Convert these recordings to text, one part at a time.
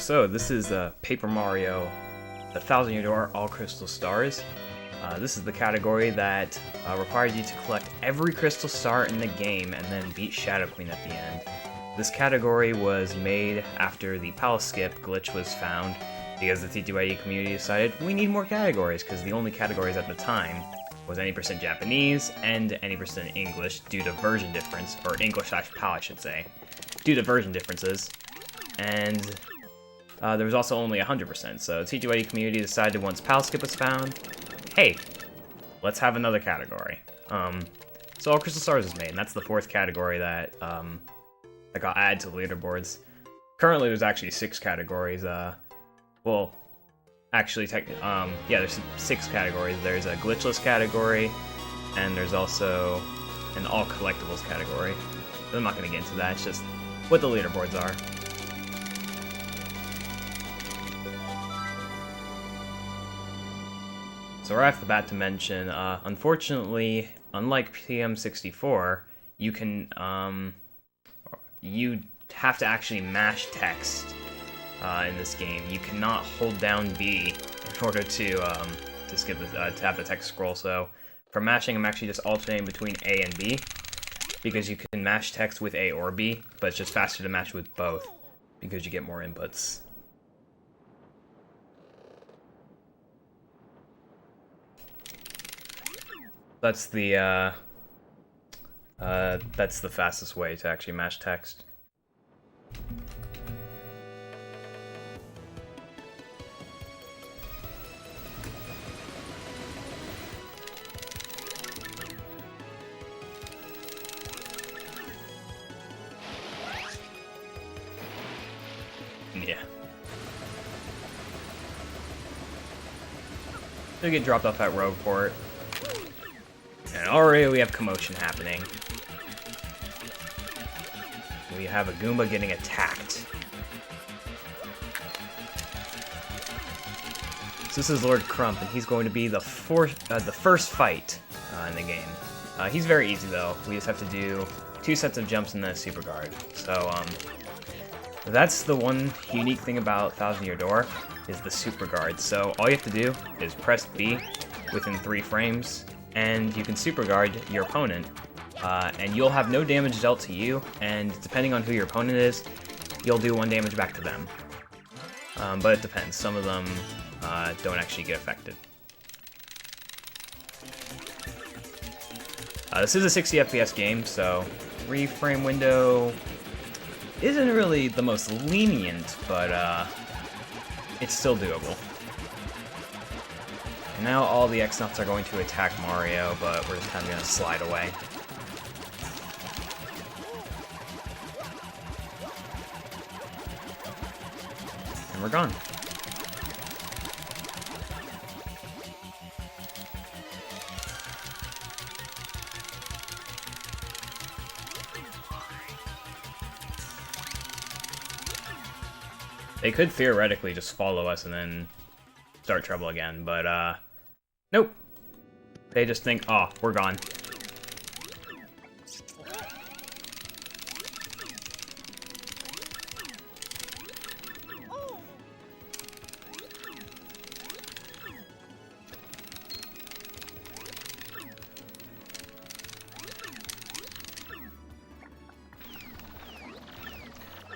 So this is Paper Mario, the 1,000-Year Door All Crystal Stars. This is the category that requires you to collect every crystal star in the game and then beat Shadow Queen at the end. This category was made after the Palace Skip glitch was found because the TTYD community decided we need more categories because the only categories at the time was any % Japanese and any % English due to version difference, or English/PAL I should say, due to version differences. And there was also only 100%, so the TTYD community decided once PAL Skip was found, hey, let's have another category. So All Crystal Stars was made, and that's the 4th category that got added to the leaderboards. Currently, there's actually 6 categories. Well, actually, there's 6 categories. There's a glitchless category, and there's also an all collectibles category. But I'm not going to get into that. It's just what the leaderboards are. So right off the bat to mention, unfortunately, unlike PM64, you can you have to actually mash text in this game. You cannot hold down B in order to skip this, to have the text scroll. So for mashing, I'm actually just alternating between A and B because you can mash text with A or B, but it's just faster to mash with both because you get more inputs. That's the fastest way to actually mash text. Yeah. They get dropped off at Rogueport. And already we have commotion happening. We have a Goomba getting attacked. So this is Lord Crump, and he's going to be the first fight in the game. He's very easy though. We just have to do 2 sets of jumps and then a super guard. So that's the one unique thing about 1,000-Year Door is the super guard. So all you have to do is press B within 3 frames. And you can super guard your opponent, and you'll have no damage dealt to you, and depending on who your opponent is, you'll do 1 damage back to them. But it depends. Some of them don't actually get affected. This is a 60 FPS game, so 3 frame window isn't really the most lenient, but it's still doable. And now all the X-Nuts are going to attack Mario, but we're just kind of going to slide away. And we're gone. They could theoretically just follow us and then start trouble again, but nope. They just think, oh, we're gone.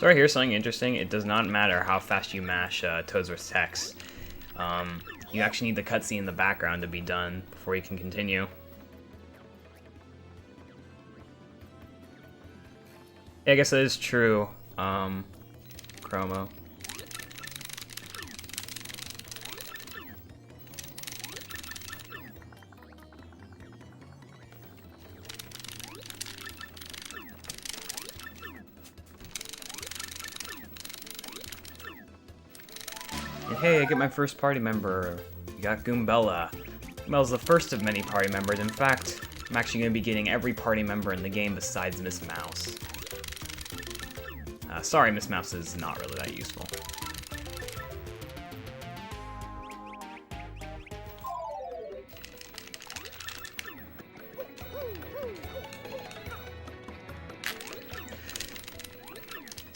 So right here, something interesting. It does not matter how fast you mash Toadsworth's text. You actually need the cutscene in the background to be done before you can continue. Yeah, I guess that is true, Chromo. Hey, I get my first party member. We got Goombella. Goombella's the first of many party members. In fact, I'm actually going to be getting every party member in the game besides Miss Mouse. Sorry, Miss Mouse is not really that useful.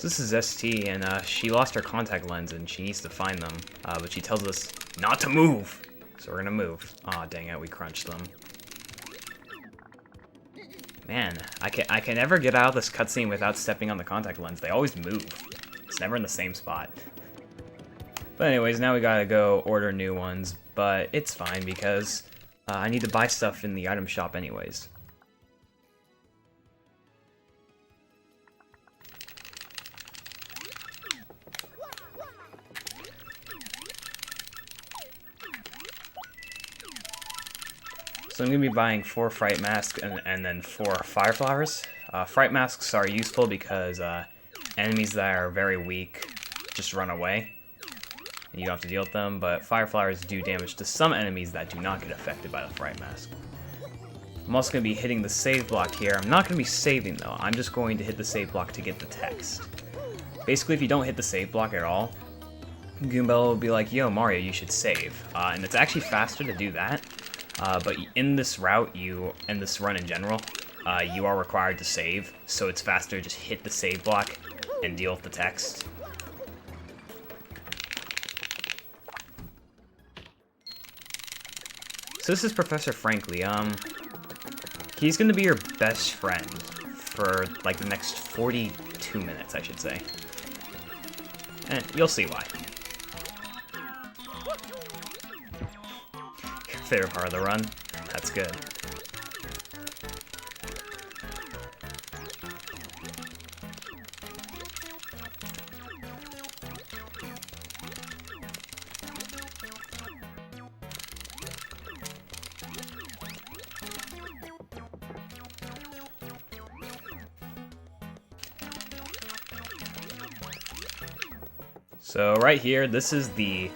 So this is ST, and she lost her contact lens, and she needs to find them. But she tells us not to move, so we're gonna move. Aw, dang it, we crunched them. Man, I can never get out of this cutscene without stepping on the contact lens. They always move. It's never in the same spot. But anyways, now we gotta go order new ones, but it's fine because I need to buy stuff in the item shop anyways. So I'm going to be buying 4 Fright Masks and then 4 Fire Flowers. Fright Masks are useful because enemies that are very weak just run away, and you don't have to deal with them, but Fire Flowers do damage to some enemies that do not get affected by the Fright Mask. I'm also going to be hitting the save block here. I'm not going to be saving though, I'm just going to hit the save block to get the text. Basically, if you don't hit the save block at all, Goomba will be like, yo Mario, you should save. And it's actually faster to do that. But in this route, and this run in general, you are required to save, so it's faster to just hit the save block and deal with the text. So this is Professor Frankly. He's gonna be your best friend for like the next 42 minutes, I should say. And you'll see why. Favorite part of the run. That's good. So right here, this is the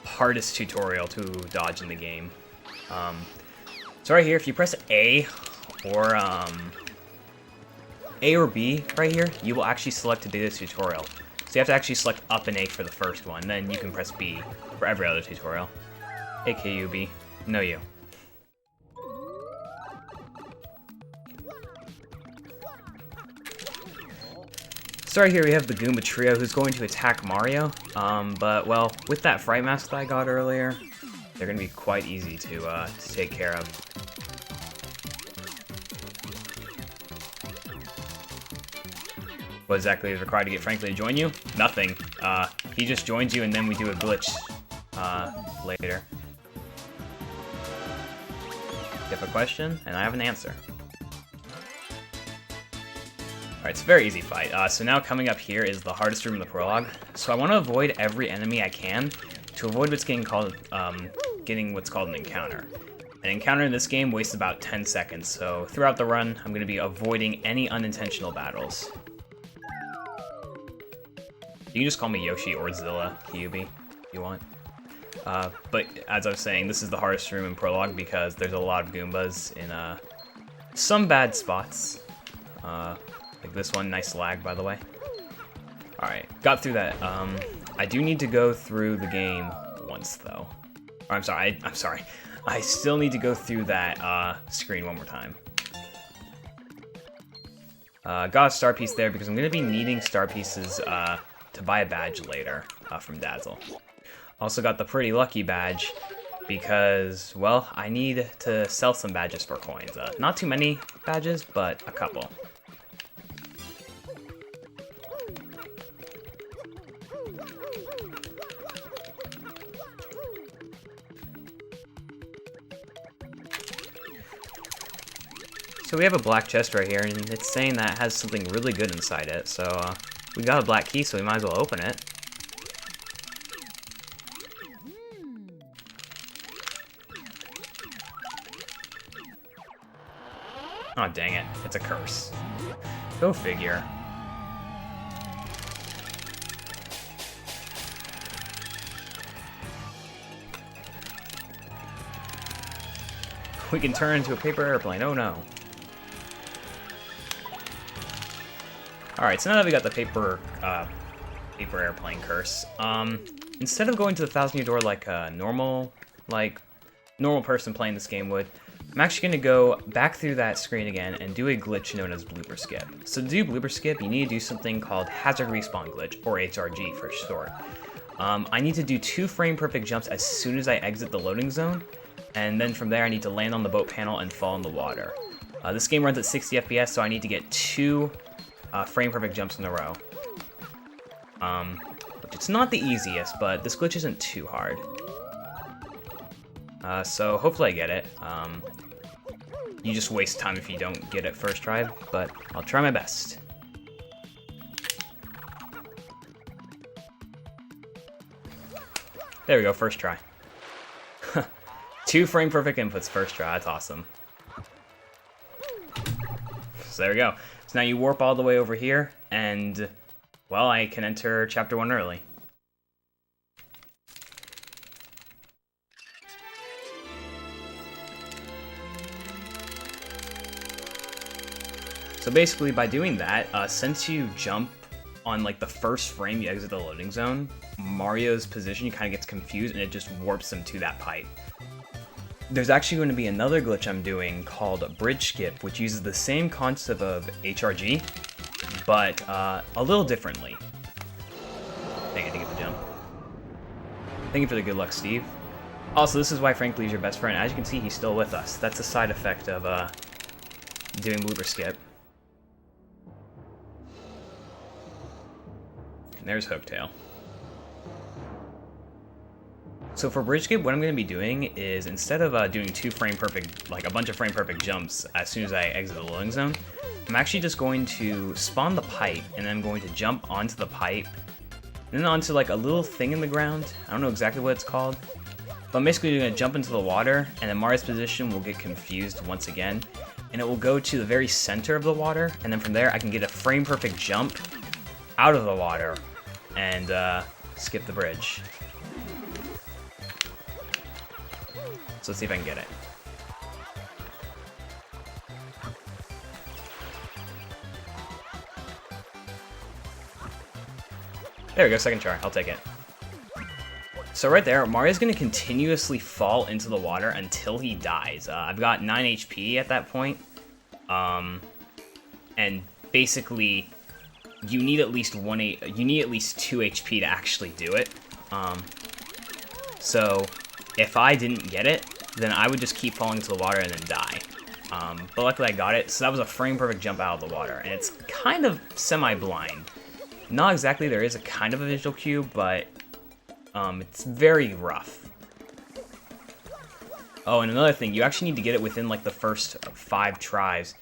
hardest tutorial to dodge in the game. So right here, if you press A or B right here, you will actually select to do this tutorial. So you have to actually select up and A for the first one, then you can press B for every other tutorial. AKUB. No you. So right here we have the Goomba Trio who's going to attack Mario, but well, with that Fright Mask that I got earlier, they're going to be quite easy to take care of. What exactly is required to get Frankly to join you? Nothing. He just joins you and then we do a glitch later. You have a question, and I have an answer. Alright, it's a very easy fight. So now coming up here is the hardest room in the prologue. So I want to avoid every enemy I can to avoid what's getting what's called an encounter. An encounter in this game wastes about 10 seconds, so throughout the run, I'm going to be avoiding any unintentional battles. You can just call me Yoshi or Zilla, Kyubi, if you want. But as I was saying, this is the hardest room in Prologue because there's a lot of Goombas in some bad spots. Like this one, nice lag by the way. Alright, got through that. I do need to go through the game once though. Or, I'm sorry. I still need to go through that screen one more time. Got a star piece there because I'm going to be needing star pieces to buy a badge later from Dazzle. Also got the Pretty Lucky badge because, well, I need to sell some badges for coins. Not too many badges, but a couple. So we have a black chest right here, and it's saying that it has something really good inside it, so we got a black key, so we might as well open it. Oh dang it, it's a curse. Go figure. We can turn into a paper airplane, oh no. Alright, so now that we got the paper airplane curse, instead of going to the 1,000-year door like a normal person playing this game would, I'm actually going to go back through that screen again and do a glitch known as blooper skip. So to do blooper skip, you need to do something called hazard respawn glitch, or HRG for short. I need to do 2 frame perfect jumps as soon as I exit the loading zone, and then from there I need to land on the boat panel and fall in the water. This game runs at 60 FPS, so I need to get 2 frame perfect jumps in a row. Which it's not the easiest, but this glitch isn't too hard. So hopefully I get it. You just waste time if you don't get it first try, but I'll try my best. There we go, first try. 2 frame perfect inputs first try, that's awesome. So there we go. So now you warp all the way over here, and, well, I can enter Chapter 1 early. So basically, by doing that, since you jump on like the first frame you exit the loading zone, Mario's position kind of gets confused and it just warps him to that pipe. There's actually going to be another glitch I'm doing called Bridge Skip, which uses the same concept of HRG, but a little differently. Dang, I didn't get the jump. Thank you for the good luck, Steve. Also, this is why Frank Lee's your best friend. As you can see, he's still with us. That's a side effect of doing blooper skip. And there's Hooktail. So for Bridge Skip, what I'm going to be doing is, instead of doing 2 frame perfect, like a bunch of frame perfect jumps as soon as I exit the loading zone, I'm actually just going to spawn the pipe, and then I'm going to jump onto the pipe, and then onto like a little thing in the ground. I don't know exactly what it's called, but I'm basically going to jump into the water, and then Mario's position will get confused once again, and it will go to the very center of the water, and then from there I can get a frame perfect jump out of the water and skip the bridge. So let's see if I can get it. There we go, second try. I'll take it. So right there, Mario's going to continuously fall into the water until he dies. I've got 9 HP at that point. And basically, you need at least 2 HP to actually do it. So if I didn't get it, then I would just keep falling into the water and then die. But luckily I got it, so that was a frame perfect jump out of the water, and it's kind of semi-blind. Not exactly, there is a kind of a visual cue, but it's very rough. Oh, and another thing, you actually need to get it within like the first 5 tries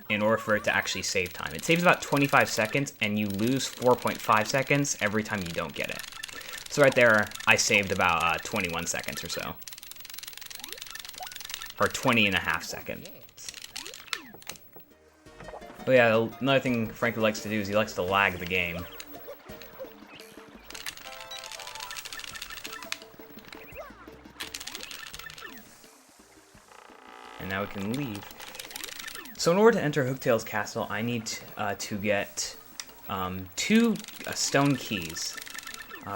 in order for it to actually save time. It saves about 25 seconds, and you lose 4.5 seconds every time you don't get it. So right there, I saved about 21 seconds or so. Or 20.5 seconds. But yeah, another thing Frankie likes to do is he likes to lag the game. And now we can leave. So in order to enter Hooktail's castle, I need to get 2 stone keys.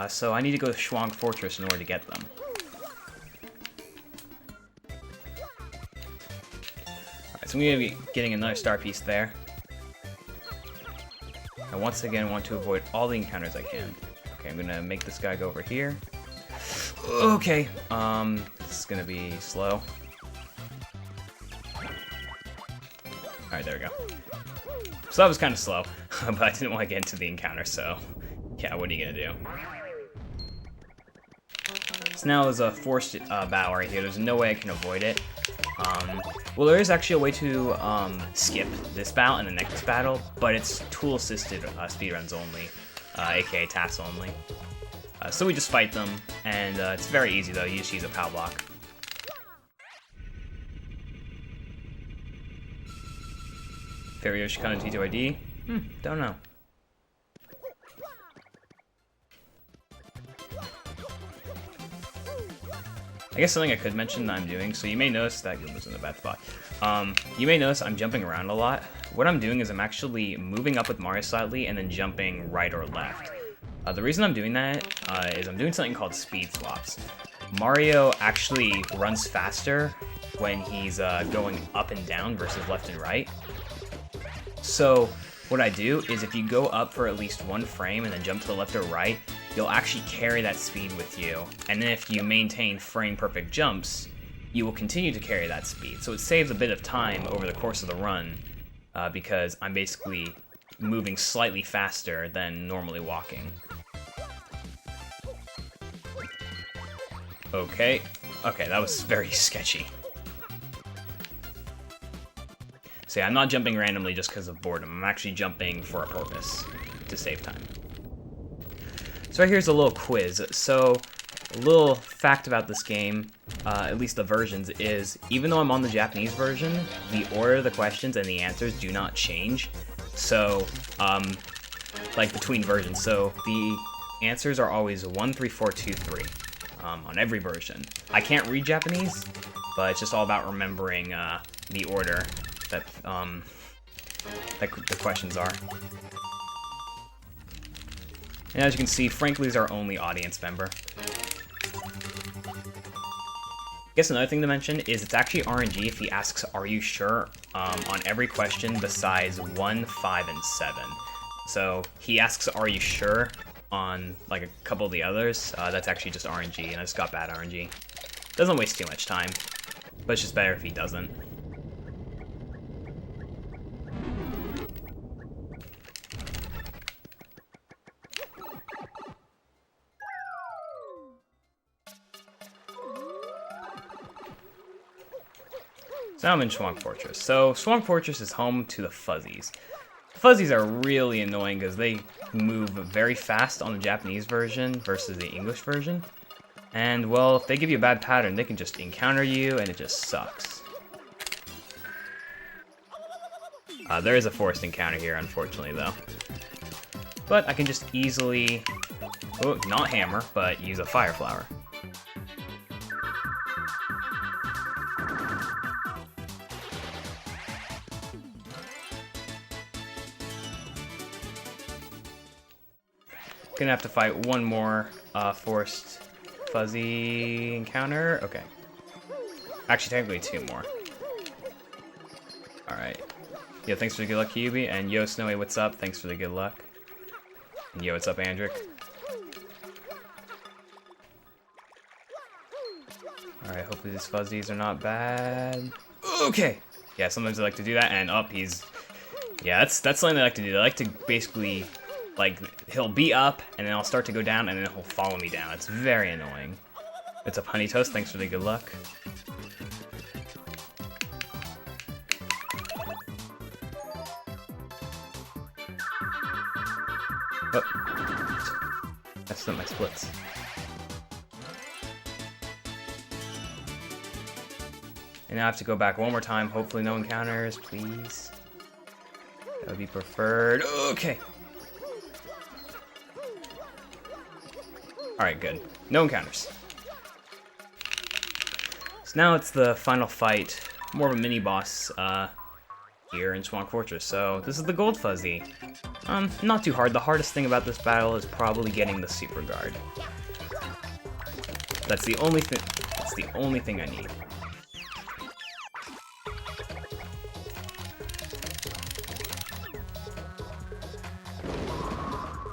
So I need to go to Schwang Fortress in order to get them. Alright, so I'm going to be getting another star piece there. I once again want to avoid all the encounters I can. Okay, I'm going to make this guy go over here. Okay, this is going to be slow. Alright, there we go. So that was kind of slow, but I didn't want to get into the encounter, so yeah, what are you going to do? So now there's a forced battle right here. There's no way I can avoid it. Well, there is actually a way to skip this battle and the next battle, but it's tool-assisted speedruns only, aka tasks only. So we just fight them, and it's very easy though. You just use a POW block. Favorite Yoshi Con and TTYD? Don't know. I guess something I could mention that I'm doing, so you may notice that it was in a bad spot. You may notice I'm jumping around a lot. What I'm doing is I'm actually moving up with Mario slightly and then jumping right or left. The reason I'm doing that is I'm doing something called speed swaps. Mario actually runs faster when he's going up and down versus left and right. So what I do is if you go up for at least one frame and then jump to the left or right, you'll actually carry that speed with you. And then if you maintain frame perfect jumps, you will continue to carry that speed. So it saves a bit of time over the course of the run because I'm basically moving slightly faster than normally walking. Okay, that was very sketchy. So yeah, I'm not jumping randomly just because of boredom. I'm actually jumping for a purpose, to save time. So right here's a little quiz. So a little fact about this game, at least the versions, is even though I'm on the Japanese version, the order of the questions and the answers do not change. So, like between versions. So the answers are always 1, 3, 4, 2, 3 on every version. I can't read Japanese, but it's just all about remembering the order that the questions are. And as you can see, Frankly's our only audience member. I guess another thing to mention is it's actually RNG if he asks, "Are you sure?" On every question besides 1, 5, and 7. So he asks, "Are you sure?" on like a couple of the others. That's actually just RNG, and I just got bad RNG. Doesn't waste too much time, but it's just better if he doesn't. So now I'm in Swamp Fortress. So Swamp Fortress is home to the Fuzzies. The Fuzzies are really annoying because they move very fast on the Japanese version versus the English version. And well, if they give you a bad pattern, they can just encounter you and it just sucks. There is a forced encounter here, unfortunately, though. But I can just easily, not hammer, but use a fire flower. Gonna have to fight one more forced fuzzy encounter. Okay. Actually, technically 2 more. Alright. Yo, thanks for the good luck, Kyubi. And yo, Snowy, what's up? Thanks for the good luck. And yo, what's up, Andric? Alright, hopefully these fuzzies are not bad. Okay! Yeah, sometimes they like to do that, and up, he's... Yeah, that's something they like to do. They like to basically... Like, he'll be up, and then I'll start to go down, and then he'll follow me down. It's very annoying. What's up, Honey Toast? Thanks for the good luck. Oh. That's not my splits. And now I have to go back one more time. Hopefully no encounters, please. That would be preferred. Okay. Alright, good. No encounters. So now it's the final fight, more of a mini-boss here in Swamp Fortress. So this is the Gold Fuzzy. Not too hard. The hardest thing about this battle is probably getting the Super Guard. That's the only thing. That's the only thing I need.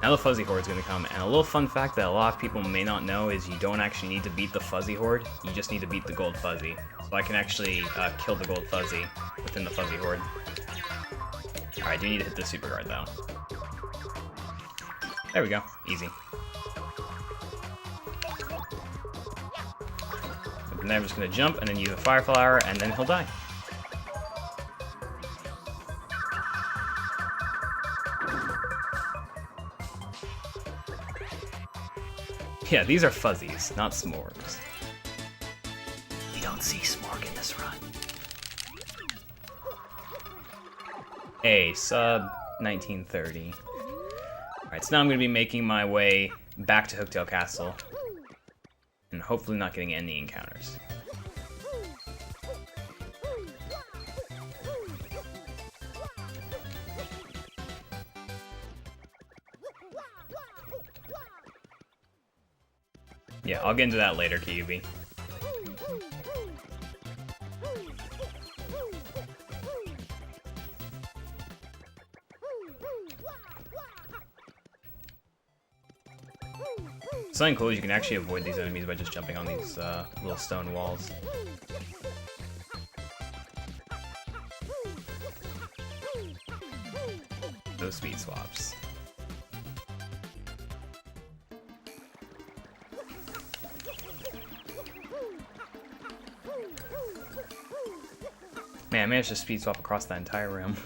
Now the Fuzzy Horde's gonna come, and a little fun fact that a lot of people may not know is you don't actually need to beat the Fuzzy Horde, you just need to beat the Gold Fuzzy. So I can actually kill the Gold Fuzzy within the Fuzzy Horde. Alright, I do need to hit the Super Guard though. There we go, easy. And then I'm just gonna jump and then use a Fire Flower, and then he'll die. Yeah, these are fuzzies, not smorgs. We don't see smorg in this run. A sub 1930. Alright, so now I'm going to be making my way back to Hooktail Castle. And hopefully not getting any encounters. Yeah, I'll get into that later, Kyubi. something cool is you can actually avoid these enemies by just jumping on these little stone walls. Those speed swaps. Man, I managed to speed swap across that entire room.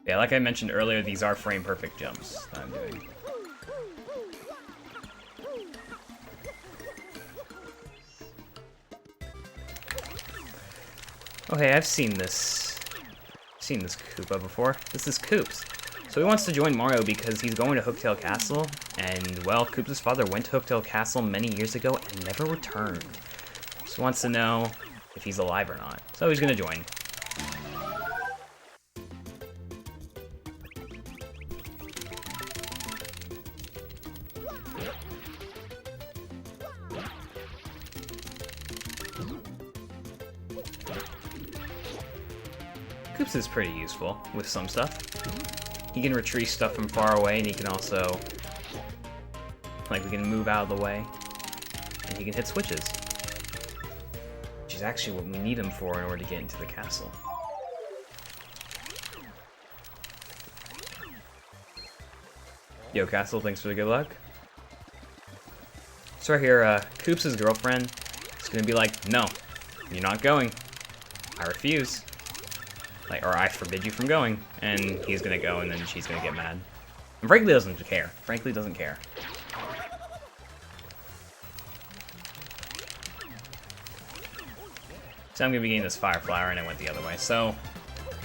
Yeah, like I mentioned earlier, these are frame perfect jumps that I'm doing. Oh hey, I've seen this Koopa before. This is Koops. So he wants to join Mario because he's going to Hooktail Castle, and well, Koops' father went to Hooktail Castle many years ago and never returned. So he wants to know if he's alive or not. So he's gonna join. Koops is pretty useful with some stuff. He can retrieve stuff from far away, and he can also, like, we can move out of the way, and he can hit switches, which is actually what we need him for in order to get into the castle. Yo, Castle, thanks for the good luck. So right here, Koops' girlfriend is gonna be like, no, you're not going. I refuse. Like, or I forbid you from going, and he's gonna go, and then she's gonna get mad. And frankly doesn't care. Frankly doesn't care. So I'm gonna be getting this fire flower, and I went the other way. So,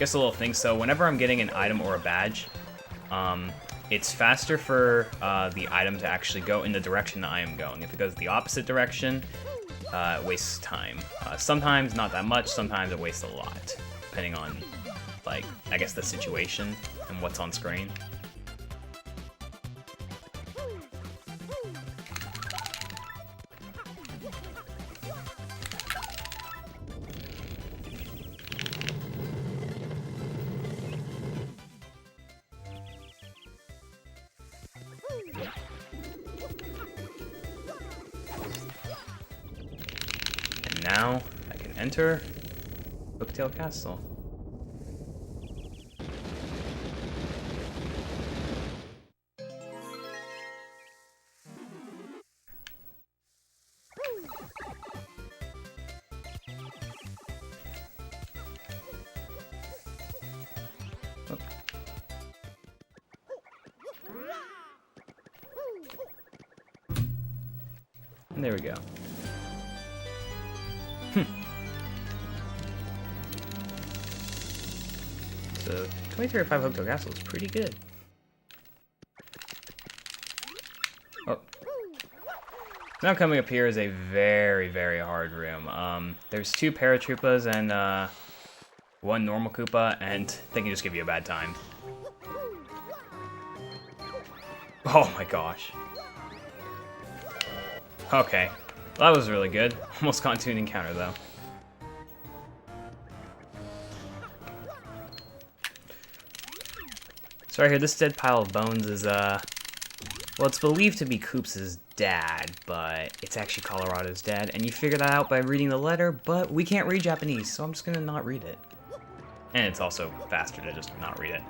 just a little thing. So whenever I'm getting an item or a badge, it's faster for the item to actually go in the direction that I am going. If it goes the opposite direction, it wastes time. Sometimes not that much. Sometimes it wastes a lot, depending on, like, I guess the situation and what's on screen. And now I can enter Hooktail Castle. And there we go. So 23 or 5 Hooktail Castle is pretty good. Oh. Now coming up here is a very, very hard room. There's 2 paratroopas and 1 normal Koopa, and they can just give you a bad time. Oh my gosh. Okay, well, that was really good. Almost got into an encounter though. So right here, this dead pile of bones is, well, it's believed to be Koops' dad, but it's actually Colorado's dad, and you figure that out by reading the letter, but we can't read Japanese, so I'm just gonna not read it. And it's also faster to just not read it.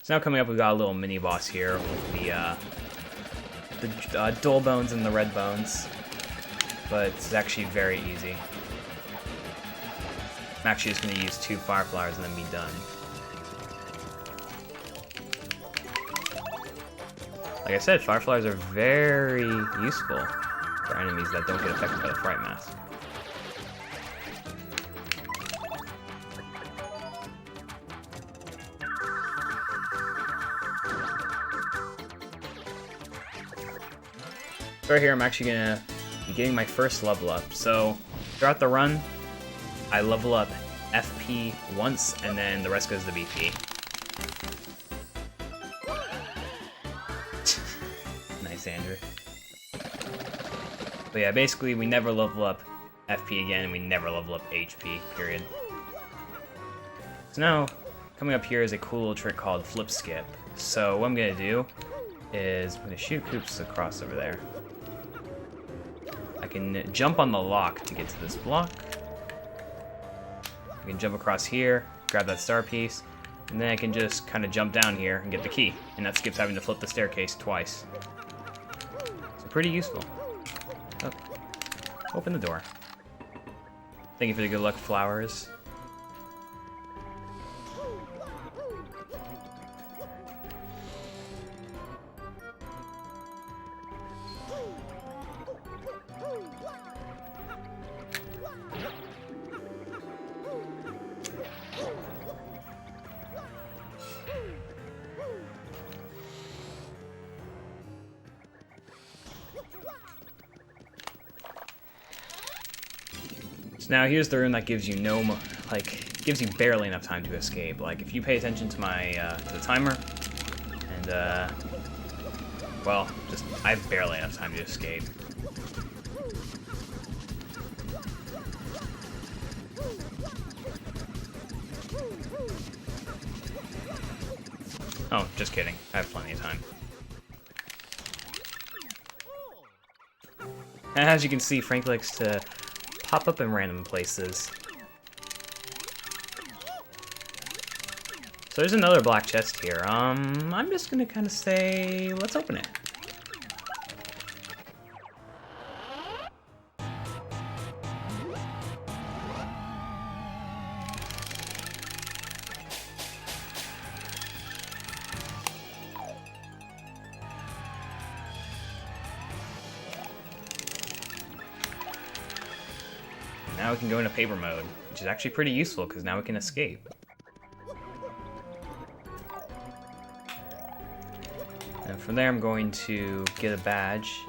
So now coming up, we've got a little mini-boss here with the dull bones and the red bones, but it's actually very easy. I'm actually just going to use 2 fire flowers and then be done. Like I said, fire flowers are very useful for enemies that don't get affected by the fright mask. So right here, I'm actually gonna be getting my first level up. So throughout the run, I level up FP once, and then the rest goes to BP. Nice, Andrew. But yeah, basically, we never level up FP again, and we never level up HP, period. So now, coming up here is a cool little trick called Flip Skip. So what I'm gonna do is I'm going to shoot Koops across over there. I can jump on the lock to get to this block. I can jump across here, grab that star piece, and then I can just kind of jump down here and get the key. And that skips having to flip the staircase twice. So pretty useful. Oh. Open the door. Thank you for the good luck flowers. So now here's the room that gives you gives you barely enough time to escape. Like if you pay attention to my to the timer, and well, I have barely enough time to escape. Oh, just kidding. I have plenty of time. And as you can see, Frank likes to pop up in random places. So there's another black chest here. I'm just gonna kind of say, let's open it. Now we can go into paper mode, which is actually pretty useful because now we can escape. And from there I'm going to get a badge.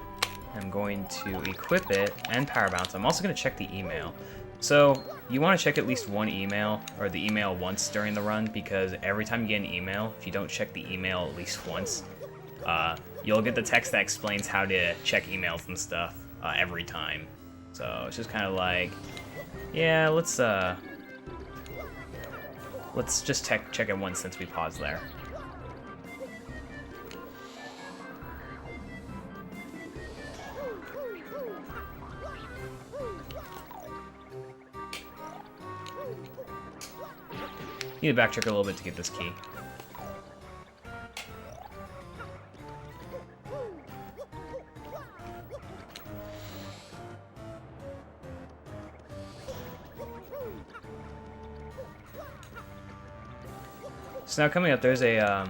I'm going to equip it and power bounce. I'm also going to check the email. So you want to check at least one email, or the email once during the run, because every time you get an email, if you don't check the email at least once, you'll get the text that explains how to check emails and stuff every time. So it's just kind of like, yeah, let's just check it once since we paused there. Need to backtrack a little bit to get this key. So now coming up, there's a,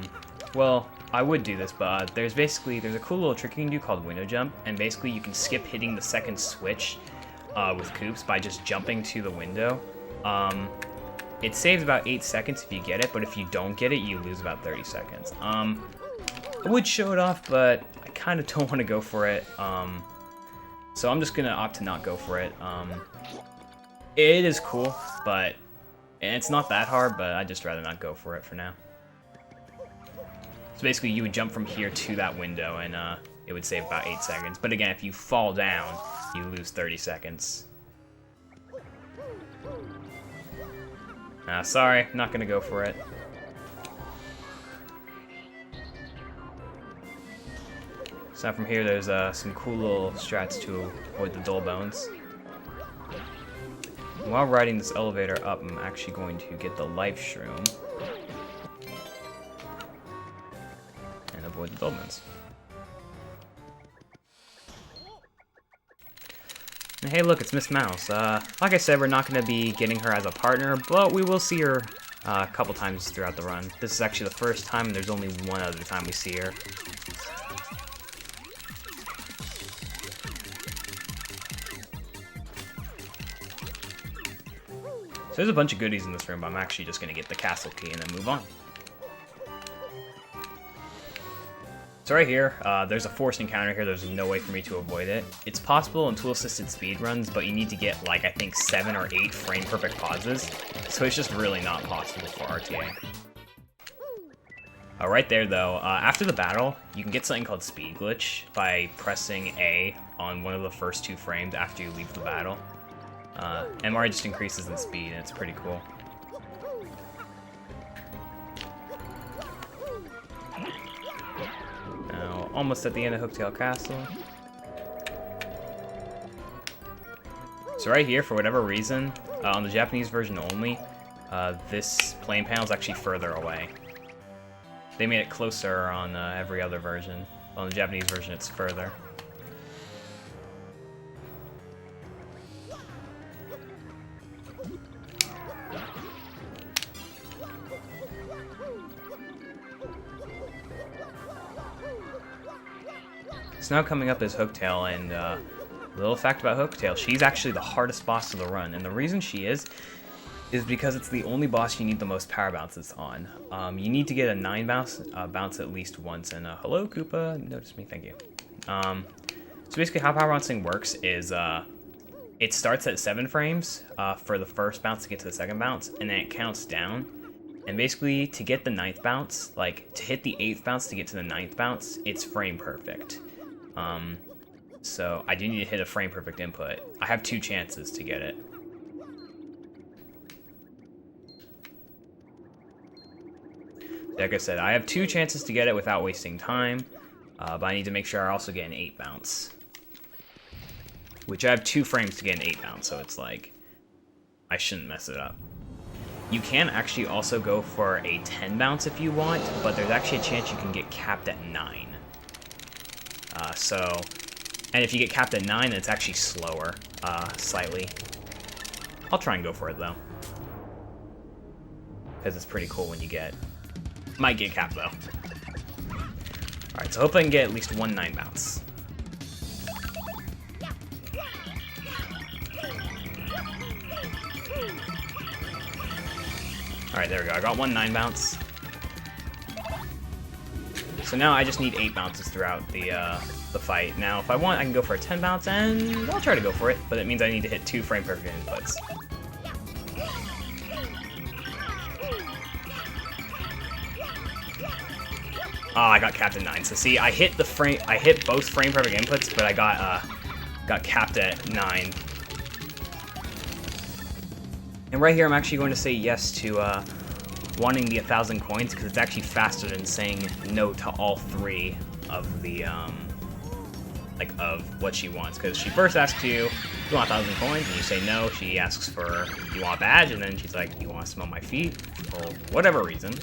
well, I would do this, but there's a cool little trick you can do called window jump, and basically you can skip hitting the second switch with Koops by just jumping to the window. It saves about 8 seconds if you get it, but if you don't get it, you lose about 30 seconds. I would show it off, but I kind of don't want to go for it, so I'm just going to opt to not go for it. It is cool, but it's not that hard, but I'd just rather not go for it for now. So basically, you would jump from here to that window, and it would save about 8 seconds. But again, if you fall down, you lose 30 seconds. Sorry, not gonna go for it. So now from here, there's some cool little strats to avoid the dull bones. While riding this elevator up, I'm actually going to get the life shroom and avoid the dolmens. And hey, look, it's Miss Mouse. Like I said, we're not going to be getting her as a partner, but we will see her a couple times throughout the run. This is actually the first time, and there's only one other time we see her. So there's a bunch of goodies in this room, but I'm actually just going to get the castle key and then move on. So right here, there's a forced encounter here. There's no way for me to avoid it. It's possible in tool-assisted speedruns, but you need to get, like, I think 7 or 8 frame-perfect pauses. So it's just really not possible for RTA. Right there, though, after the battle, you can get something called Speed Glitch by pressing A on one of the first 2 frames after you leave the battle. MR just increases in speed, and it's pretty cool. Now, almost at the end of Hooktail Castle. So right here, for whatever reason, on the Japanese version only, this playing panel is actually further away. They made it closer on every other version. On the Japanese version, it's further. So now coming up is Hooktail, and a little fact about Hooktail, she's actually the hardest boss to the run, and the reason she is because it's the only boss you need the most power bounces on. You need to get a 9 bounce at least once, and hello Koopa, notice me, thank you. So basically how power bouncing works is it starts at 7 frames for the first bounce to get to the second bounce, and then it counts down. And basically, to get the 9th bounce, like to hit the 8th bounce to get to the 9th bounce, it's frame perfect. So I do need to hit a frame perfect input. I have 2 chances to get it. Like I said, I have 2 chances to get it without wasting time, but I need to make sure I also get an 8 bounce. Which I have 2 frames to get an 8 bounce, so it's like, I shouldn't mess it up. You can actually also go for a 10 bounce if you want, but there's actually a chance you can get capped at 9. And if you get capped at 9, then it's actually slower, slightly. I'll try and go for it though. Because it's pretty cool when you might get capped though. Alright, so hopefully I can get at least 1 9 bounce. Alright, there we go. I got 1 9 bounce. So now I just need 8 bounces throughout the fight. Now, if I want, I can go for a 10 bounce, and I'll try to go for it, but it means I need to hit 2 frame perfect inputs. Oh, I got capped at 9. So see, I hit both frame perfect inputs, but I got capped at 9. And right here, I'm actually going to say yes to wanting the 1,000 coins, because it's actually faster than saying no to all 3 of the, of what she wants. Because she first asks you, do you want 1,000 coins? And you say no. She asks for, do you want a badge? And then she's like, do you want to smell my feet? For whatever reason.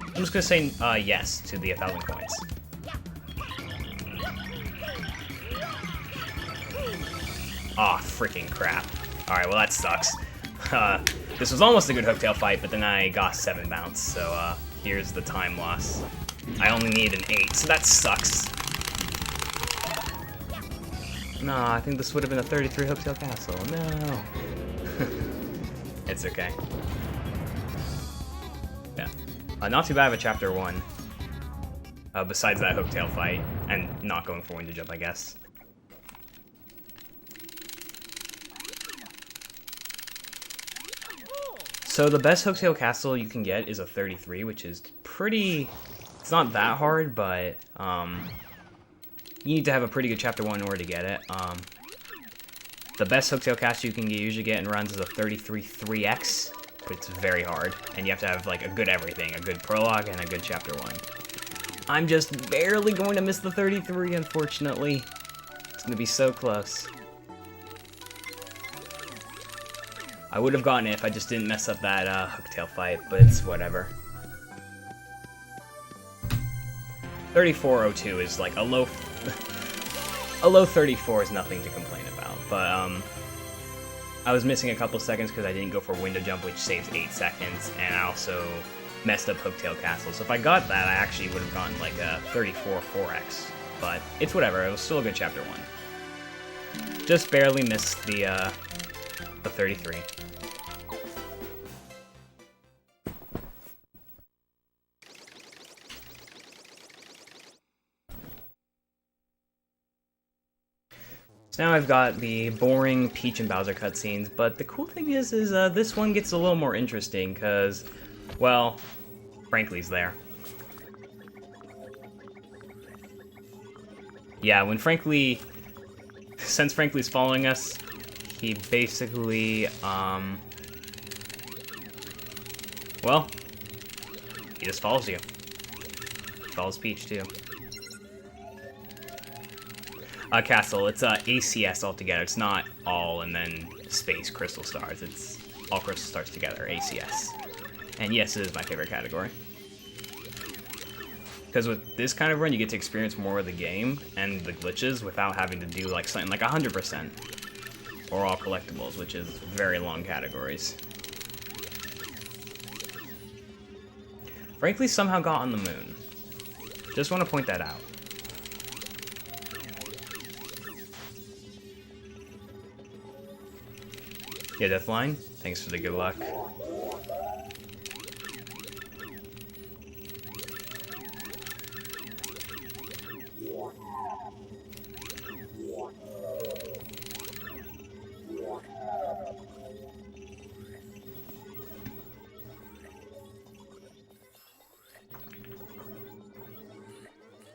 I'm just going to say yes to the 1,000 coins. Aw, freaking crap. Alright, well that sucks. This was almost a good Hooktail fight, but then I got 7 bounce, so here's the time loss. I only need an 8, so that sucks. No, I think this would have been a 33 Hooktail Castle. No. It's okay. Yeah. Not too bad of a Chapter 1. Besides that Hooktail fight, and not going for Window Jump, I guess. So the best Hooktail Castle you can get is a 33, which is pretty... It's not that hard, but you need to have a pretty good Chapter 1 in order to get it. The best Hooktail Castle you can usually get in runs is a 33 3X, but it's very hard, and you have to have like a good everything, a good Prologue, and a good Chapter 1. I'm just barely going to miss the 33, unfortunately. It's going to be so close. I would have gotten it if I just didn't mess up that Hooktail fight, but it's whatever. 3402 is like a low 34 is nothing to complain about, but I was missing a couple seconds because I didn't go for Window Jump, which saves 8 seconds, and I also messed up Hooktail Castle. So if I got that, I actually would have gotten like a 34 4X, but it's whatever. It was still a good Chapter 1. Just barely missed the 33. So now I've got the boring Peach and Bowser cutscenes, but the cool thing is this one gets a little more interesting, because, well, Frankly's there. Yeah, when since Frankly's following us, he basically, well, he just follows you. He follows Peach, too. Castle. It's ACS altogether. It's not all and then space crystal stars. It's all crystal stars together, ACS. And yes, it is my favorite category. Because with this kind of run, you get to experience more of the game and the glitches without having to do like something like 100%. Or all collectibles, which is very long categories. Frankly, somehow got on the moon. Just want to point that out. Yeah, Deathline, thanks for the good luck.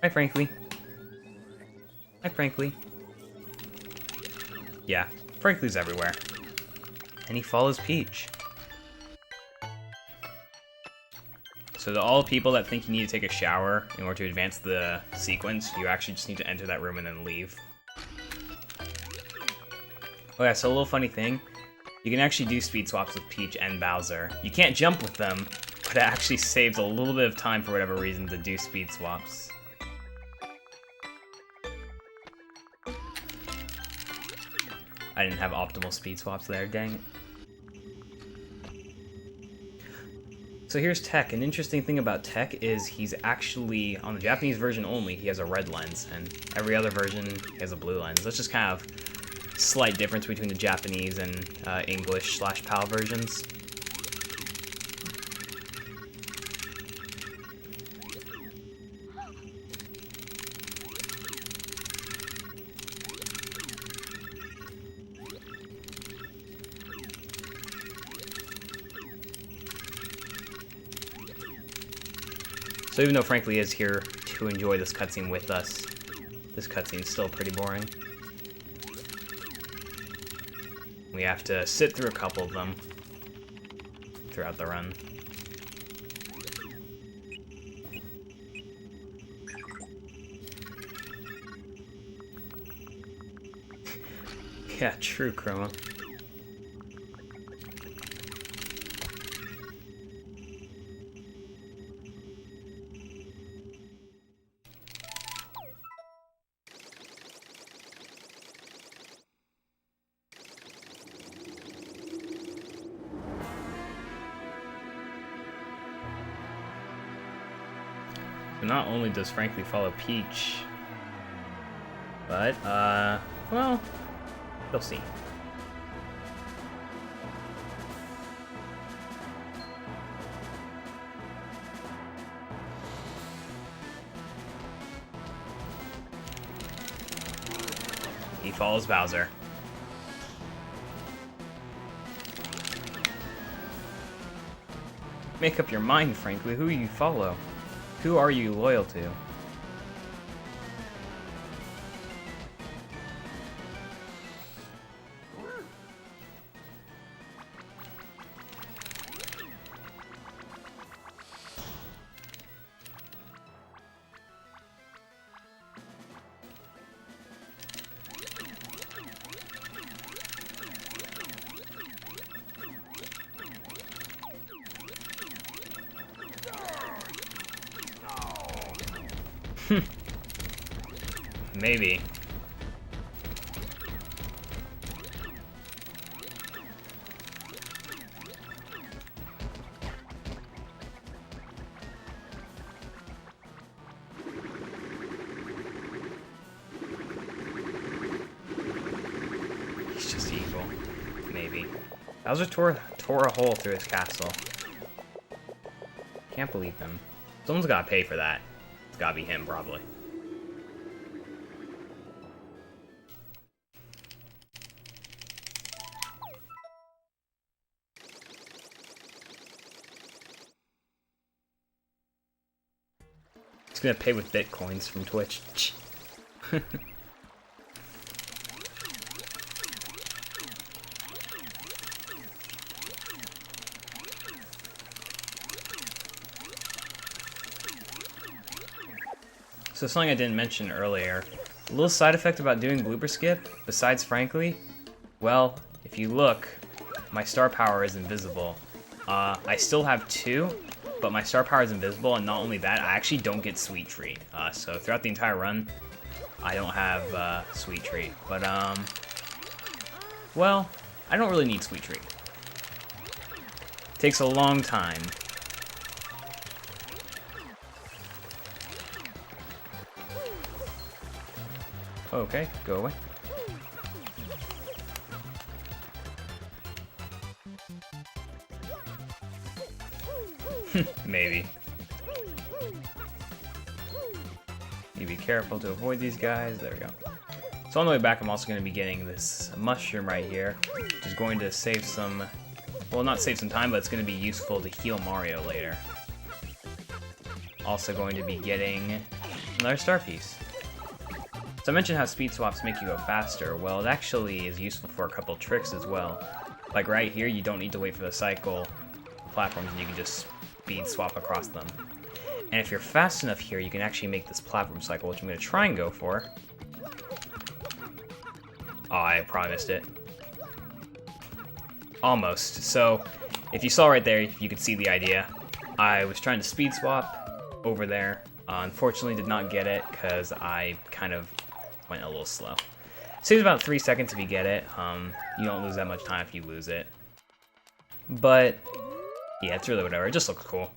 Hi, Frankly. Hi, Frankly. Yeah, Frankly's everywhere. And he follows Peach. So to all people that think you need to take a shower in order to advance the sequence, you actually just need to enter that room and then leave. Oh yeah, so a little funny thing. You can actually do speed swaps with Peach and Bowser. You can't jump with them, but it actually saves a little bit of time for whatever reason to do speed swaps. I didn't have optimal speed swaps there, dang it. So here's Tech. An interesting thing about Tech is he's actually, on the Japanese version only, he has a red lens, and every other version he has a blue lens. That's just kind of slight difference between the Japanese and English/PAL versions. So even though Frankly is here to enjoy this cutscene with us, this cutscene's still pretty boring. We have to sit through a couple of them throughout the run. Yeah, true, Chroma. So not only does Frankly follow Peach, but, well, you'll see. He follows Bowser. Make up your mind, Frankly. Who you follow? Who are you loyal to? Maybe. He's just evil. Maybe. Bowser tore a hole through his castle. Can't believe him. Someone's gotta pay for that. It's gotta be him, probably. He's gonna pay with bitcoins from Twitch. So something I didn't mention earlier, A little side effect about doing blooper skip, besides frankly, well, if you look, my star power is invisible. I still have 2, but my star power is invisible, and not only that, I actually don't get Sweet Treat. So throughout the entire run, I don't have Sweet Treat. But, well, I don't really need Sweet Treat. It takes a long time. Okay, go away. Maybe. You be careful to avoid these guys. There we go. So on the way back, I'm also going to be getting this mushroom right here, which is going to save some, well, not save some time, but it's going to be useful to heal Mario later. Also going to be getting another star piece. So I mentioned how speed swaps make you go faster. Well, it actually is useful for a couple tricks as well. Like right here, you don't need to wait for the cycle platforms, and you can just speed swap across them. And if you're fast enough here, you can actually make this platform cycle, which I'm going to try and go for. Oh, I probably missed it. Almost. So, if you saw right there, you could see the idea. I was trying to speed swap over there. Unfortunately, did not get it because I kind of went a little slow. Saves about 3 seconds if you get it. You don't lose that much time if you lose it. But, yeah, it's really whatever. It just looks cool.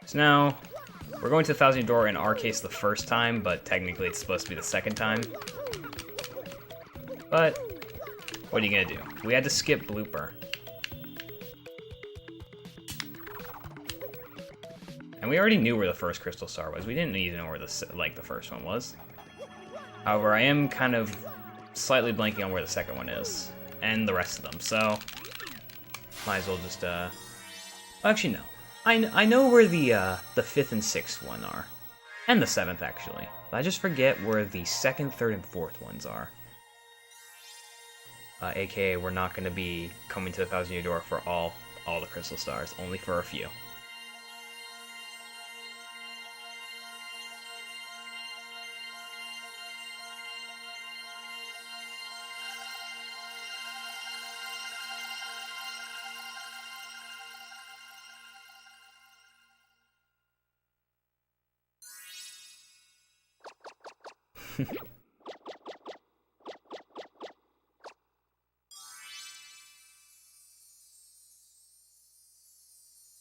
So now, we're going to the 1,000 door in our case the first time, but technically it's supposed to be the second time. But, what are you gonna do? We had to skip blooper. And we already knew where the first crystal star was. We didn't need to know where the first one was. However, I am kind of slightly blanking on where the second one is, and the rest of them. So, might as well just actually no. I know where the 5th and 6th one are, and the 7th actually. But I just forget where the 2nd, 3rd, and 4th ones are. AKA, we're not going to be coming to the 1,000-year door for all the crystal stars, only for a few.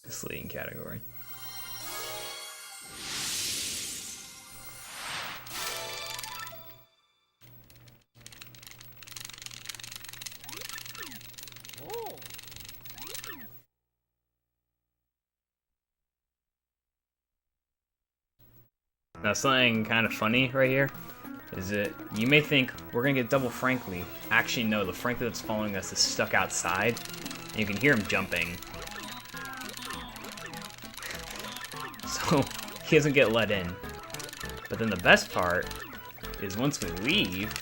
Misleading category. Now something kind of funny right here is that you may think we're gonna get double Frankly. Actually no, the Frankly that's following us is stuck outside, and you can hear him jumping. So he doesn't get let in. But then the best part is once we leave,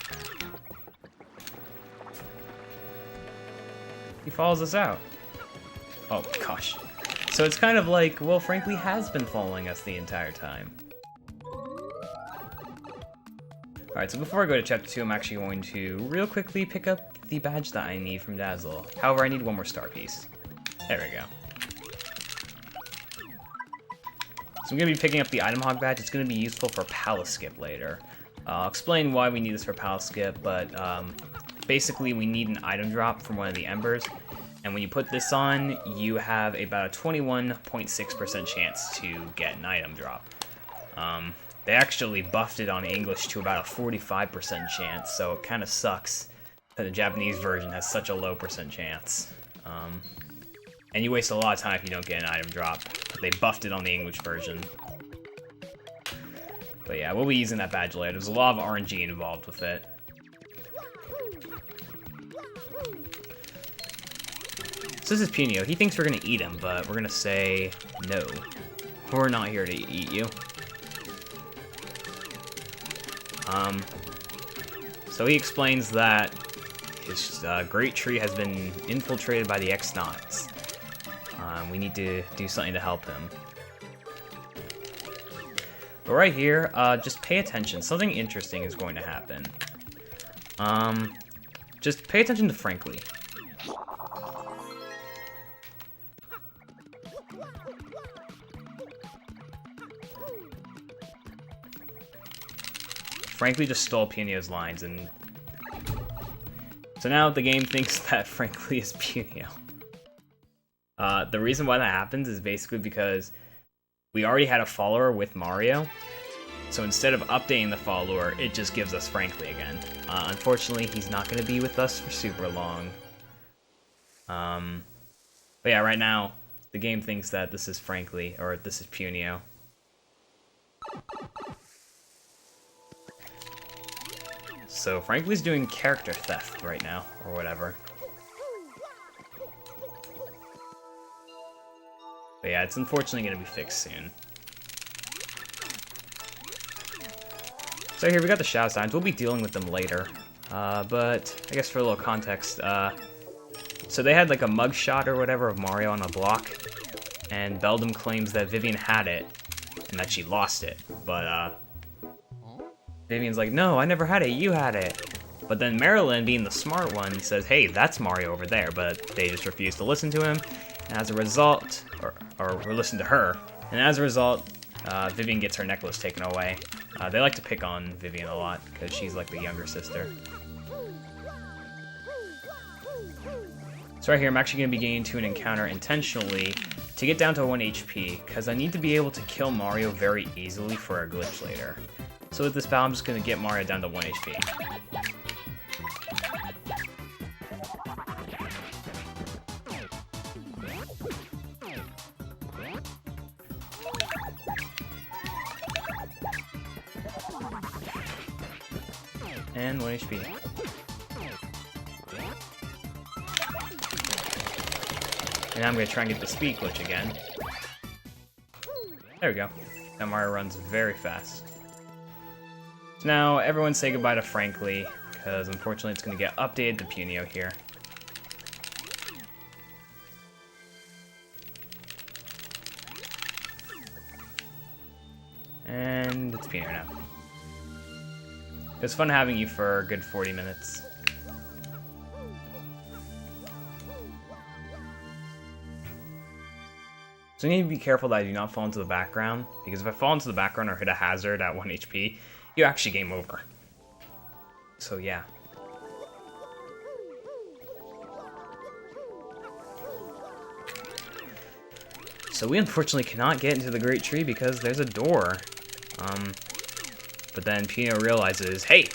he follows us out. Oh gosh. So it's kind of like, well, Frankly has been following us the entire time. Alright, so before I go to Chapter 2, I'm actually going to real quickly pick up the badge that I need from Dazzle. However, I need one more star piece. There we go. So I'm going to be picking up the Item Hog badge. It's going to be useful for Palace Skip later. I'll explain why we need this for Palace Skip, but basically we need an item drop from one of the embers. And when you put this on, you have about a 21.6% chance to get an item drop. They actually buffed it on English to about a 45% chance, so it kind of sucks that the Japanese version has such a low percent chance. And you waste a lot of time if you don't get an item drop. They buffed it on the English version. But yeah, we'll be using that badge later. There's a lot of RNG involved with it. So this is Punio. He thinks we're gonna eat him, but we're gonna say no. We're not here to eat you. So he explains that his great tree has been infiltrated by the X-Nauts. We need to do something to help him. But right here, just pay attention. Something interesting is going to happen. Just pay attention to Frankly. Frankly just stole Punio's lines, and so now the game thinks that Frankly is Punio. The reason why that happens is basically because we already had a follower with Mario, so instead of updating the follower, it just gives us Frankly again. Unfortunately, he's not going to be with us for super long. But yeah, right now, the game thinks that this is Frankly, or this is Punio. So Frankly's doing character theft right now, or whatever. But yeah, it's unfortunately going to be fixed soon. So here we got the shadow signs. We'll be dealing with them later. But I guess for a little context, so they had like a mugshot or whatever of Mario on a block, and Beldum claims that Vivian had it, and that she lost it. But Vivian's like, no, I never had it, you had it. But then Marilyn, being the smart one, says, hey, that's Mario over there. But they just refuse to listen to him. And as a result, or listen to her. And as a result, Vivian gets her necklace taken away. They like to pick on Vivian a lot, because she's like the younger sister. So right here, I'm actually going to be getting into an encounter intentionally to get down to 1 HP, because I need to be able to kill Mario very easily for a glitch later. So with this battle, I'm just going to get Mario down to 1 HP. And 1 HP. And now I'm going to try and get the speed glitch again. There we go. Now Mario runs very fast. So now everyone say goodbye to Frankly, because unfortunately it's going to get updated to Punio here. And it's Punio now. It was fun having you for a good 40 minutes. So I need to be careful that I do not fall into the background, because if I fall into the background or hit a hazard at 1 HP, you actually game over. So yeah. So we unfortunately cannot get into the Great Tree because there's a door. But then Punio realizes, hey,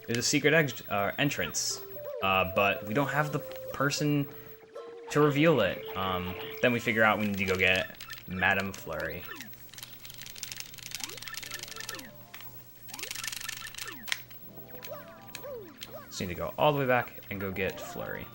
there's a secret entrance, but we don't have the person to reveal it. Then we figure out we need to go get Madame Flurry. So we need to go all the way back and go get Flurry.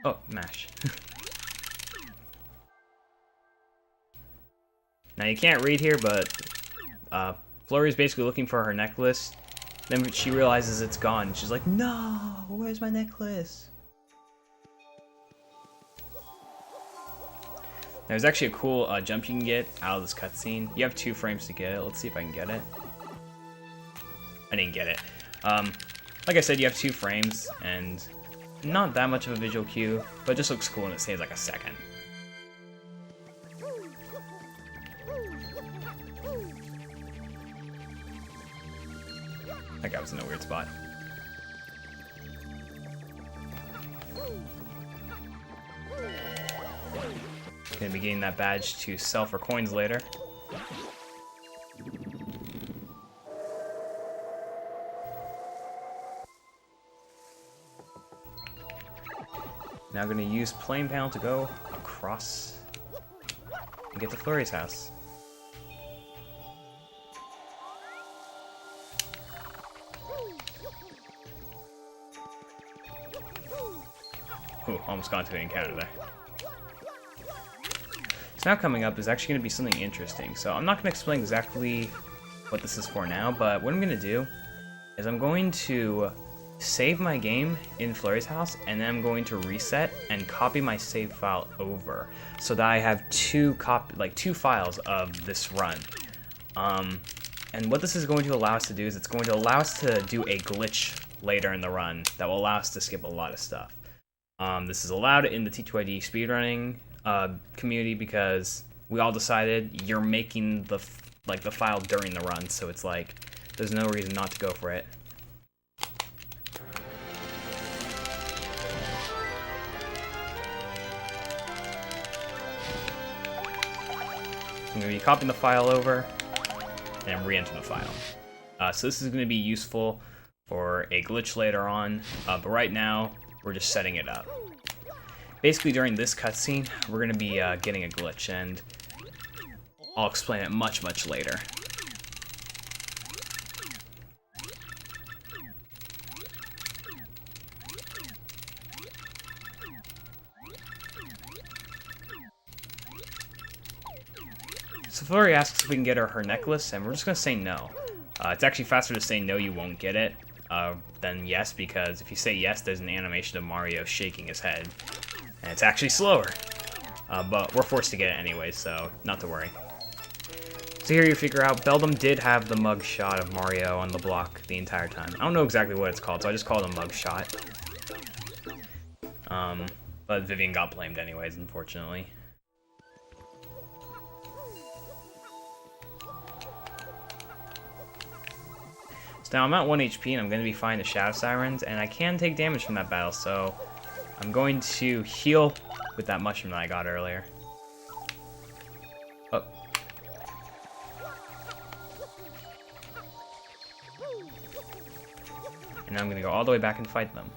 Oh, mash. Now you can't read here, but Flurry's basically looking for her necklace. Then she realizes it's gone. She's like, no, where's my necklace? There's actually a cool jump you can get out of this cutscene. You have 2 frames to get it. Let's see if I can get it. I didn't get it. Like I said, you have 2 frames, and not that much of a visual cue, but it just looks cool and it saves like a second. That guy was in a weird spot. Gonna be getting that badge to sell for coins later. Now gonna use plane panel to go across and get to Flurry's house. Ooh, almost got into an encounter there. So now coming up is actually going to be something interesting. So I'm not going to explain exactly what this is for now, but what I'm going to do is I'm going to save my game in Flurry's house, and then I'm going to reset and copy my save file over so that I have two files of this run. And what this is going to allow us to do is it's going to allow us to do a glitch later in the run that will allow us to skip a lot of stuff. This is allowed in the TTYD speedrunning community because we all decided you're making the file during the run, so it's like there's no reason not to go for it. I'm going to be copying the file over and re-enter the file. So this is going to be useful for a glitch later on, but right now we're just setting it up. Basically during this cutscene, we're going to be getting a glitch, and I'll explain it much later. So Flurry asks if we can get her necklace, and we're just going to say no. It's actually faster to say no, you won't get it, than yes, because if you say yes, there's an animation of Mario shaking his head, and it's actually slower. But we're forced to get it anyway, so not to worry. So here you figure out Beldum did have the mug shot of Mario on the block the entire time. I don't know exactly what it's called, so I just call it a mug shot. But Vivian got blamed anyways, unfortunately. So now I'm at 1 HP and I'm going to be fighting the Shadow Sirens, and I can take damage from that battle, so I'm going to heal with that mushroom that I got earlier. Oh. And now I'm going to go all the way back and fight them.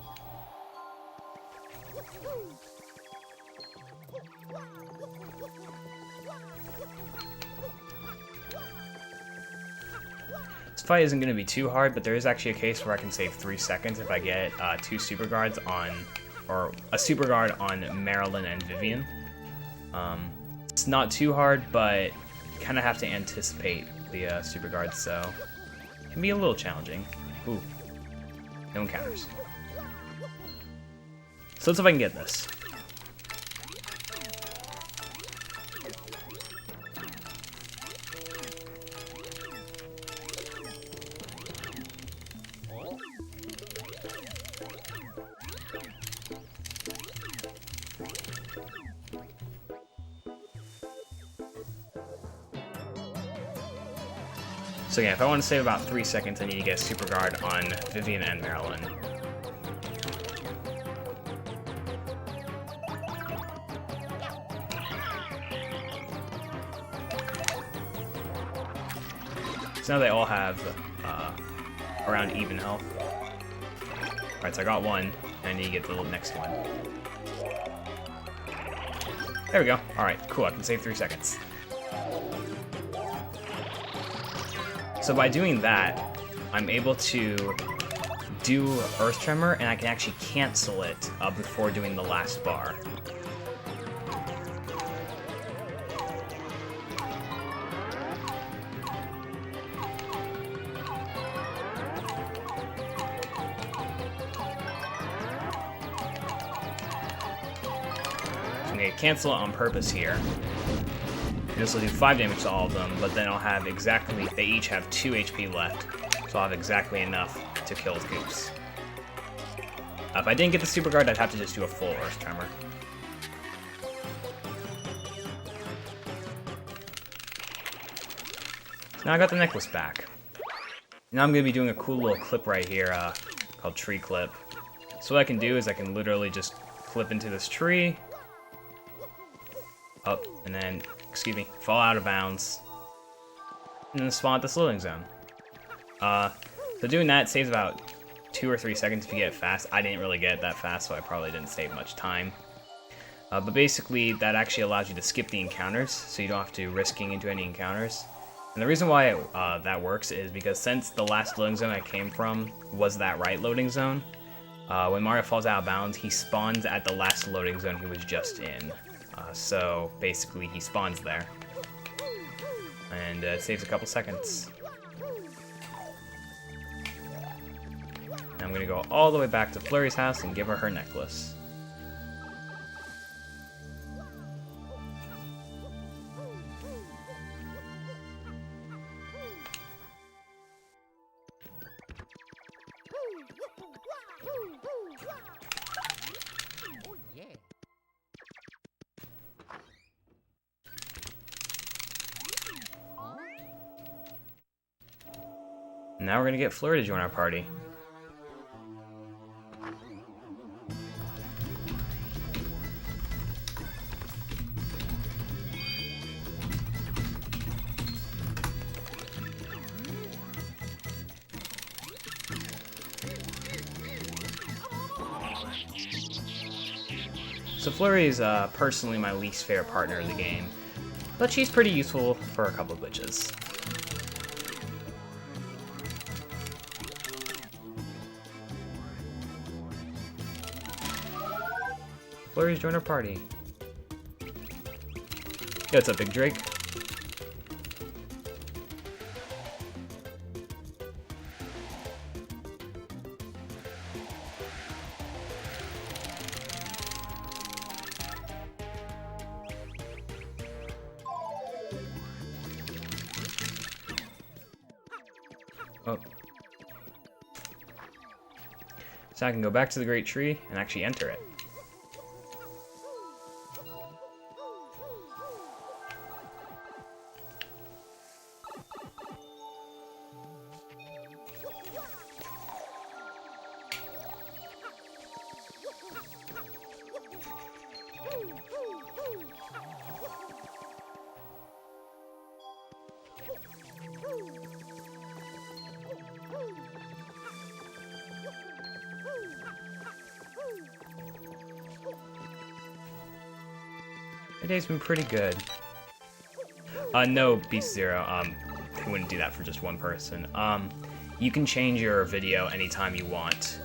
This fight isn't going to be too hard, but there is actually a case where I can save 3 seconds if I get 2 super guards on, or a super guard on Marilyn and Vivian. It's not too hard, but you kind of have to anticipate the super guards, so it can be a little challenging. Ooh, no encounters. So let's see if I can get this. So again, if I want to save about 3 seconds, I need to get a super guard on Vivian and Marilyn. So now they all have around even health. Alright, so I got one, and I need to get the next one. There we go. Alright, cool, I can save 3 seconds. So by doing that, I'm able to do Earth Tremor, and I can actually cancel it before doing the last bar. I'm going to cancel it on purpose here. This will do 5 damage to all of them, but then I'll have exactly, they each have 2 HP left, so I'll have exactly enough to kill Goose. If I didn't get the super guard, I'd have to just do a full Earth Tremor. Now I got the necklace back. Now I'm going to be doing a cool little clip right here called Tree Clip. So what I can do is I can literally just clip into this tree, up, and then, excuse me, fall out of bounds, and then spawn at this loading zone. So doing that saves about 2 or 3 seconds if you get it fast. I didn't really get it that fast, so I probably didn't save much time. But basically, that actually allows you to skip the encounters, so you don't have to risking into any encounters. And the reason why that works is because since the last loading zone I came from was that right loading zone, when Mario falls out of bounds, he spawns at the last loading zone he was just in. So basically he spawns there, and it saves a couple seconds. I'm gonna go all the way back to Flurry's house and give her her necklace. Now we're gonna get Flurry to join our party. So Flurry is personally my least favorite partner in the game, but she's pretty useful for a couple of glitches. Flurry's joined our party. Yo, what's up, Big Drake? Oh. So I can go back to the Great Tree and actually enter it. The day's been pretty good. No, Beast Zero, they wouldn't do that for just one person. You can change your video anytime you want,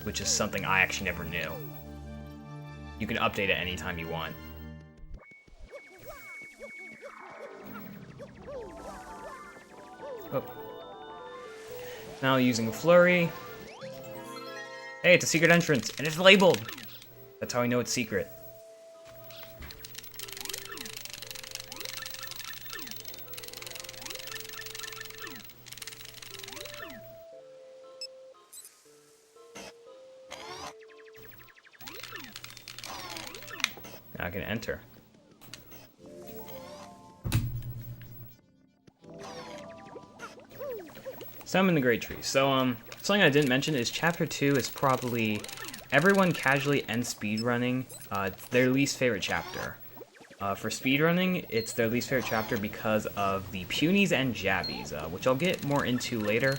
which is something I actually never knew. You can update it anytime you want. Oh. Now using Flurry. Hey, it's a secret entrance, and it's labeled! That's how I know it's secret. Now I can enter. So I'm in the Great Tree. So, something I didn't mention is Chapter 2 is probably everyone casually ends speedrunning. It's their least favorite chapter. For speedrunning, it's their least favorite chapter because of the punies and jabbies, which I'll get more into later.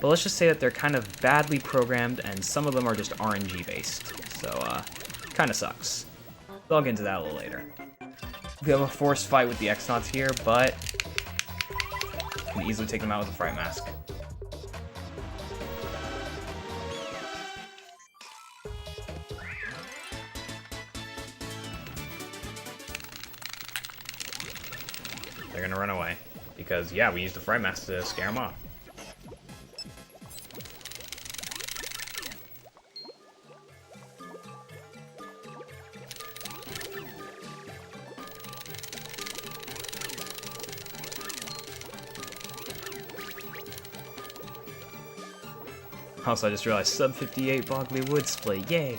But let's just say that they're kind of badly programmed, and some of them are just RNG based. So, kind of sucks. I'll get into that a little later. We have a forced fight with the X-Nauts here, but you can easily take them out with a Fright Mask. They're gonna run away. Because, yeah, we used the Fright Mask to scare them off. Also, I just realized sub 58 Bogley Wood split, yay!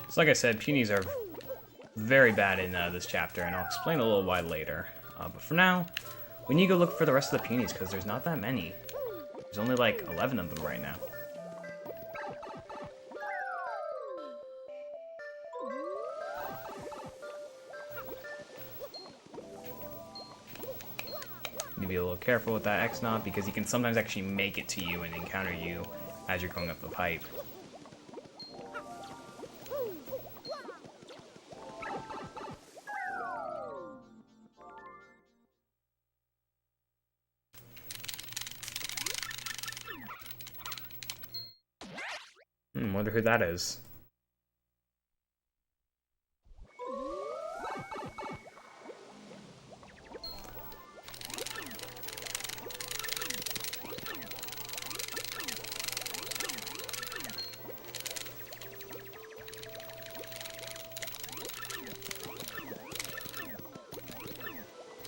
So like I said, punies are very bad in this chapter, and I'll explain a little why later. But for now, we need to go look for the rest of the punies, because there's not that many. There's only like 11 of them right now. Need to be a little careful with that X-Naut, because he can sometimes actually make it to you and encounter you as you're going up the pipe. Wonder who that is.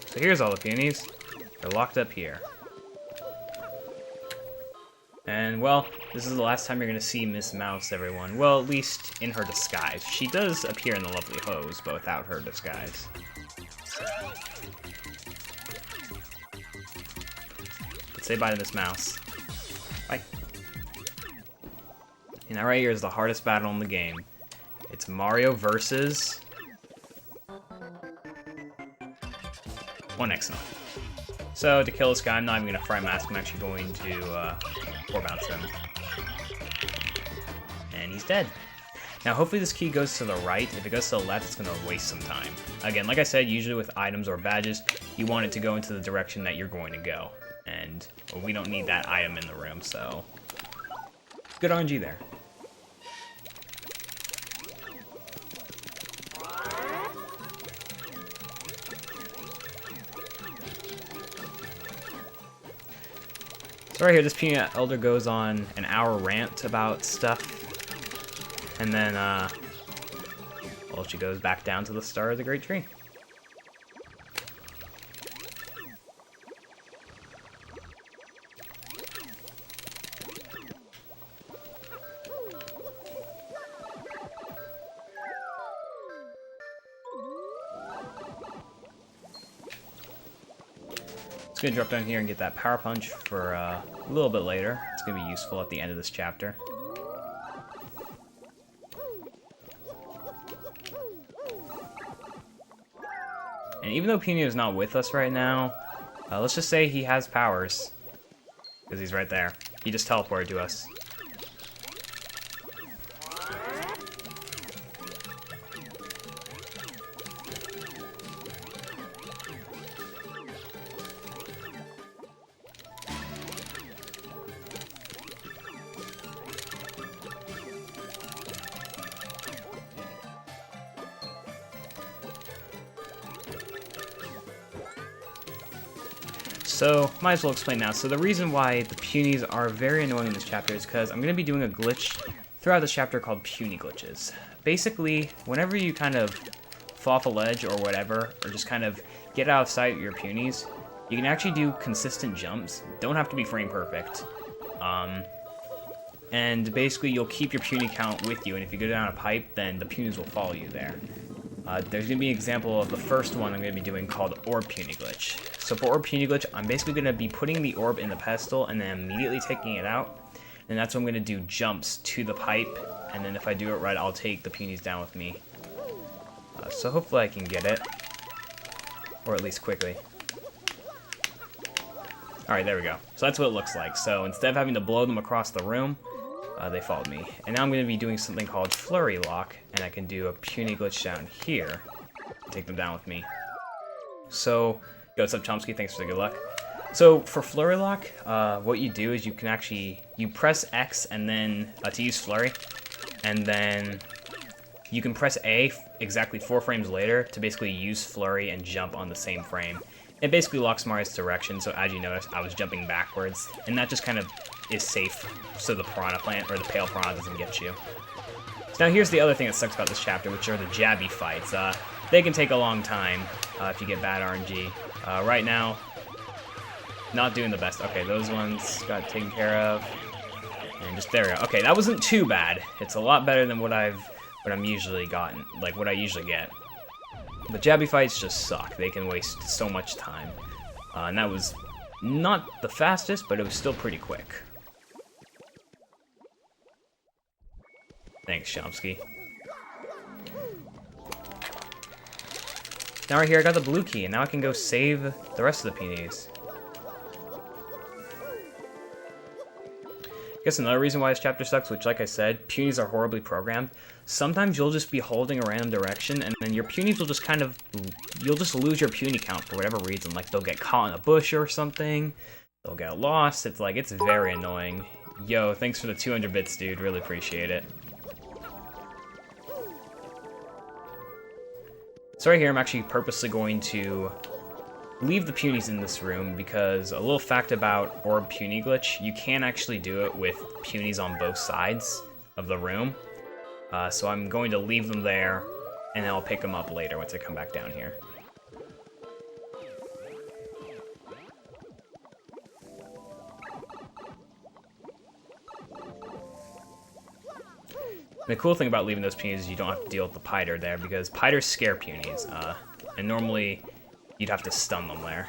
So here's all the peonies. They're locked up here. And, well, this is the last time you're going to see Miss Mouse, everyone. Well, at least in her disguise. She does appear in the Lovely Hose, but without her disguise. Let's say bye to Miss Mouse. Bye. And now right here is the hardest battle in the game. It's Mario versus... one Excellent. So, to kill this guy, I'm not even going to fry mask. I'm actually going to four bounce him. And he's dead. Now, hopefully this key goes to the right. If it goes to the left, it's going to waste some time. Again, like I said, usually with items or badges, you want it to go into the direction that you're going to go. And well, we don't need that item in the room, so... good RNG there. So right here, this Peony Elder goes on an hour rant about stuff, and then, well, she goes back down to the Star of the Great Tree. Gonna drop down here and get that power punch for a little bit later. It's gonna be useful at the end of this chapter. And even though Peony is not with us right now, let's just say he has powers, because he's right there. He just teleported to us. So, might as well explain now. So the reason why the Peonies are very annoying in this chapter is because I'm going to be doing a glitch throughout this chapter called Peony Glitches. Basically, whenever you kind of fall off a ledge or whatever, or just kind of get out of sight of your Peonies, you can actually do consistent jumps. Don't have to be frame perfect. And basically you'll keep your Peony count with you, and if you go down a pipe, then the Peonies will follow you there. There's going to be an example of the first one I'm going to be doing called Orb Peony Glitch. So for Orb Peony Glitch, I'm basically going to be putting the orb in the pedestal and then immediately taking it out. And that's when I'm going to do jumps to the pipe, and then if I do it right, I'll take the Peonies down with me. So hopefully I can get it. Or at least quickly. Alright, there we go. So that's what it looks like. So instead of having to blow them across the room, they followed me. And now I'm going to be doing something called Flurry Lock, and I can do a Peony Glitch down here. Take them down with me. So, yo, what's up, Chomsky? Thanks for the good luck. So, for Flurry Lock, what you do is you can actually, you press X and then, to use Flurry, and then you can press A exactly 4 frames later to basically use Flurry and jump on the same frame. It basically locks Mario's direction, so as you notice, I was jumping backwards, and that just kind of is safe so the Piranha Plant, or the Pale Piranha, doesn't get you. So now here's the other thing that sucks about this chapter, which are the jabby fights. They can take a long time if you get bad RNG. Right now, not doing the best. Okay, those ones got taken care of. And just, there we go. Okay, that wasn't too bad. It's a lot better than what I'm usually gotten, like what I usually get. But jabby fights just suck. They can waste so much time. And that was not the fastest, but it was still pretty quick. Thanks, Chomsky. Now right here, I got the blue key, and now I can go save the rest of the Peonies. I guess another reason why this chapter sucks, which like I said, punies are horribly programmed. Sometimes you'll just be holding a random direction, and then your punies will just you'll just lose your puny count for whatever reason. Like, they'll get caught in a bush or something. They'll get lost. It's like, it's very annoying. Yo, thanks for the 200 bits, dude. Really appreciate it. So right here, I'm actually purposely going to leave the punies in this room because a little fact about orb puny glitch, you can actually do it with punies on both sides of the room. So I'm going to leave them there, and then I'll pick them up later once I come back down here. The cool thing about leaving those punies is you don't have to deal with the Piter there, because Piters scare punies, and normally you'd have to stun them there.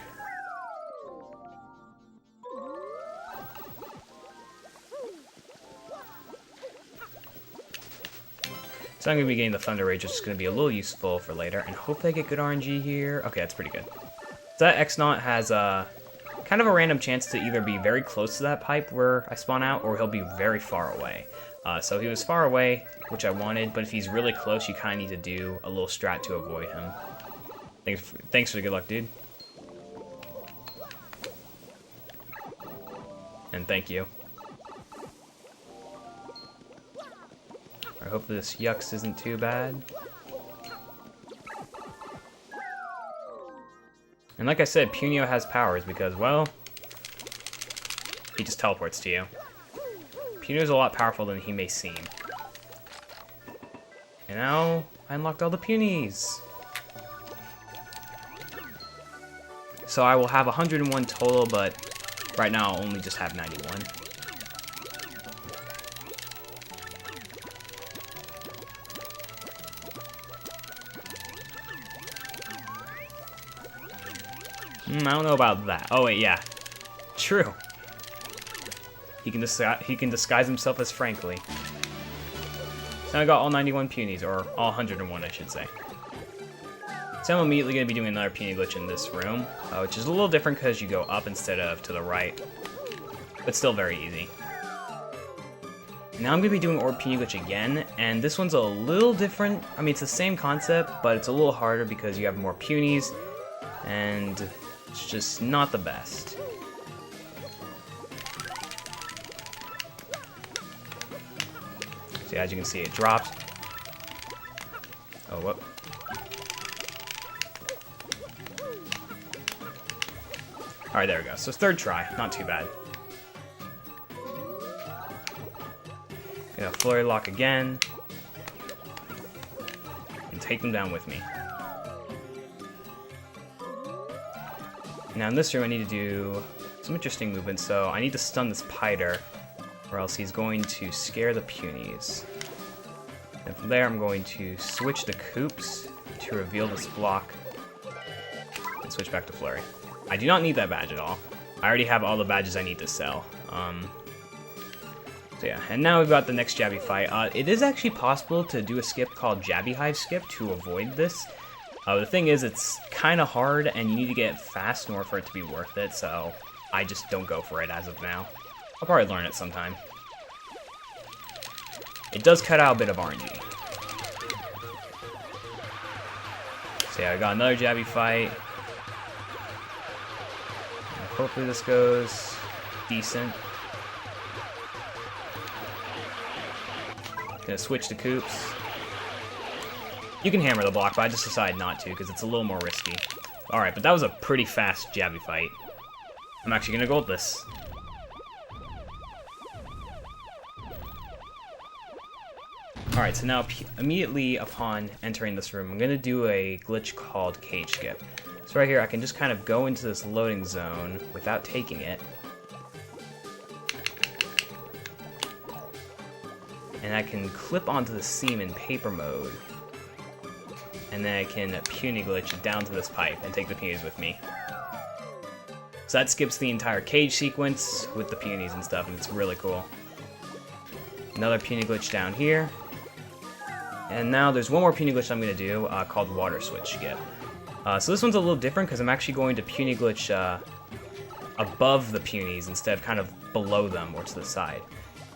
So I'm going to be getting the Thunder Rage, which is going to be a little useful for later, and hopefully I get good RNG here. Okay, that's pretty good. So that X-Naut has kind of a random chance to either be very close to that pipe where I spawn out, or he'll be very far away. So he was far away, which I wanted, but if he's really close, you kind of need to do a little strat to avoid him. Thanks for the good luck, dude. And thank you. Alright, hopefully this Yux isn't too bad. And like I said, Punio has powers because, well, he just teleports to you. Punio's a lot powerful than he may seem. And now, I unlocked all the punies! So I will have 101 total, but right now I'll only just have 91. I don't know about that. Oh wait, yeah. True. He can disguise himself as Frankly. So I got all 91 punies, or all 101 I should say. So I'm immediately going to be doing another puny glitch in this room, which is a little different because you go up instead of to the right, but still very easy. Now I'm going to be doing orb puny glitch again, and this one's a little different. I mean, it's the same concept, but it's a little harder because you have more punies, and it's just not the best. So as you can see, it drops. Oh, whoop. Alright, there we go. So third try, not too bad. Gonna flurry lock again. And take them down with me. Now in this room I need to do some interesting movements, so I need to stun this Piter, or else he's going to scare the punies. And from there I'm going to switch the Coops to reveal this block, and switch back to Flurry. I do not need that badge at all. I already have all the badges I need to sell. So yeah, and now we've got the next Jabby fight. It is actually possible to do a skip called Jabby Hive skip to avoid this. The thing is, it's kind of hard, and you need to get fast in order for it to be worth it, so I just don't go for it as of now. I'll probably learn it sometime. It does cut out a bit of RNG. So yeah, I got another Jabby fight. Hopefully this goes decent. Gonna switch to Coops. You can hammer the block, but I just decided not to because it's a little more risky. Alright, but that was a pretty fast Jabby fight. I'm actually gonna gold this. Alright, so now immediately upon entering this room, I'm gonna do a glitch called Cage Skip. So right here, I can just kind of go into this loading zone without taking it. And I can clip onto the seam in paper mode. And then I can puny glitch down to this pipe and take the punies with me. So that skips the entire cage sequence with the punies and stuff, and it's really cool. Another puny glitch down here. And now there's one more puny glitch I'm going to do called Water Switch Skip. So this one's a little different because I'm actually going to puny glitch above the punies instead of kind of below them or to the side.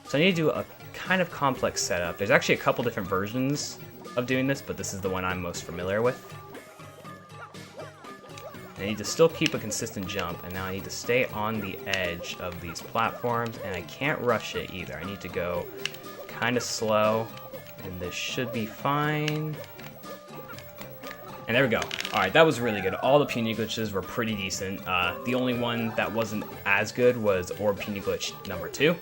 So I need to do a kind of complex setup. There's actually a couple different versions of doing this, but this is the one I'm most familiar with. I need to still keep a consistent jump, and now I need to stay on the edge of these platforms, and I can't rush it either. I need to go kind of slow, and this should be fine. And there we go. Alright, that was really good. All the puny glitches were pretty decent. The only one that wasn't as good was Orb Puny Glitch number 2.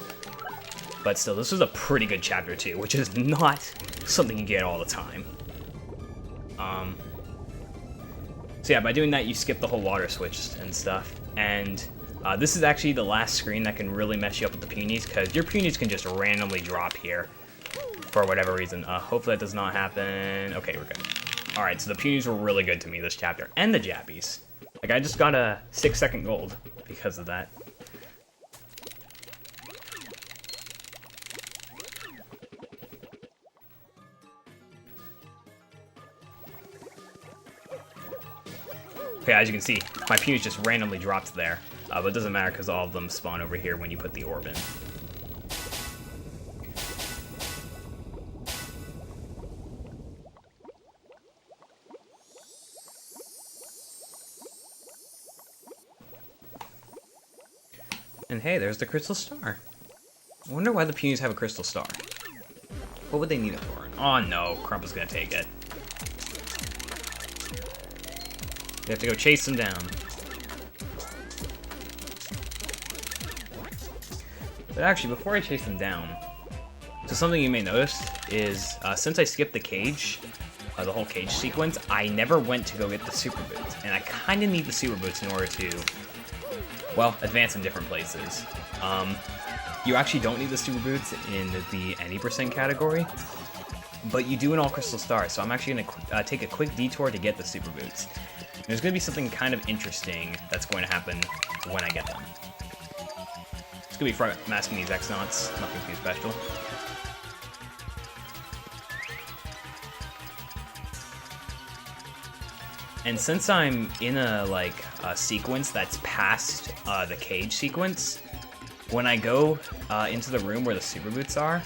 But still, this was a pretty good chapter 2, which is not something you get all the time. So yeah, by doing that, you skip the whole water switch and stuff. And this is actually the last screen that can really mess you up with the punies, because your punies can just randomly drop here for whatever reason. Hopefully that does not happen. Okay, we're good. Alright, so the punies were really good to me this chapter, and the jabbies. Like, I just got a 6-second gold because of that. Okay, as you can see, my punies just randomly dropped there, but it doesn't matter because all of them spawn over here when you put the orb in. And hey, there's the crystal star. I wonder why the punies have a crystal star. What would they need it for? Oh no, Crump is gonna take it. We have to go chase him down. But actually, before I chase him down, so something you may notice is, since I skipped the cage, the whole cage sequence, I never went to go get the super boots. And I kind of need the super boots in order to, well, advance in different places. You actually don't need the super boots in the any % category, but you do in all crystal stars, so I'm actually going to take a quick detour to get the super boots. And there's going to be something kind of interesting that's going to happen when I get them. It's going to be masking these X-Nauts, nothing too special. And since I'm in a sequence that's past the cage sequence, when I go into the room where the super boots are,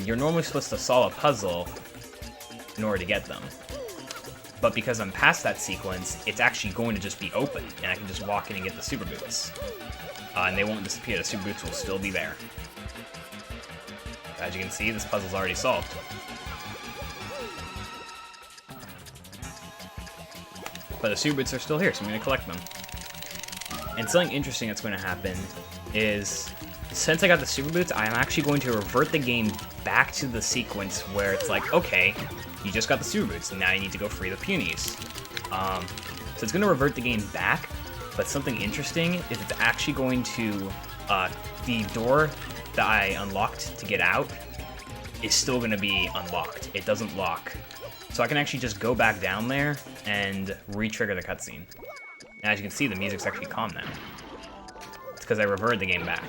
you're normally supposed to solve a puzzle in order to get them. But because I'm past that sequence, it's actually going to just be open, and I can just walk in and get the super boots. And they won't disappear, the super boots will still be there. As you can see, this puzzle's already solved. But the super boots are still here, so I'm going to collect them. And something interesting that's going to happen is, since I got the super boots, I'm actually going to revert the game back to the sequence where it's like, okay, you just got the super boots, and now you need to go free the punies. So it's going to revert the game back, but something interesting is it's actually going to, the door that I unlocked to get out is still going to be unlocked. It doesn't lock. So I can actually just go back down there and re-trigger the cutscene. And as you can see, the music's actually calm now. It's because I reverted the game back.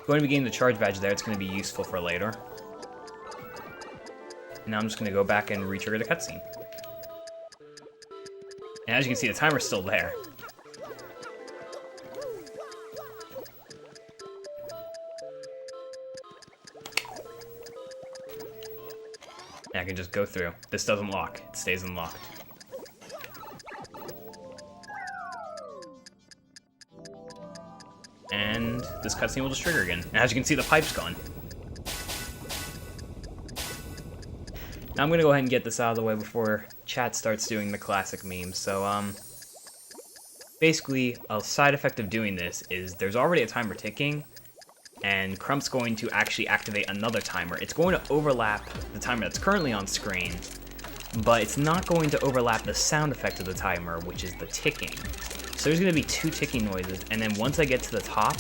Going to be getting the charge badge there, it's going to be useful for later. And now I'm just going to go back and re-trigger the cutscene. And as you can see, the timer's still there. And I can just go through. This doesn't lock. It stays unlocked. And this cutscene will just trigger again. And as you can see, the pipe's gone. Now I'm going to go ahead and get this out of the way before chat starts doing the classic memes. So, basically, a side effect of doing this is there's already a timer ticking, and Crump's going to actually activate another timer. It's going to overlap the timer that's currently on screen, but it's not going to overlap the sound effect of the timer, which is the ticking. So there's going to be 2 ticking noises, and then once I get to the top,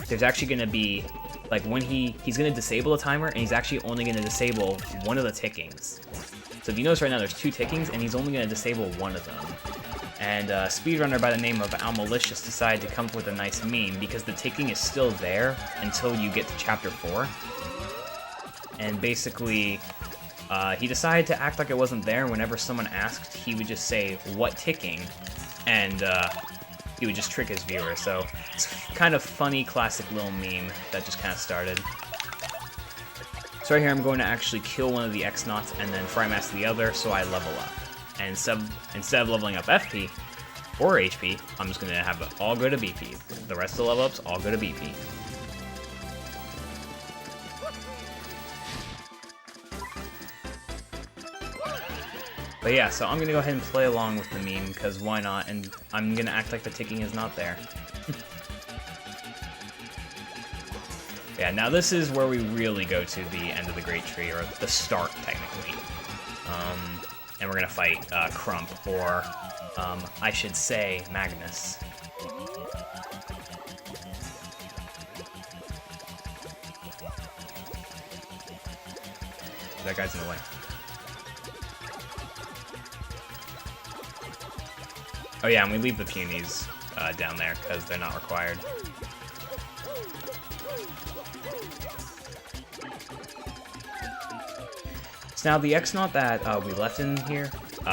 there's actually going to be, like, when he's going to disable the timer, and he's actually only going to disable one of the tickings. So if you notice right now, there's 2 tickings, and he's only going to disable one of them. And a speedrunner by the name of Almalicious decided to come up with a nice meme, because the ticking is still there until you get to chapter 4. And basically, he decided to act like it wasn't there, and whenever someone asked, he would just say, "What ticking?" And he would just trick his viewers. So it's kind of funny, classic little meme that just kind of started. So right here, I'm going to actually kill one of the X-Nauts and then Fry Master the other, so I level up. And instead of leveling up FP or HP, I'm just going to have it all go to BP. The rest of the level ups all go to BP. But yeah, so I'm going to go ahead and play along with the meme, because why not, and I'm going to act like the ticking is not there. Yeah, now this is where we really go to the end of the Great Tree, or the start, technically. And we're going to fight Crump, or I should say Magnus. That guy's in the way. Oh yeah, and we leave the Punies down there because they're not required. So now the X-Naut that we left in here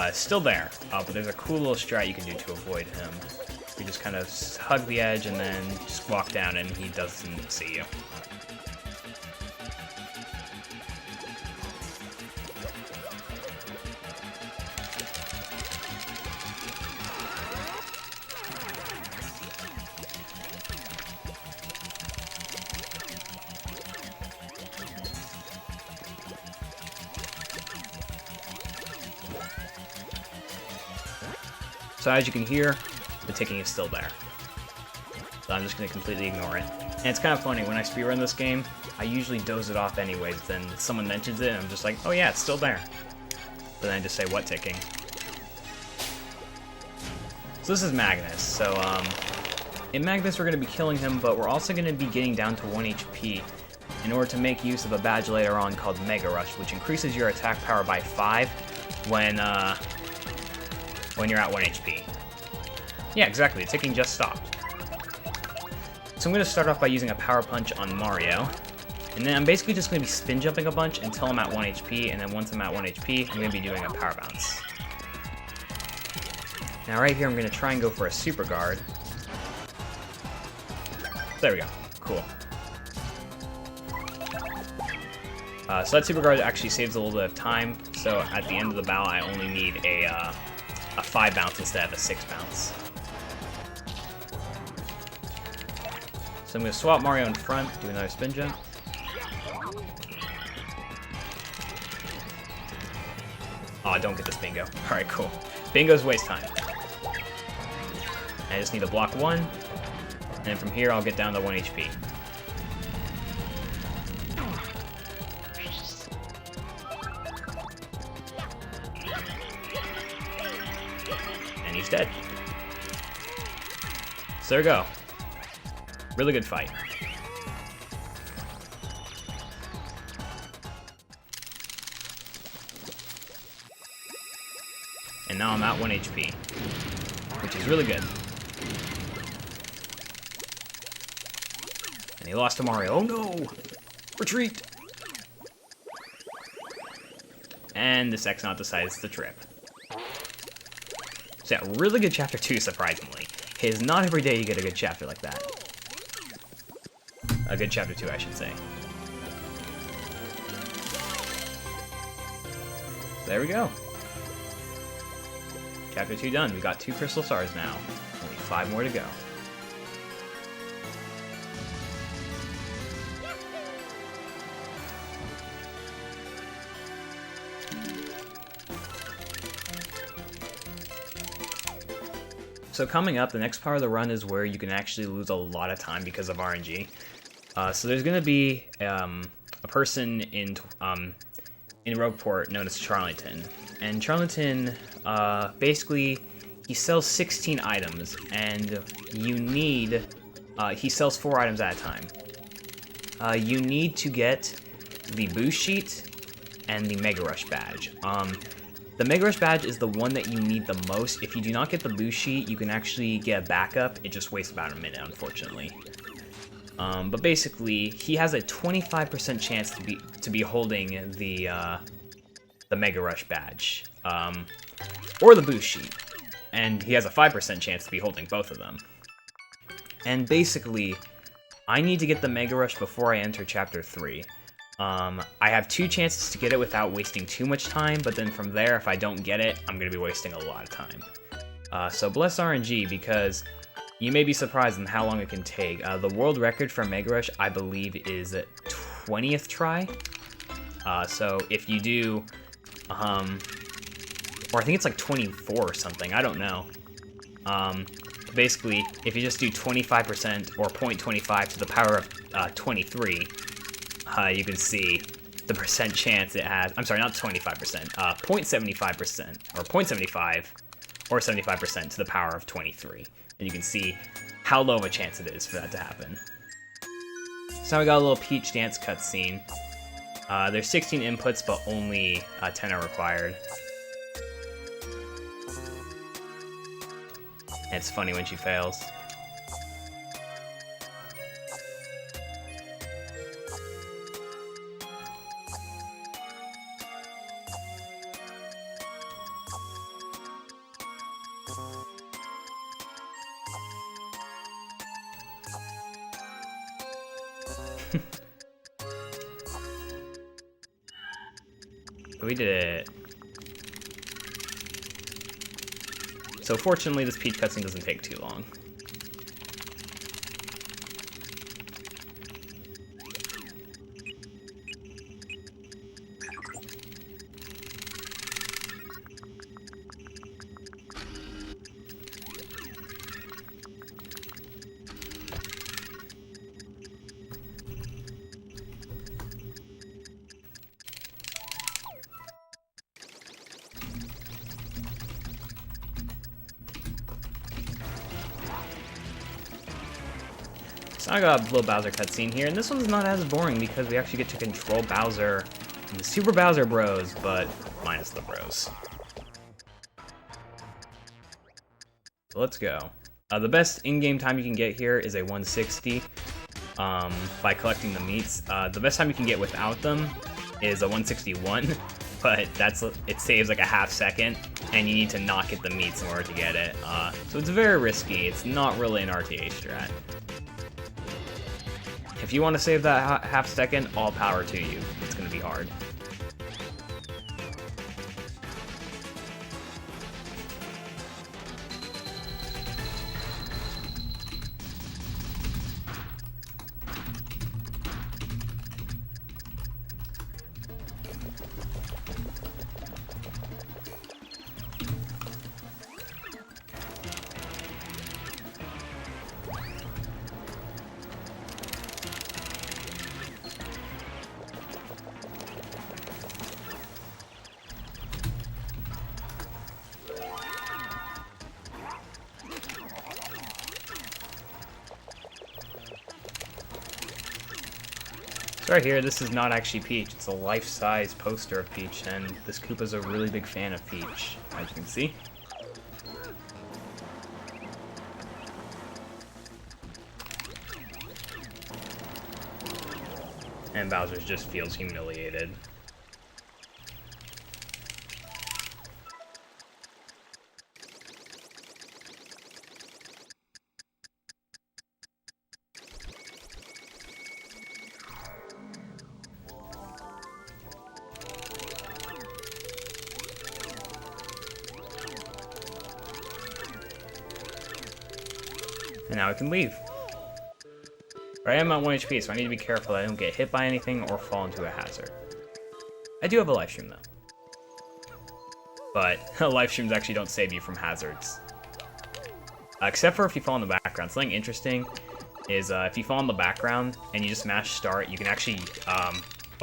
is still there, but there's a cool little strat you can do to avoid him. You just kind of hug the edge and then just walk down and he doesn't see you. So as you can hear, the ticking is still there. So I'm just going to completely ignore it. And it's kind of funny, when I speedrun this game, I usually doze it off anyways, then someone mentions it and I'm just like, oh yeah, it's still there. But then I just say, what ticking? So this is Magnus. So in Magnus we're going to be killing him, but we're also going to be getting down to 1 HP in order to make use of a badge later on called Mega Rush, which increases your attack power by 5 when you're at 1 HP. Yeah, exactly, the ticking just stopped. So I'm going to start off by using a Power Punch on Mario, and then I'm basically just going to be spin jumping a bunch until I'm at 1 HP, and then once I'm at 1 HP, I'm going to be doing a Power Bounce. Now right here, I'm going to try and go for a Super Guard. There we go, cool. So that Super Guard actually saves a little bit of time, so at the end of the battle, I only need a 5 bounce instead of a 6 bounce. So I'm going to swap Mario in front, do another spin jump. Oh, I don't get this bingo. Alright, cool. Bingo's waste time. I just need to block 1, and then from here I'll get down to 1 HP. And he's dead. So there we go. Really good fight. And now I'm at 1 HP, which is really good. And he lost to Mario. Oh no! Retreat! And this X-Naut decides to trip. So yeah, really good chapter 2, surprisingly. It is not every day you get a good chapter like that. A good chapter 2, I should say. There we go. Chapter 2 done. We got 2 crystal stars now. Only 5 more to go. So coming up, the next part of the run is where you can actually lose a lot of time because of RNG. So there's going to be a person in Rogueport known as Charlington. And Charlington, basically, he sells 16 items, and you need, he sells 4 items at a time. You need to get the boost sheet and the Mega Rush badge. The Mega Rush badge is the one that you need the most. If you do not get the boost sheet, you can actually get a backup. It just wastes about a minute, unfortunately. But basically, he has a 25% chance to be holding the Mega Rush badge, or the boost sheet, and he has a 5% chance to be holding both of them. And basically, I need to get the Mega Rush before I enter Chapter 3. I have 2 chances to get it without wasting too much time, but then from there, if I don't get it, I'm going to be wasting a lot of time. So bless RNG, because you may be surprised on how long it can take. The world record for Mega Rush, I believe, is 20th try. So if you do, or I think it's like 24 or something, I don't know. Basically, if you just do 25% or 0.25 to the power of 23, you can see the percent chance it has. I'm sorry, not 25%, 0.75% or 0.75 or 75% to the power of 23. And you can see how low of a chance it is for that to happen. So now we got a little Peach dance cutscene. There's 16 inputs, but only 10 are required. And it's funny when she fails. We did it. So fortunately, this Peach cutscene doesn't take too long. So I got a little Bowser cutscene here, and this one's not as boring because we actually get to control Bowser and the Super Bowser Bros, but minus the Bros. So let's go. The best in-game time you can get here is a 160 by collecting the meats. The best time you can get without them is a 161, but it saves like a half second, and you need to not get the meats in order to get it. So it's very risky. It's not really an RTA strat. If you want to save that half second, all power to you. It's going to be hard. Right here, this is not actually Peach, it's a life-size poster of Peach, and this Koopa's a really big fan of Peach, as you can see. And Bowser just feels humiliated. And now I can leave. But I am at 1 HP, so I need to be careful that I don't get hit by anything or fall into a hazard. I do have a life stream though. But life streams actually don't save you from hazards. Except for if you fall in the background. Something interesting is if you fall in the background and you just mash start, you can actually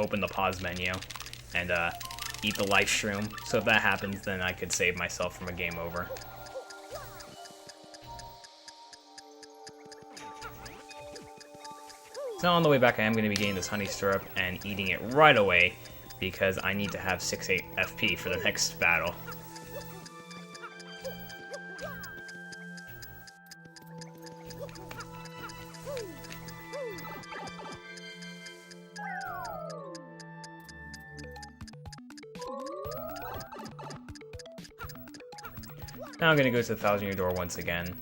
open the pause menu and eat the life shroom. So if that happens, then I could save myself from a game over. So on the way back, I am going to be getting this honey syrup and eating it right away because I need to have 6-8 FP for the next battle. Now I'm going to go to the 1,000-year door once again.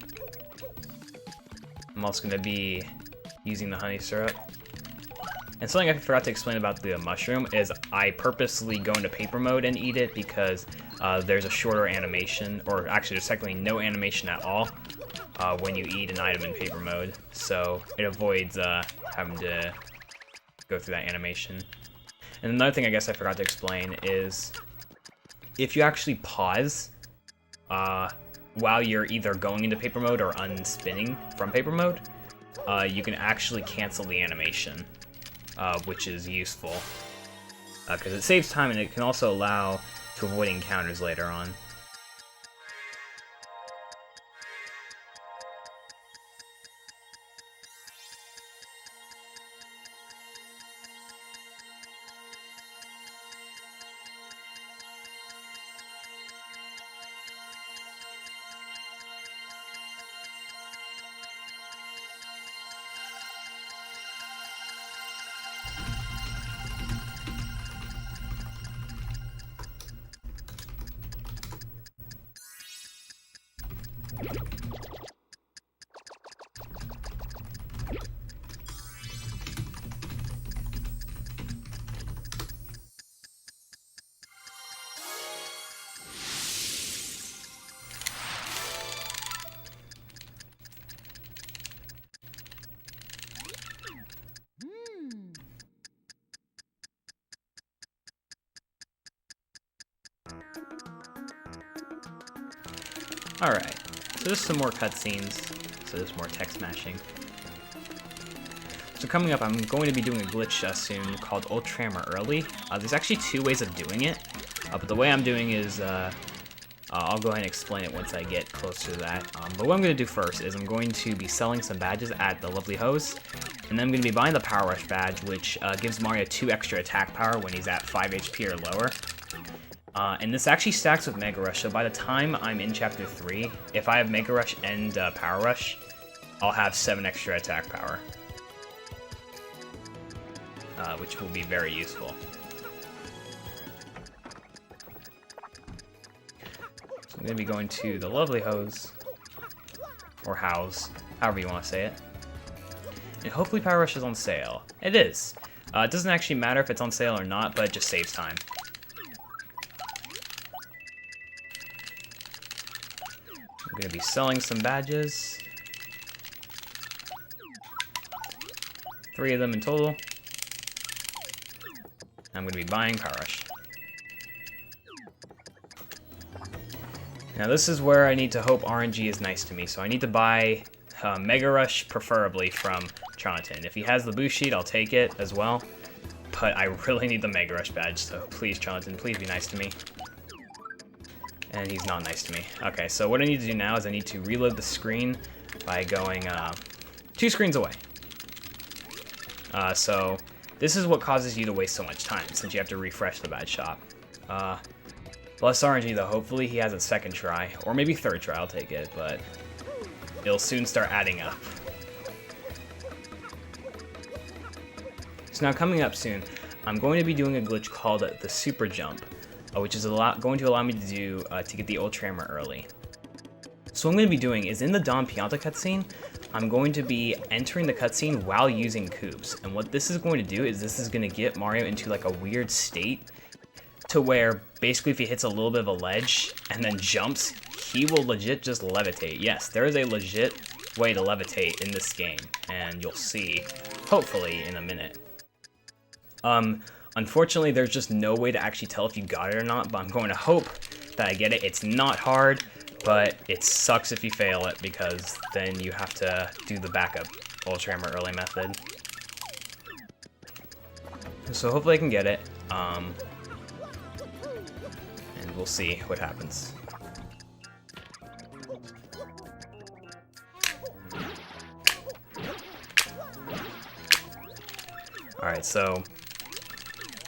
I'm I'm also going to be using the honey syrup. And something I forgot to explain about the mushroom is I purposely go into paper mode and eat it because there's a shorter animation, or actually there's technically no animation at all when you eat an item in paper mode. So it avoids having to go through that animation. And another thing I guess I forgot to explain is if you actually pause while you're either going into paper mode or unspinning from paper mode, you can actually cancel the animation. Which is useful, because it saves time and it can also allow to avoid encounters later on. Alright, so there's some more cutscenes, so there's more text mashing. So coming up, I'm going to be doing a glitch soon called Ultra Hammer Early. There's actually two ways of doing it, but the way I'm doing is, I'll go ahead and explain it once I get closer to that. But what I'm going to do first is I'm going to be selling some badges at the Lovely Hose, and then I'm going to be buying the Power Rush badge, which gives Mario 2 extra attack power when he's at 5 HP or lower. And this actually stacks with Mega Rush, so by the time I'm in Chapter 3, if I have Mega Rush and Power Rush, I'll have 7 extra attack power. Which will be very useful. So I'm going to be going to the Lovely Hose, or House, however you want to say it. And hopefully Power Rush is on sale. It is. It doesn't actually matter if it's on sale or not, but it just saves time. I'm going to be selling some badges. 3 of them in total. I'm going to be buying Power Rush. Now this is where I need to hope RNG is nice to me, so I need to buy Mega Rush, preferably from Jonathan. If he has the boost sheet, I'll take it as well, but I really need the Mega Rush badge, so please, Jonathan, please be nice to me. And he's not nice to me. Okay, so what I need to do now is I need to reload the screen by going 2 screens away. So this is what causes you to waste so much time, since you have to refresh the badge shop. Plus RNG though, hopefully he has a second try, or maybe third try, I'll take it, but it'll soon start adding up. So now coming up soon, I'm going to be doing a glitch called the Super Jump, which is going to allow me to do to get the Ultra Hammer early. So what I'm going to be doing is in the Don Pianta cutscene, I'm going to be entering the cutscene while using Koops. And what this is going to do is this is going to get Mario into like a weird state to where basically if he hits a little bit of a ledge and then jumps, he will legit just levitate. Yes, there is a legit way to levitate in this game, and you'll see, hopefully, in a minute. Unfortunately, there's just no way to actually tell if you got it or not, but I'm going to hope that I get it. It's not hard, but it sucks if you fail it, because then you have to do the backup Ultra Hammer early method. So hopefully I can get it, and we'll see what happens. Alright, so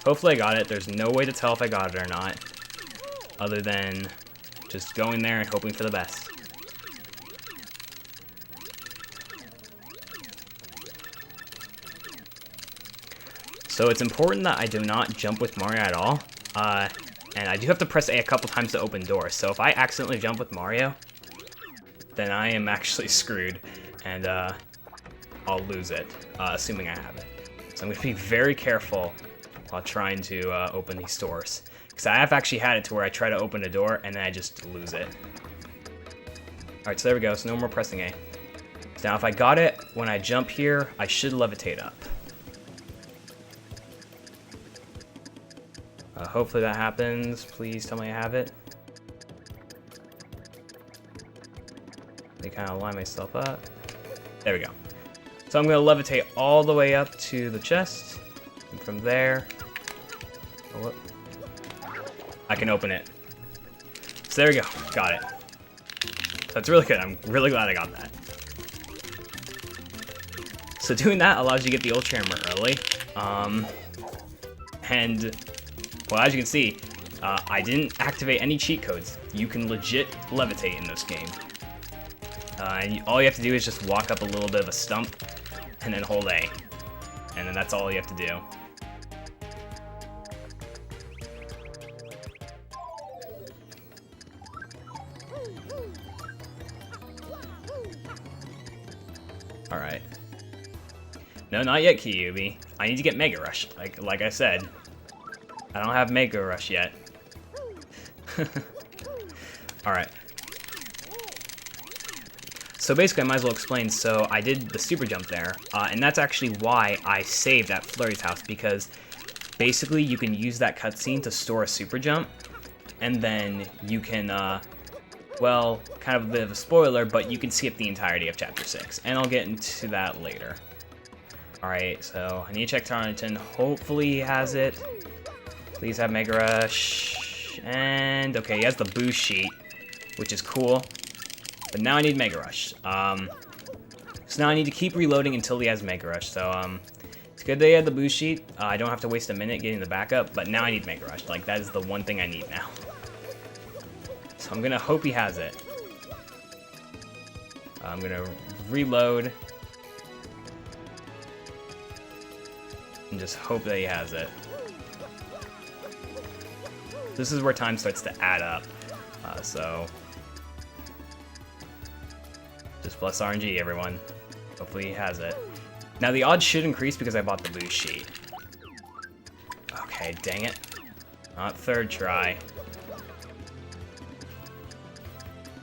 hopefully I got it. There's no way to tell if I got it or not, other than just going there and hoping for the best. So it's important that I do not jump with Mario at all, and I do have to press A a couple times to open doors. So if I accidentally jump with Mario, then I am actually screwed, and I'll lose it, assuming I have it. So I'm going to be very careful while trying to open these doors. Because I have actually had it to where I try to open a door and then I just lose it. Alright, so there we go. So no more pressing A. So now if I got it, when I jump here, I should levitate up. Hopefully that happens. Please tell me I have it. Let me kind of line myself up. There we go. So I'm going to levitate all the way up to the chest. And from there, oh, I can open it. So there we go. Got it. That's really good. I'm really glad I got that. So doing that allows you to get the Ultra Hammer early. And, well, as you can see, I didn't activate any cheat codes. You can legit levitate in this game. And all you have to do is just walk up a little bit of a stump and then hold A. And then that's all you have to do. Alright. No, not yet, Kyubi. I need to get Mega Rush. Like I said, I don't have Mega Rush yet. Alright. So basically, I might as well explain. So I did the super jump there, and that's actually why I saved at Flurry's house, because basically you can use that cutscene to store a super jump, and then you can, well, kind of a bit of a spoiler, but you can skip the entirety of Chapter 6, and I'll get into that later. Alright, so I need to check Tarleton. Hopefully he has it. Please have Mega Rush. And, okay, he has the boost sheet, which is cool. But now I need Mega Rush. So now I need to keep reloading until he has Mega Rush. So, it's good they had the boost sheet. I don't have to waste a minute getting the backup, but now I need Mega Rush. Like, that is the one thing I need now. So I'm gonna hope he has it. I'm gonna reload. And just hope that he has it. This is where time starts to add up. So... just plus RNG, everyone. Hopefully he has it. Now the odds should increase because I bought the boost sheet. Okay, dang it. Not third try.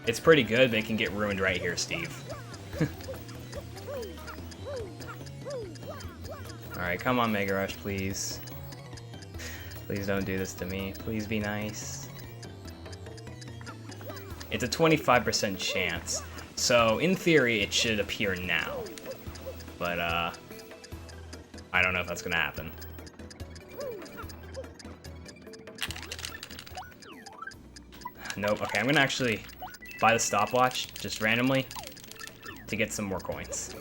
It's pretty good, but it can get ruined right here, Steve. Alright, come on, Mega Rush, please. Please don't do this to me. Please be nice. It's a 25% chance. So, in theory, it should appear now. But, I don't know if that's gonna happen. Nope. Okay, I'm gonna actually buy the stopwatch, just randomly, to get some more coins.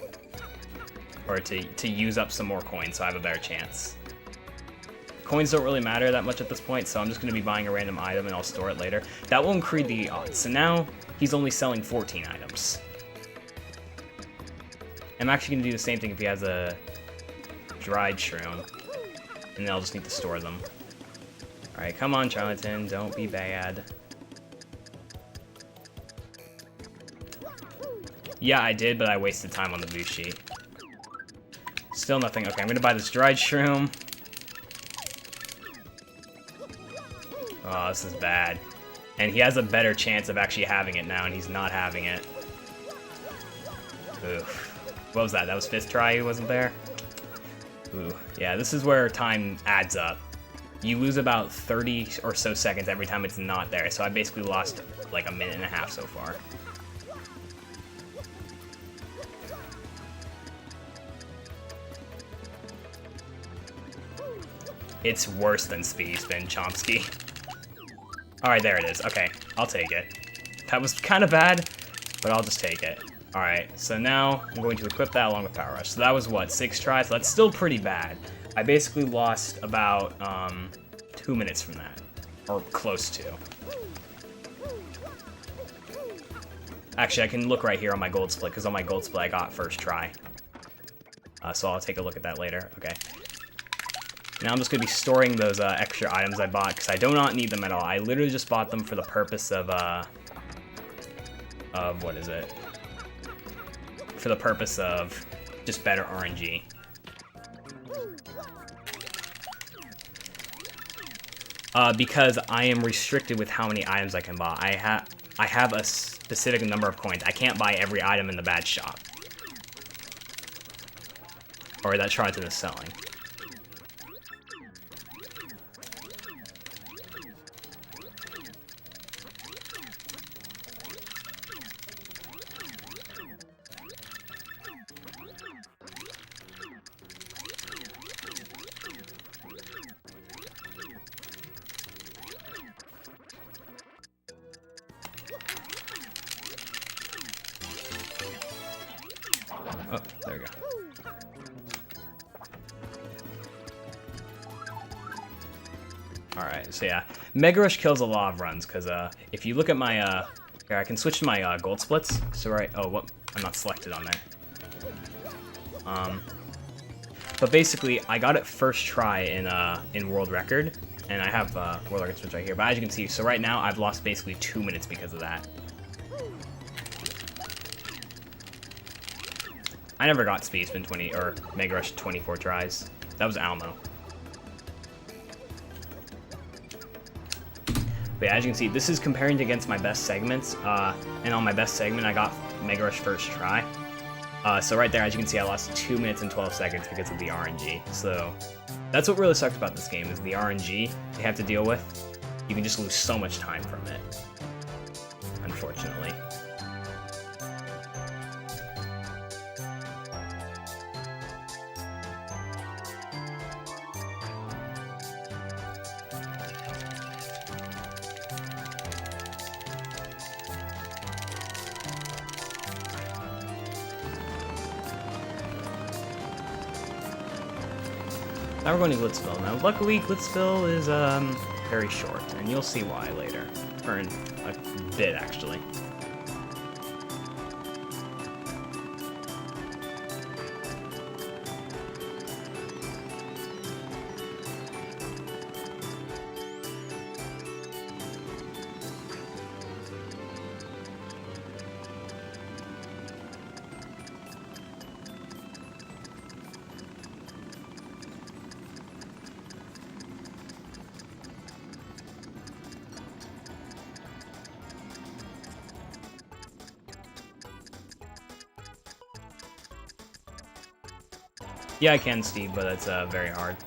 Or to use up some more coins so I have a better chance. Coins don't really matter that much at this point, so I'm just gonna be buying a random item and I'll store it later. That will increase the odds. So now, he's only selling 14 items. I'm actually going to do the same thing if he has a dried shroom. And then I'll just need to store them. Alright, come on, Charlatan. Don't be bad. Yeah, I did, but I wasted time on the boost sheet. Still nothing. Okay, I'm going to buy this dried shroom. Oh, this is bad. And he has a better chance of actually having it now, and he's not having it. Oof. What was that? That was 5th try he wasn't there? Ooh. Yeah, this is where time adds up. You lose about 30 or so seconds every time it's not there, so I basically lost like a minute and a half so far. It's worse than Speedy Spin, Chomsky. Alright, there it is. Okay, I'll take it. That was kind of bad, but I'll just take it. Alright, so now I'm going to equip that along with Power Rush. So that was, what, 6 tries? So that's still pretty bad. I basically lost about 2 minutes from that. Or close to. Actually, I can look right here on my gold split, because on my gold split I got first try. So I'll take a look at that later. Okay. Now I'm just going to be storing those extra items I bought, because I do not need them at all. I literally just bought them for the purpose of what is it? For the purpose of just better RNG. Because I am restricted with how many items I can buy. I have a specific number of coins. I can't buy every item in the badge shop. Or that Charlton is selling. Oh, there we go. Alright, so yeah. Mega Rush kills a lot of runs, because if you look at my, here, I can switch to my gold splits. So right, oh, what? I'm not selected on there. But basically, I got it first try in World Record, and I have World Record splits right here. But as you can see, so right now, I've lost basically 2 minutes because of that. I never got Speed Spin 20, or Mega Rush 24 tries. That was Almo. But yeah, as you can see, this is comparing against my best segments, and on my best segment, I got Mega Rush first try. So right there, as you can see, I lost 2 minutes and 12 seconds because of the RNG. So that's what really sucks about this game, is the RNG you have to deal with. You can just lose so much time from it, unfortunately. Now we're going to Glitzville. Now, luckily, Glitzville is very short, and you'll see why later. Or in a bit, actually. Yeah, I can, Steve, but it's very hard.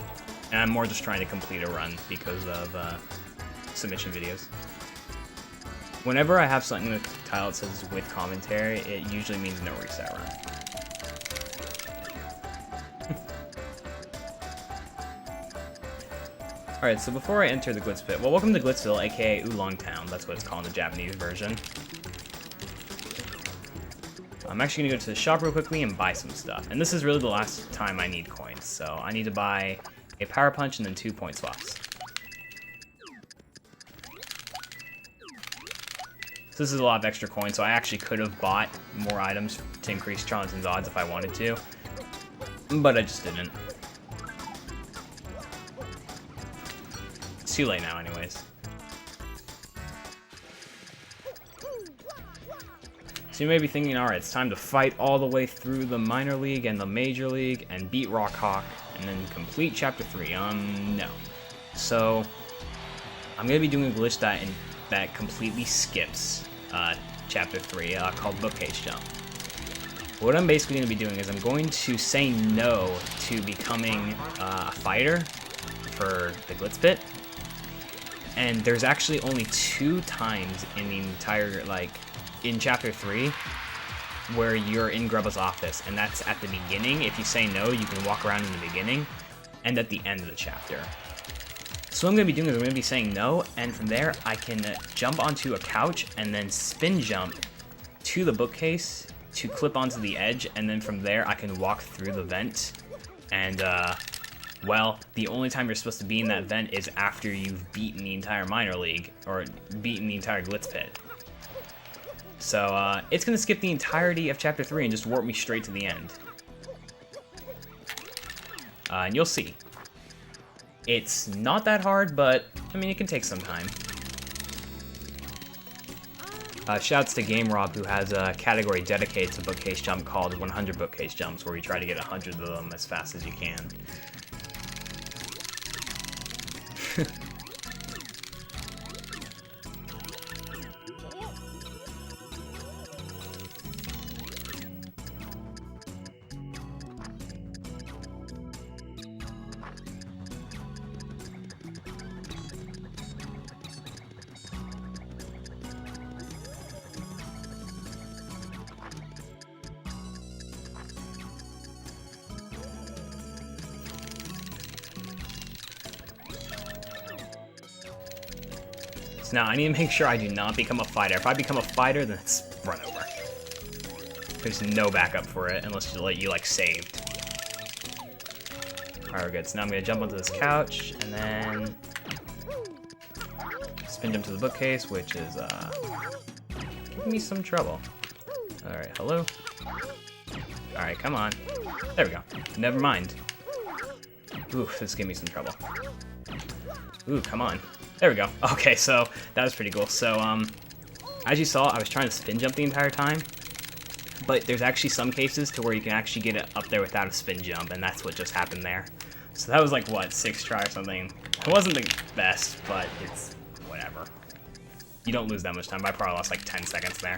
And I'm more just trying to complete a run because of submission videos. Whenever I have something in the title that says with commentary, it usually means no reset run. Alright, so before I enter the Glitz Pit, well, welcome to Glitzville, aka Oolong Town. That's what it's called in the Japanese version. I'm actually going to go to the shop real quickly and buy some stuff. And this is really the last time I need coins. So I need to buy a Power Punch and then 2 point swaps. So this is a lot of extra coins, so I actually could have bought more items to increase Charlton's odds if I wanted to. But I just didn't. It's too late now anyways. So you may be thinking, alright, it's time to fight all the way through the minor league and the major league and beat Rock Hawk and then complete chapter 3. No. So I'm gonna be doing a glitch that completely skips chapter 3 called Bookcase Jump. What I'm basically gonna be doing is I'm going to say no to becoming a fighter for the Glitz Pit. And there's actually only 2 times in the entire, in chapter 3 where you're in Grubba's office, and that's at the beginning. If you say no, you can walk around in the beginning, and at the end of the chapter. So what I'm going to be doing is I'm going to be saying no, and from there I can jump onto a couch and then spin jump to the bookcase to clip onto the edge, and then from there I can walk through the vent. And well, the only time you're supposed to be in that vent is after you've beaten the entire minor league, or beaten the entire Glitz Pit. So, it's going to skip the entirety of Chapter 3 and just warp me straight to the end. And you'll see. It's not that hard, but, I mean, it can take some time. Shouts to Game Rob, who has a category dedicated to bookcase jump called 100 bookcase jumps, where you try to get 100 of them as fast as you can. So now I need to make sure I do not become a fighter. If I become a fighter, then it's run over. There's no backup for it unless you like saved. Alright, we're good. So now I'm gonna jump onto this couch and then spin jump to the bookcase, which is giving me some trouble. Alright, hello. Alright, come on. There we go. Never mind. Ooh, this is giving me some trouble. Ooh, come on. There we go. Okay, so that was pretty cool. So, as you saw, I was trying to spin jump the entire time, but there's actually some cases to where you can actually get it up there without a spin jump, and that's what just happened there. So that was like, what, 6th try or something? It wasn't the best, but it's whatever. You don't lose that much time. I probably lost like 10 seconds there.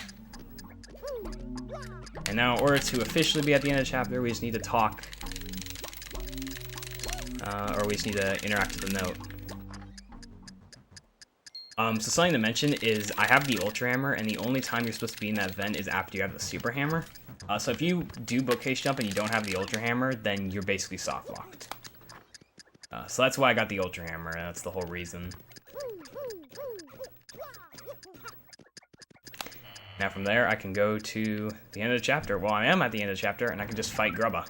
And now, in order to officially be at the end of the chapter, we just need to talk, or we just need to interact with the note. So something to mention is I have the Ultra Hammer, and the only time you're supposed to be in that vent is after you have the Super Hammer. So if you do bookcase jump and you don't have the Ultra Hammer, then you're basically soft locked. So that's why I got the Ultra Hammer, and that's the whole reason. Now from there, I can go to the end of the chapter. Well, I am at the end of the chapter, and I can just fight Grubba.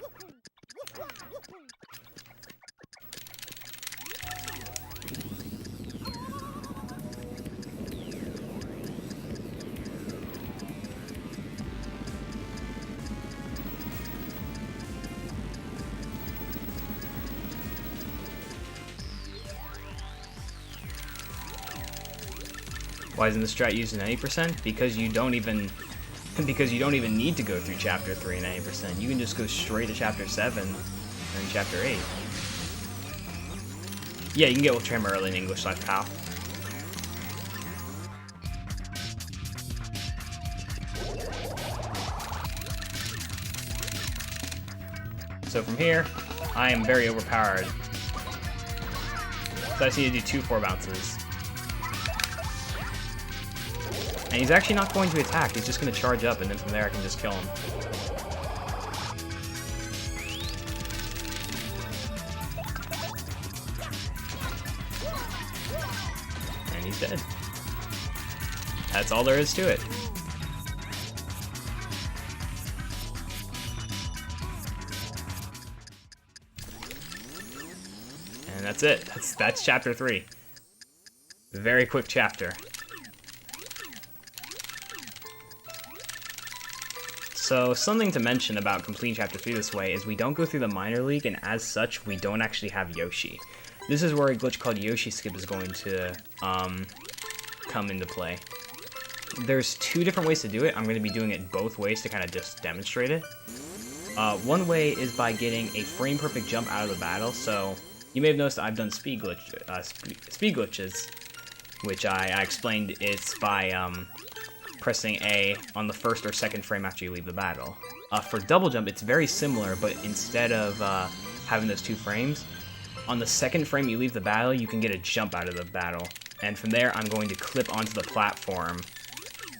Why isn't the strat used in 90%? Because you don't even need to go through chapter 3 and 90%. You can just go straight to chapter 7 and chapter 8. Yeah, you can get Ultra Hammer early in English Life, pal. So from here, I am very overpowered. So I just need to do 2 4 bounces. And he's actually not going to attack, he's just going to charge up, and then from there I can just kill him. And he's dead. That's all there is to it. And that's it. That's chapter 3. Very quick chapter. So something to mention about completing Chapter 3 this way is we don't go through the Minor League, and as such, we don't actually have Yoshi. This is where a glitch called Yoshi Skip is going to come into play. There's 2 different ways to do it. I'm going to be doing it both ways to kind of just demonstrate it. One way is by getting a frame-perfect jump out of the battle. So you may have noticed I've done speed glitches, which I explained it's by pressing A on the 1st or 2nd frame after you leave the battle. For double jump, it's very similar, but instead of having those 2 frames, on the 2nd frame you leave the battle, you can get a jump out of the battle. And from there, I'm going to clip onto the platform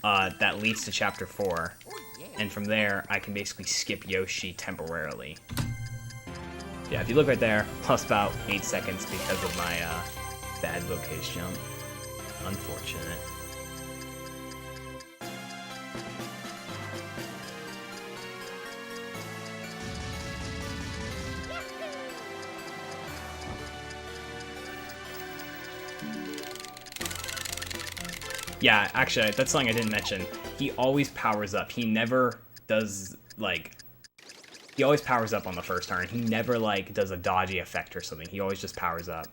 that leads to Chapter 4. And from there, I can basically skip Yoshi temporarily. Yeah, if you look right there, lost about 8 seconds because of my bad bookcase jump. Unfortunate. Yeah, actually, that's something I didn't mention. He always powers up. He never does, like... He always powers up on the first turn. He never, like, does a dodgy effect or something. He always just powers up.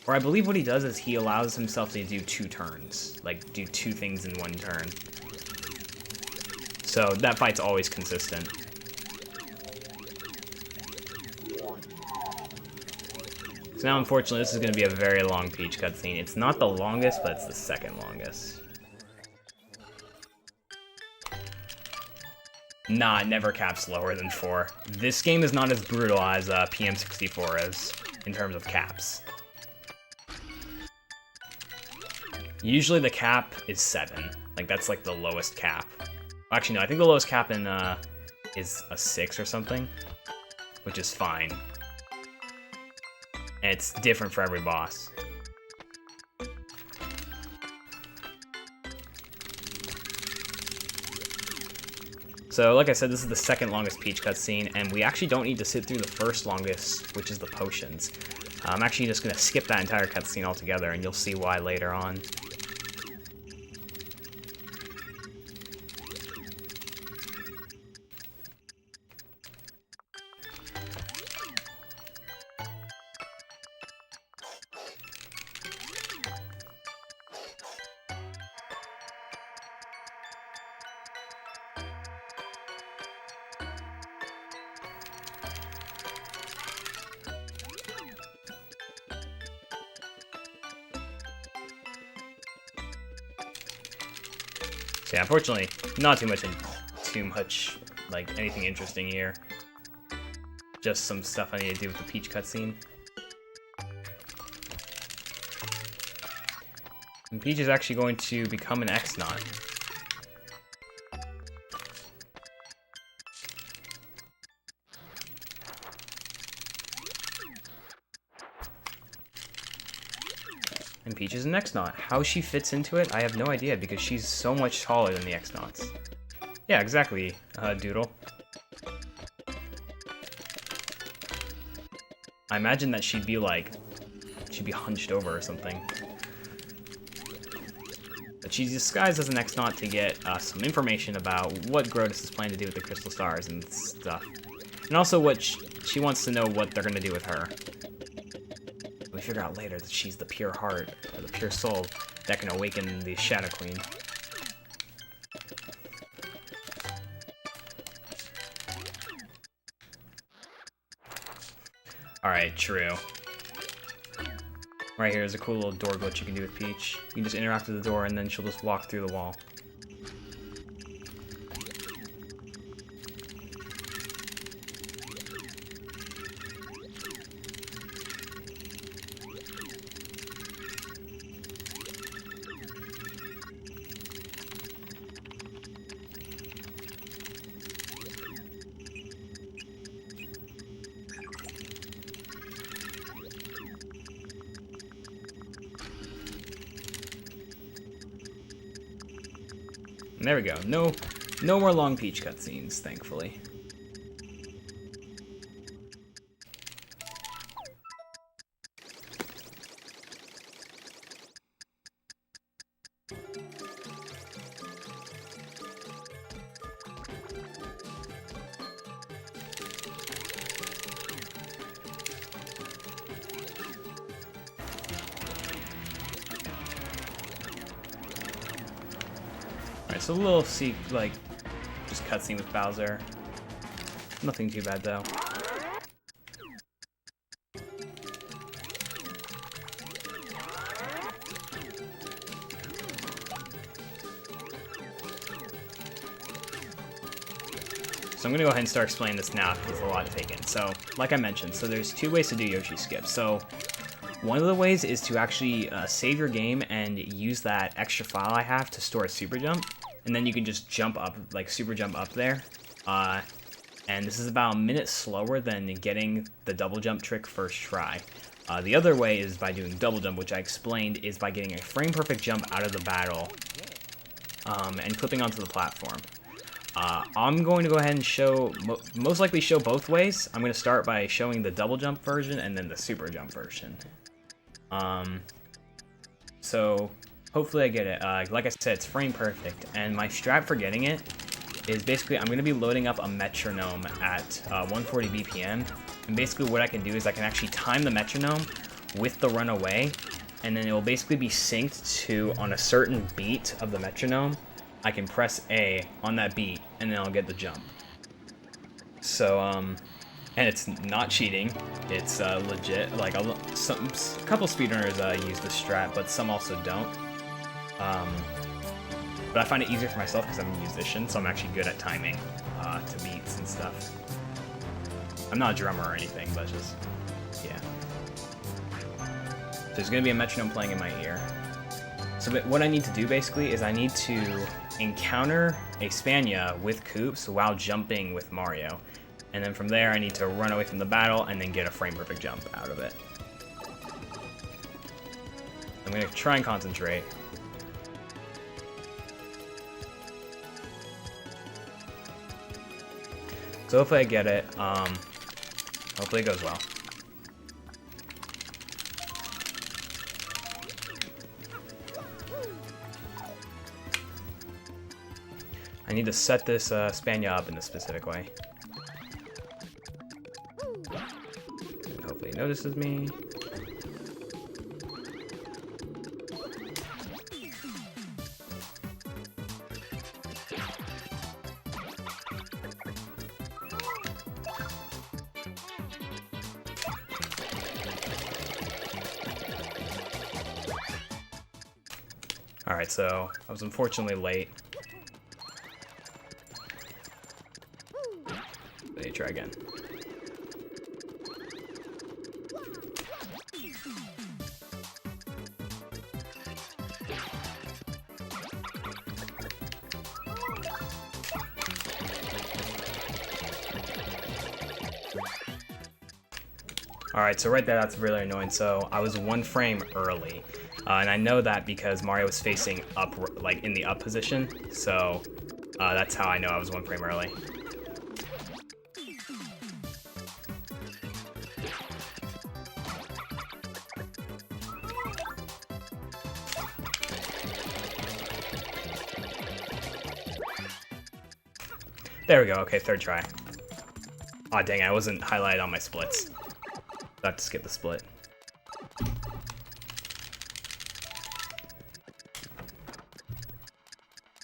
Or I believe what he does is he allows himself to do 2 turns. Like, do 2 things in 1 turn. So that fight's always consistent. So now, unfortunately, this is going to be a very long Peach cutscene. It's not the longest, but it's the second longest. Nah, it never caps lower than 4. This game is not as brutal as PM64 is, in terms of caps. Usually the cap is 7. Like, that's like the lowest cap. Actually, no, I think the lowest cap in is a 6 or something, which is fine. And it's different for every boss. So, like I said, this is the second longest Peach cutscene, and we actually don't need to sit through the first longest, which is the potions. I'm actually just going to skip that entire cutscene altogether, and you'll see why later on. So yeah, unfortunately, not too much, like, anything interesting here. Just some stuff I need to do with the Peach cutscene. And Peach is actually going to become an X-Naut. And Peach is an X-Naut. How she fits into it, I have no idea, because she's so much taller than the X-Nauts. Yeah, exactly, Doodle. I imagine that she'd be hunched over or something. But she's disguised as an X-Naut to get some information about what Grotus is planning to do with the Crystal Stars and stuff. And also what she wants to know what they're going to do with her. We figure out later that she's the pure heart, or the pure soul, that can awaken the Shadow Queen. Alright, true. Right here is a cool little door glitch you can do with Peach. You can just interact with the door and then she'll just walk through the wall. And there we go. No more long Peach cutscenes, thankfully. So a little just cutscene with Bowser. Nothing too bad though. So I'm gonna go ahead and start explaining this now because it's a lot to take in. So, like I mentioned, so there's 2 ways to do Yoshi skip. So one of the ways is to actually save your game and use that extra file I have to store a super jump. And then you can just jump up, like super jump up there. And this is about a minute slower than getting the double jump trick first try. The other way is by doing double jump, which I explained is by getting a frame perfect jump out of the battle and clipping onto the platform. I'm going to go ahead and show, most likely show both ways. I'm going to start by showing the double jump version and then the super jump version. So hopefully I get it. Like I said, it's frame perfect, and my strat for getting it is basically I'm going to be loading up a metronome at 140 BPM, and basically what I can do is I can actually time the metronome with the runaway, and then it will basically be synced to, on a certain beat of the metronome, I can press A on that beat, and then I'll get the jump. So, and it's not cheating, it's legit. Like, a couple speedrunners use this strat, but some also don't. But I find it easier for myself because I'm a musician, so I'm actually good at timing to beats and stuff. I'm not a drummer or anything, but just, yeah. So there's going to be a metronome playing in my ear. So what I need to do basically is I need to encounter a Spania with Koops while jumping with Mario. And then from there I need to run away from the battle and then get a frame perfect jump out of it. I'm going to try and concentrate. So hopefully I get it. Hopefully it goes well. I need to set this Spania up in a specific way. And hopefully it notices me. Alright, so I was unfortunately late. Let me try again. Alright, so right there, that's really annoying. So I was 1 frame early. And I know that because Mario was facing up, like in the up position. So that's how I know I was 1 frame early. There we go. Okay, 3rd try. Aw, dang it, I wasn't highlighted on my splits. I have to skip the split.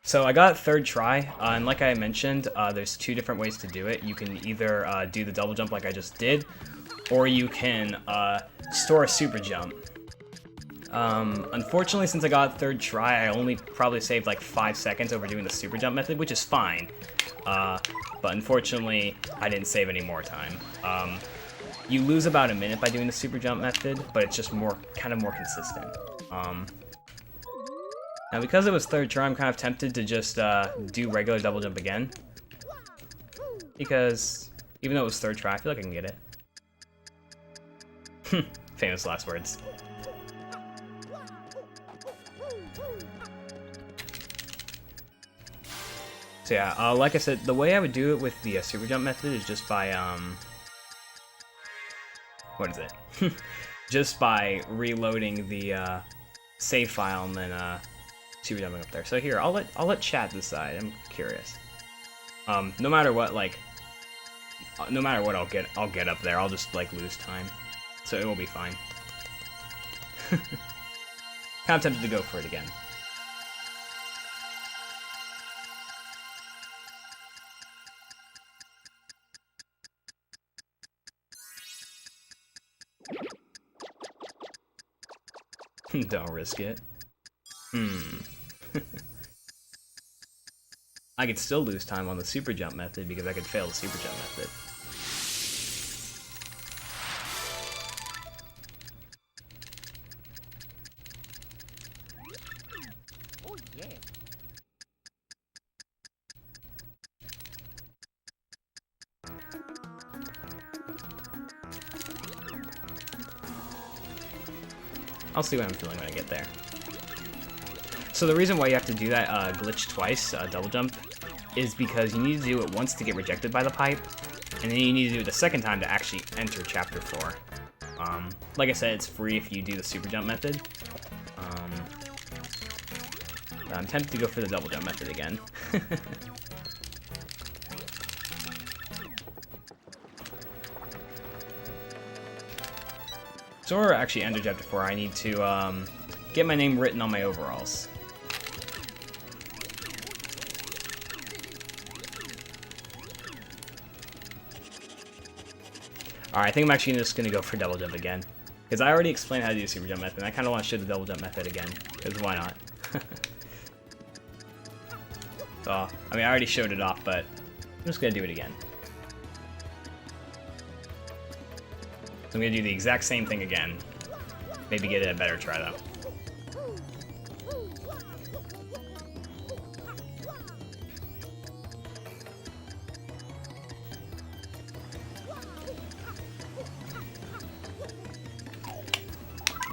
So I got 3rd try, and like I mentioned, there's 2 different ways to do it. You can either do the double jump like I just did, or you can store a super jump. Unfortunately, since I got 3rd try, I only probably saved like 5 seconds over doing the super jump method, which is fine. But unfortunately, I didn't save any more time. You lose about a minute by doing the super jump method, but it's just kind of more consistent. Now, because it was 3rd try, I'm kind of tempted to just do regular double jump again. Because even though it was 3rd try, I feel like I can get it. Famous last words. So yeah, like I said, the way I would do it with the super jump method is just by, what is it? Just by reloading the save file and then super jumping up there. So here, I'll let chat decide. I'm curious. No matter what, like, no matter what, I'll get up there. I'll just like lose time, so it will be fine. Kind of tempted to go for it again. Don't risk it. I could still lose time on the super jump method because I could fail the super jump method. Oh yeah. I'll see what I'm feeling when I get there. So the reason why you have to do that glitch twice, double jump, is because you need to do it once to get rejected by the pipe, and then you need to do it the 2nd time to actually enter Chapter 4. Like I said, it's free if you do the super jump method. I'm tempted to go for the double jump method again. So we're actually under chapter 4. I need to get my name written on my overalls. Alright, I think I'm actually just going to go for double jump again. Because I already explained how to do the super jump method, and I kind of want to show the double jump method again. Because why not? So, I mean, I already showed it off, but I'm just going to do it again. So I'm going to do the exact same thing again. Maybe get it a better try, though.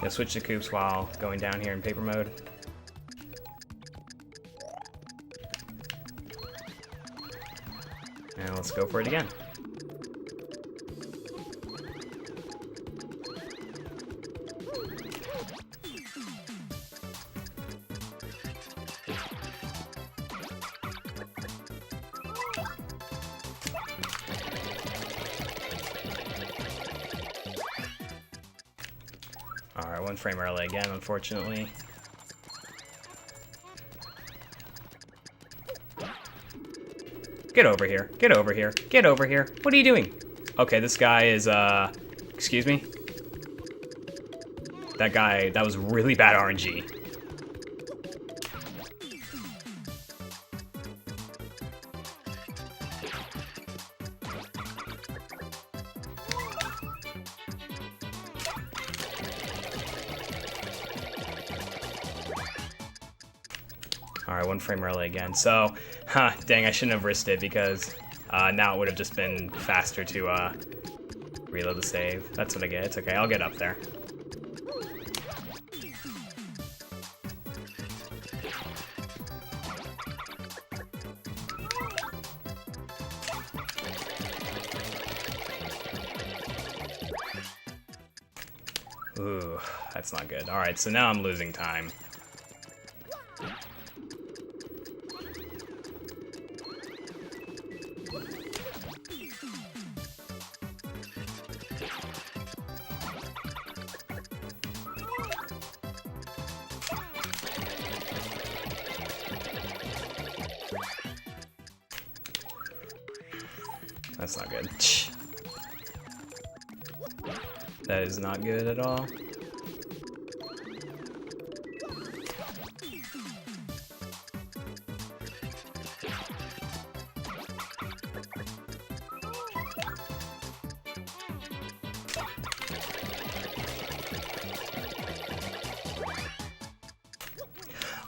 Switch to coops while going down here in paper mode. And let's go for it again. Alright, 1 frame early again, unfortunately. Get over here. Get over here. Get over here. What are you doing? Okay, this guy is, excuse me? That guy, that was really bad RNG. Alright, 1 frame early again. So, dang, I shouldn't have risked it because now it would have just been faster to reload the save. That's what I get. It's okay, I'll get up there. Ooh, that's not good. Alright, so now I'm losing time. That's not good. That is not good at all.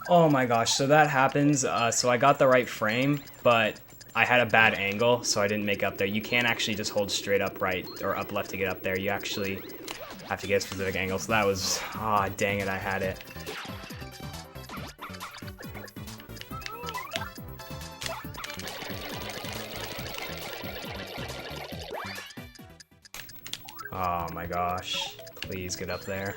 Oh my gosh, so that happens. So I got the right frame, but I had a bad angle, so I didn't make up there. You can't actually just hold straight up right or up left to get up there. You actually have to get a specific angle. So that was, ah, oh, dang it, I had it. Oh my gosh, please get up there.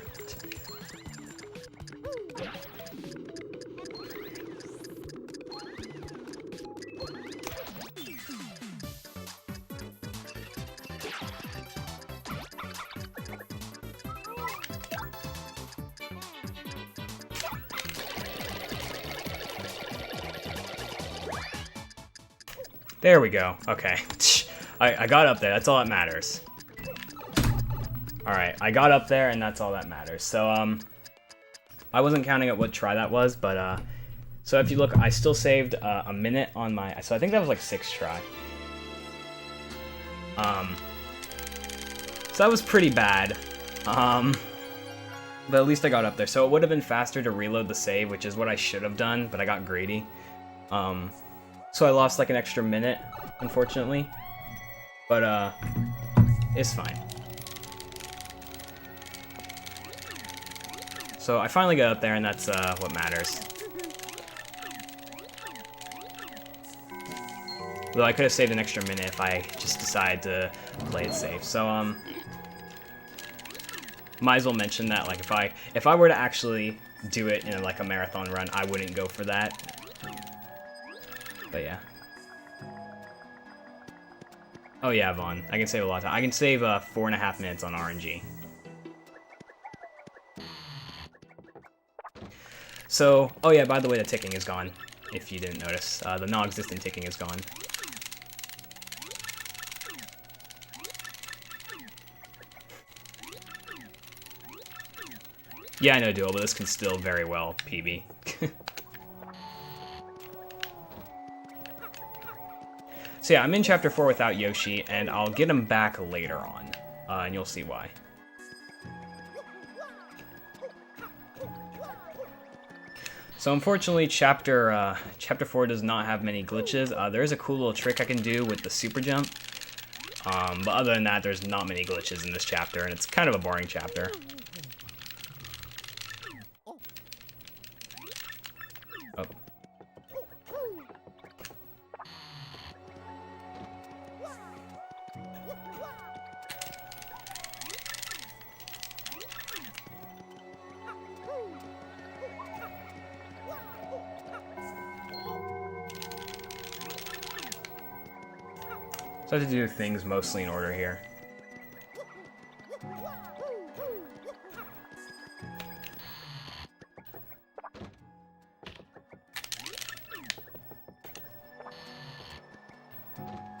There we go. Okay. I got up there. That's all that matters. Alright, I got up there, and that's all that matters. So, I wasn't counting at what try that was, but, so if you look, I still saved a minute on my, so I think that was like 6th try. So that was pretty bad. But at least I got up there. So it would have been faster to reload the save, which is what I should have done, but I got greedy. So I lost like an extra minute, unfortunately. But, it's fine. So I finally got up there, and that's, what matters. Though I could have saved an extra minute if I just decided to play it safe. So, might as well mention that, like, if I were to actually do it in, like, a marathon run, I wouldn't go for that. But yeah. Oh yeah, Vaughn. I can save a lot of time. I can save 4.5 minutes on RNG. So, oh yeah, by the way, the ticking is gone, if you didn't notice. The non-existent ticking is gone. Yeah, I know, Duel, but this can still very well PB. So yeah, I'm in Chapter 4 without Yoshi, and I'll get him back later on, and you'll see why. So unfortunately, Chapter 4 does not have many glitches. There is a cool little trick I can do with the super jump, but other than that, there's not many glitches in this chapter, and it's kind of a boring chapter. Oh. So I have to do things mostly in order here.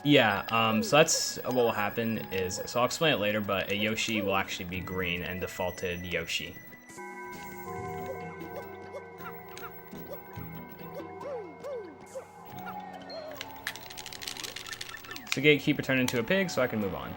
Yeah, so that's what will happen is, so I'll explain it later, but a Yoshi will actually be green and defaulted Yoshi. So Gatekeeper turned into a pig, so I can move on.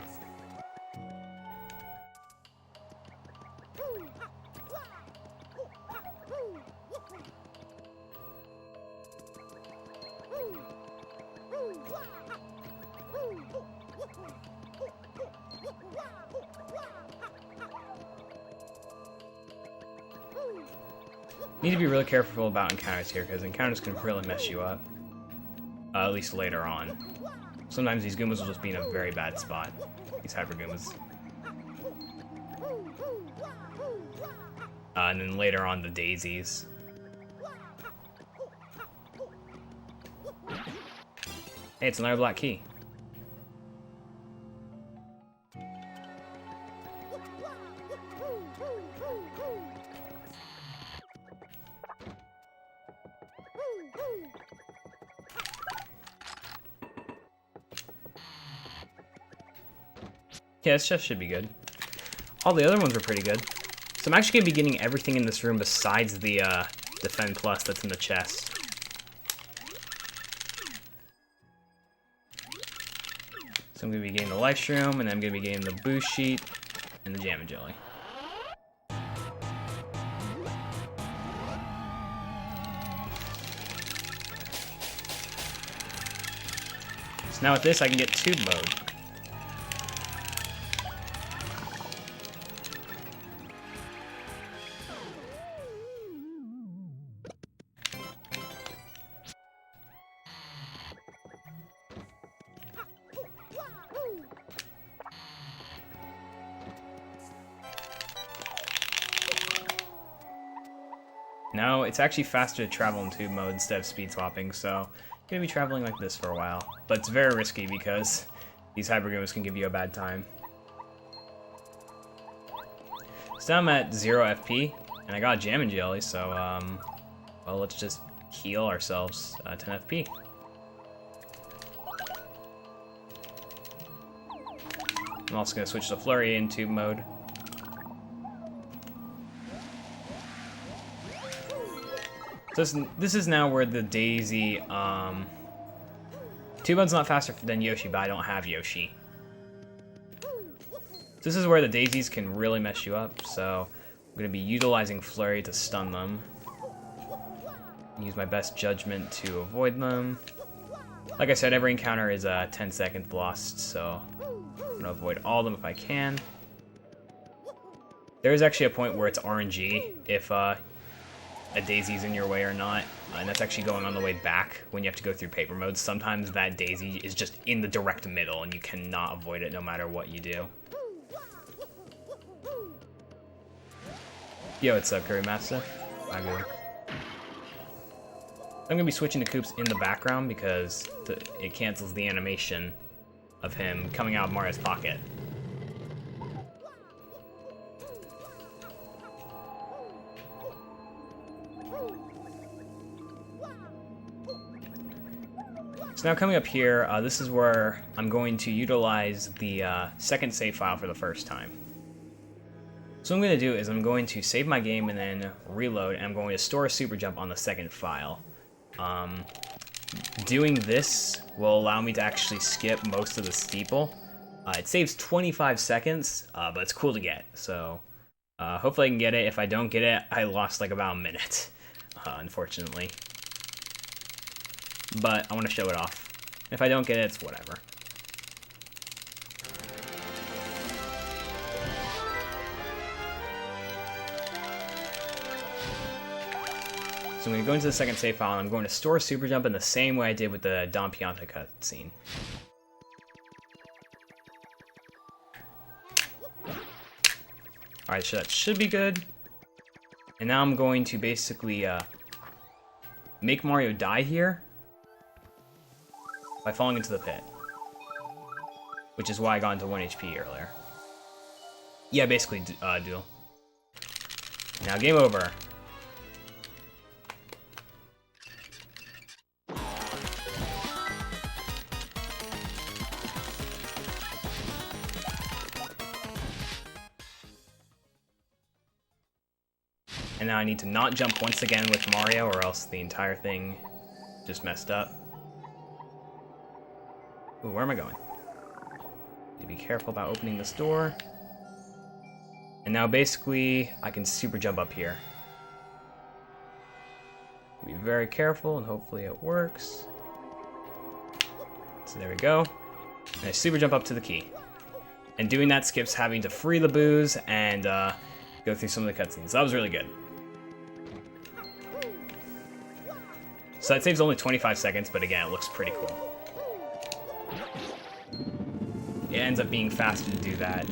Need to be really careful about encounters here, because encounters can really mess you up. At least later on. Sometimes these Goombas will just be in a very bad spot. These Hyper Goombas. And then later on, the Daisies. Hey, it's another black key. Yeah, this chest should be good. All the other ones were pretty good. So I'm actually going to be getting everything in this room besides the Defend Plus that's in the chest. So I'm going to be getting the Life Shroom, and then I'm going to be getting the Boost Sheet, and the Jam and Jelly. So now with this, I can get Tube Mode. No, it's actually faster to travel in tube mode instead of speed swapping, so I'm going to be traveling like this for a while. But it's very risky because these Hyper Goombas can give you a bad time. So now I'm at 0 FP, and I got Jam and Jelly, so, well, let's just heal ourselves 10 FP. I'm also going to switch to Flurry in tube mode. So this is now where the Daisy, Tube Mode's not faster than Yoshi, but I don't have Yoshi. So this is where the Daisies can really mess you up, so I'm going to be utilizing Flurry to stun them. Use my best judgment to avoid them. Like I said, every encounter is 10 seconds lost, so I'm going to avoid all of them if I can. There is actually a point where it's RNG if a Daisy's in your way or not, and that's actually going on the way back when you have to go through paper modes. Sometimes that Daisy is just in the direct middle and you cannot avoid it no matter what you do. Yo, what's up, Curry Master? I'm gonna be switching to Koops in the background because it cancels the animation of him coming out of Mario's pocket. So now coming up here, this is where I'm going to utilize the second save file for the first time. So what I'm going to do is I'm going to save my game and then reload, and I'm going to store a super jump on the second file. Doing this will allow me to actually skip most of the steeple. It saves 25 seconds, but it's cool to get, so hopefully I can get it. If I don't get it, I lost like about a minute, unfortunately. But I want to show it off. If I don't get it, it's whatever. So I'm going to go into the second save file, and I'm going to store super jump in the same way I did with the Don Pianta cutscene. Alright, so that should be good. And now I'm going to basically make Mario die here by falling into the pit. Which is why I got into 1 HP earlier. Yeah, basically duel. Now game over. And now I need to not jump once again with Mario, or else the entire thing just messed up. Ooh, where am I going? Need to be careful about opening this door. And now basically, I can super jump up here. Be very careful, and hopefully it works. So there we go. And I super jump up to the key. And doing that skips having to free the booze and go through some of the cutscenes. So that was really good. So that saves only 25 seconds, but again, it looks pretty cool. It ends up being faster to do that.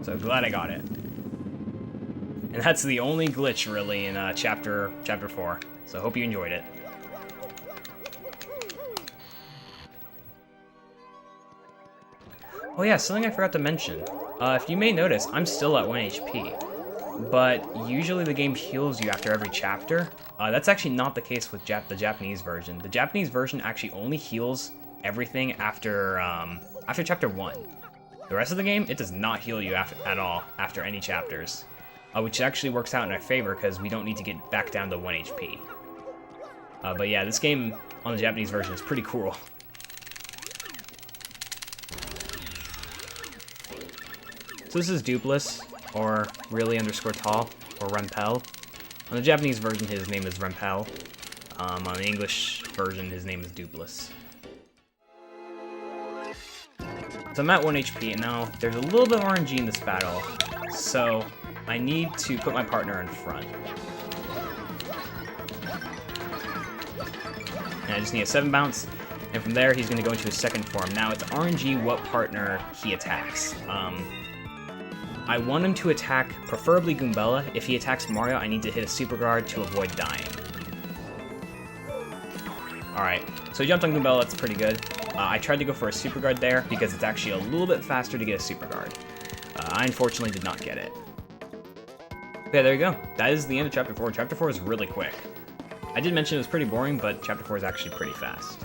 So glad I got it. And that's the only glitch, really, in chapter 4. So hope you enjoyed it. Oh yeah, something I forgot to mention. If you may notice, I'm still at 1 HP. But usually the game heals you after every chapter. That's actually not the case with the Japanese version. The Japanese version actually only heals everything after chapter 1. The rest of the game, it does not heal you at all after any chapters. Which actually works out in our favor because we don't need to get back down to 1 HP. But yeah, this game on the Japanese version is pretty cool. So this is Dupless, or really _ tall, or Rempel. On the Japanese version, his name is Rempel. On the English version, his name is Dupless. So I'm at 1 HP, and now there's a little bit of RNG in this battle, so I need to put my partner in front. And I just need a 7 bounce, and from there he's going to go into his second form. Now it's RNG what partner he attacks. I want him to attack, preferably Goombella. If he attacks Mario, I need to hit a super guard to avoid dying. Alright, so he jumped on Goombella, that's pretty good. I tried to go for a super guard there because it's actually a little bit faster to get a super guard. I unfortunately did not get it. Okay, there you go. That is the end of Chapter 4. Chapter 4 is really quick. I did mention it was pretty boring, but Chapter 4 is actually pretty fast.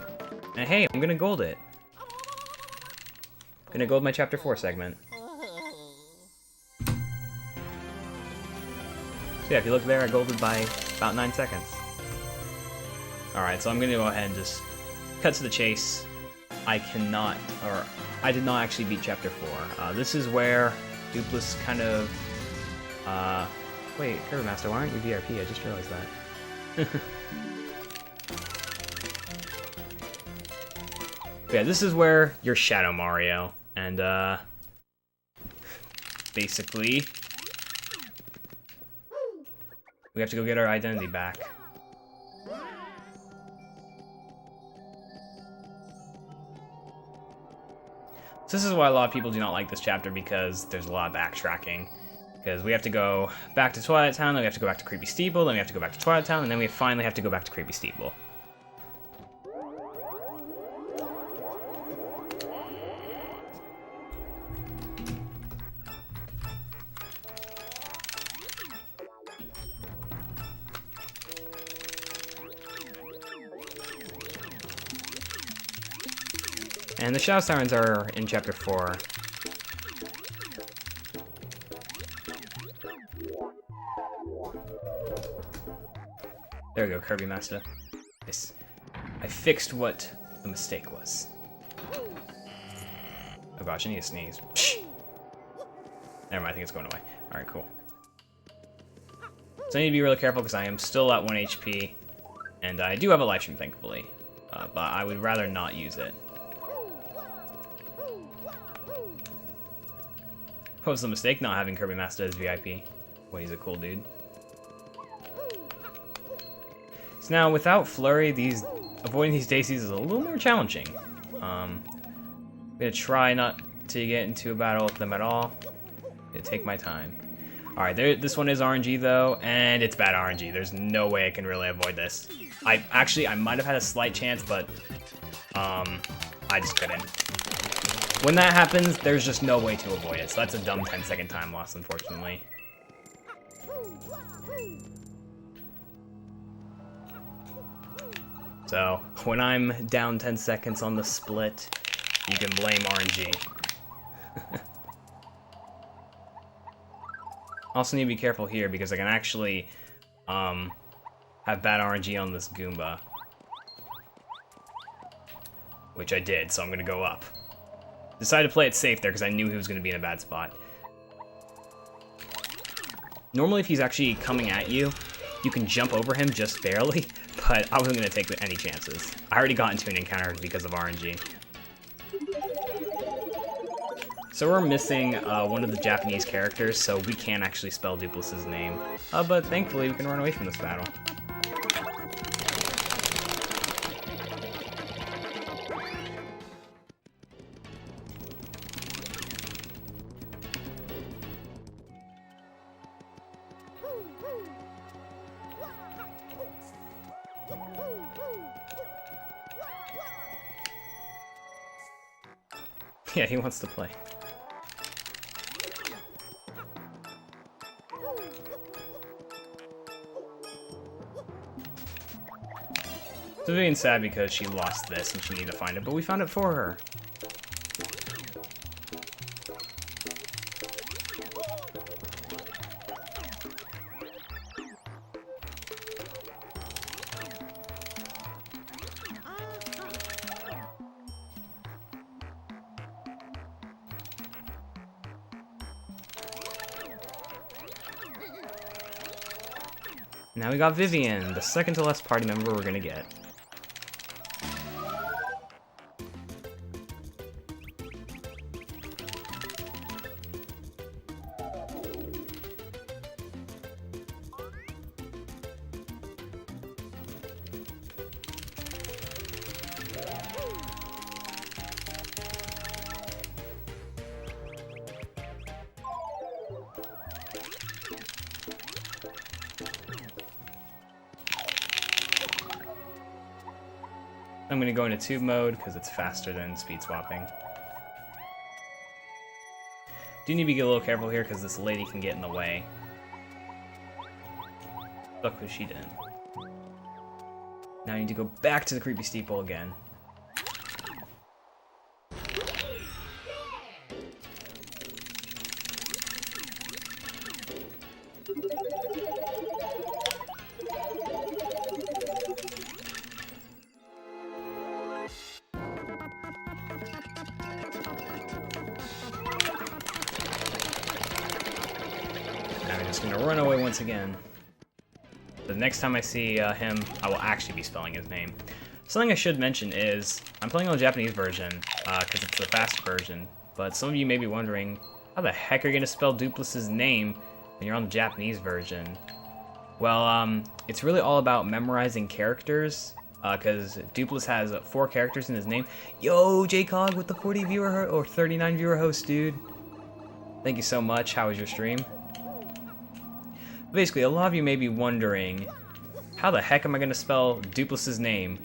And hey, I'm gonna gold it. I'm gonna gold my Chapter 4 segment. So yeah, if you look there, I golded by about 9 seconds. Alright, so I'm gonna go ahead and just cut to the chase. I did not actually beat Chapter 4. This is where Dupless kind of, wait, Curve Master, why aren't you VRP? I just realized that. Yeah, this is where you're Shadow Mario, and, basically, we have to go get our identity back. So this is why a lot of people do not like this chapter, because there's a lot of backtracking. Because we have to go back to Twilight Town, then we have to go back to Creepy Steeple, then we have to go back to Twilight Town, and then we finally have to go back to Creepy Steeple. And the Shadow Sirens are in Chapter 4. There we go, Kirby Master. Nice. I fixed what the mistake was. Oh gosh, I need to sneeze. Psh! Never mind, I think it's going away. Alright, cool. So I need to be really careful because I am still at 1 HP. And I do have a life stream, thankfully. But I would rather not use it. What was the mistake? Not having Kirby Master as VIP. Well, he's a cool dude. So now, without Flurry, avoiding these daisies is a little more challenging. I'm gonna try not to get into a battle with them at all. I'm gonna take my time. Alright, this one is RNG though, and it's bad RNG. There's no way I can really avoid this. I might have had a slight chance, but I just couldn't. When that happens, there's just no way to avoid it. So that's a dumb 10-second time loss, unfortunately. So when I'm down 10 seconds on the split, you can blame RNG. Also need to be careful here because I can actually have bad RNG on this Goomba. Which I did, so I'm going to go up. Decided to play it safe there because I knew he was going to be in a bad spot. Normally if he's actually coming at you, you can jump over him just barely, but I wasn't going to take any chances. I already got into an encounter because of RNG. So we're missing one of the Japanese characters, so we can't actually spell Duplus's name. But thankfully, we can run away from this battle. Yeah, he wants to play. So Vivian's sad because she lost this and she needed to find it, but we found it for her. Now we got Vivian, the second to last party member we're gonna get. I'm going to go into tube mode because it's faster than speed swapping. Do need to be a little careful here because this lady can get in the way. Look who she did. Now I need to go back to the creepy steeple again. Gonna run away once again. The next time I see him, I will actually be spelling his name. Something I should mention is, I'm playing on the Japanese version, because it's the fast version, but some of you may be wondering, how the heck are you gonna spell Duplus's name when you're on the Japanese version? Well, it's really all about memorizing characters, because Duplus has 4 characters in his name. Yo, JCog with the 40 viewer or 39 viewer host, dude. Thank you so much. How was your stream? Basically, a lot of you may be wondering, how the heck am I going to spell Duplus's name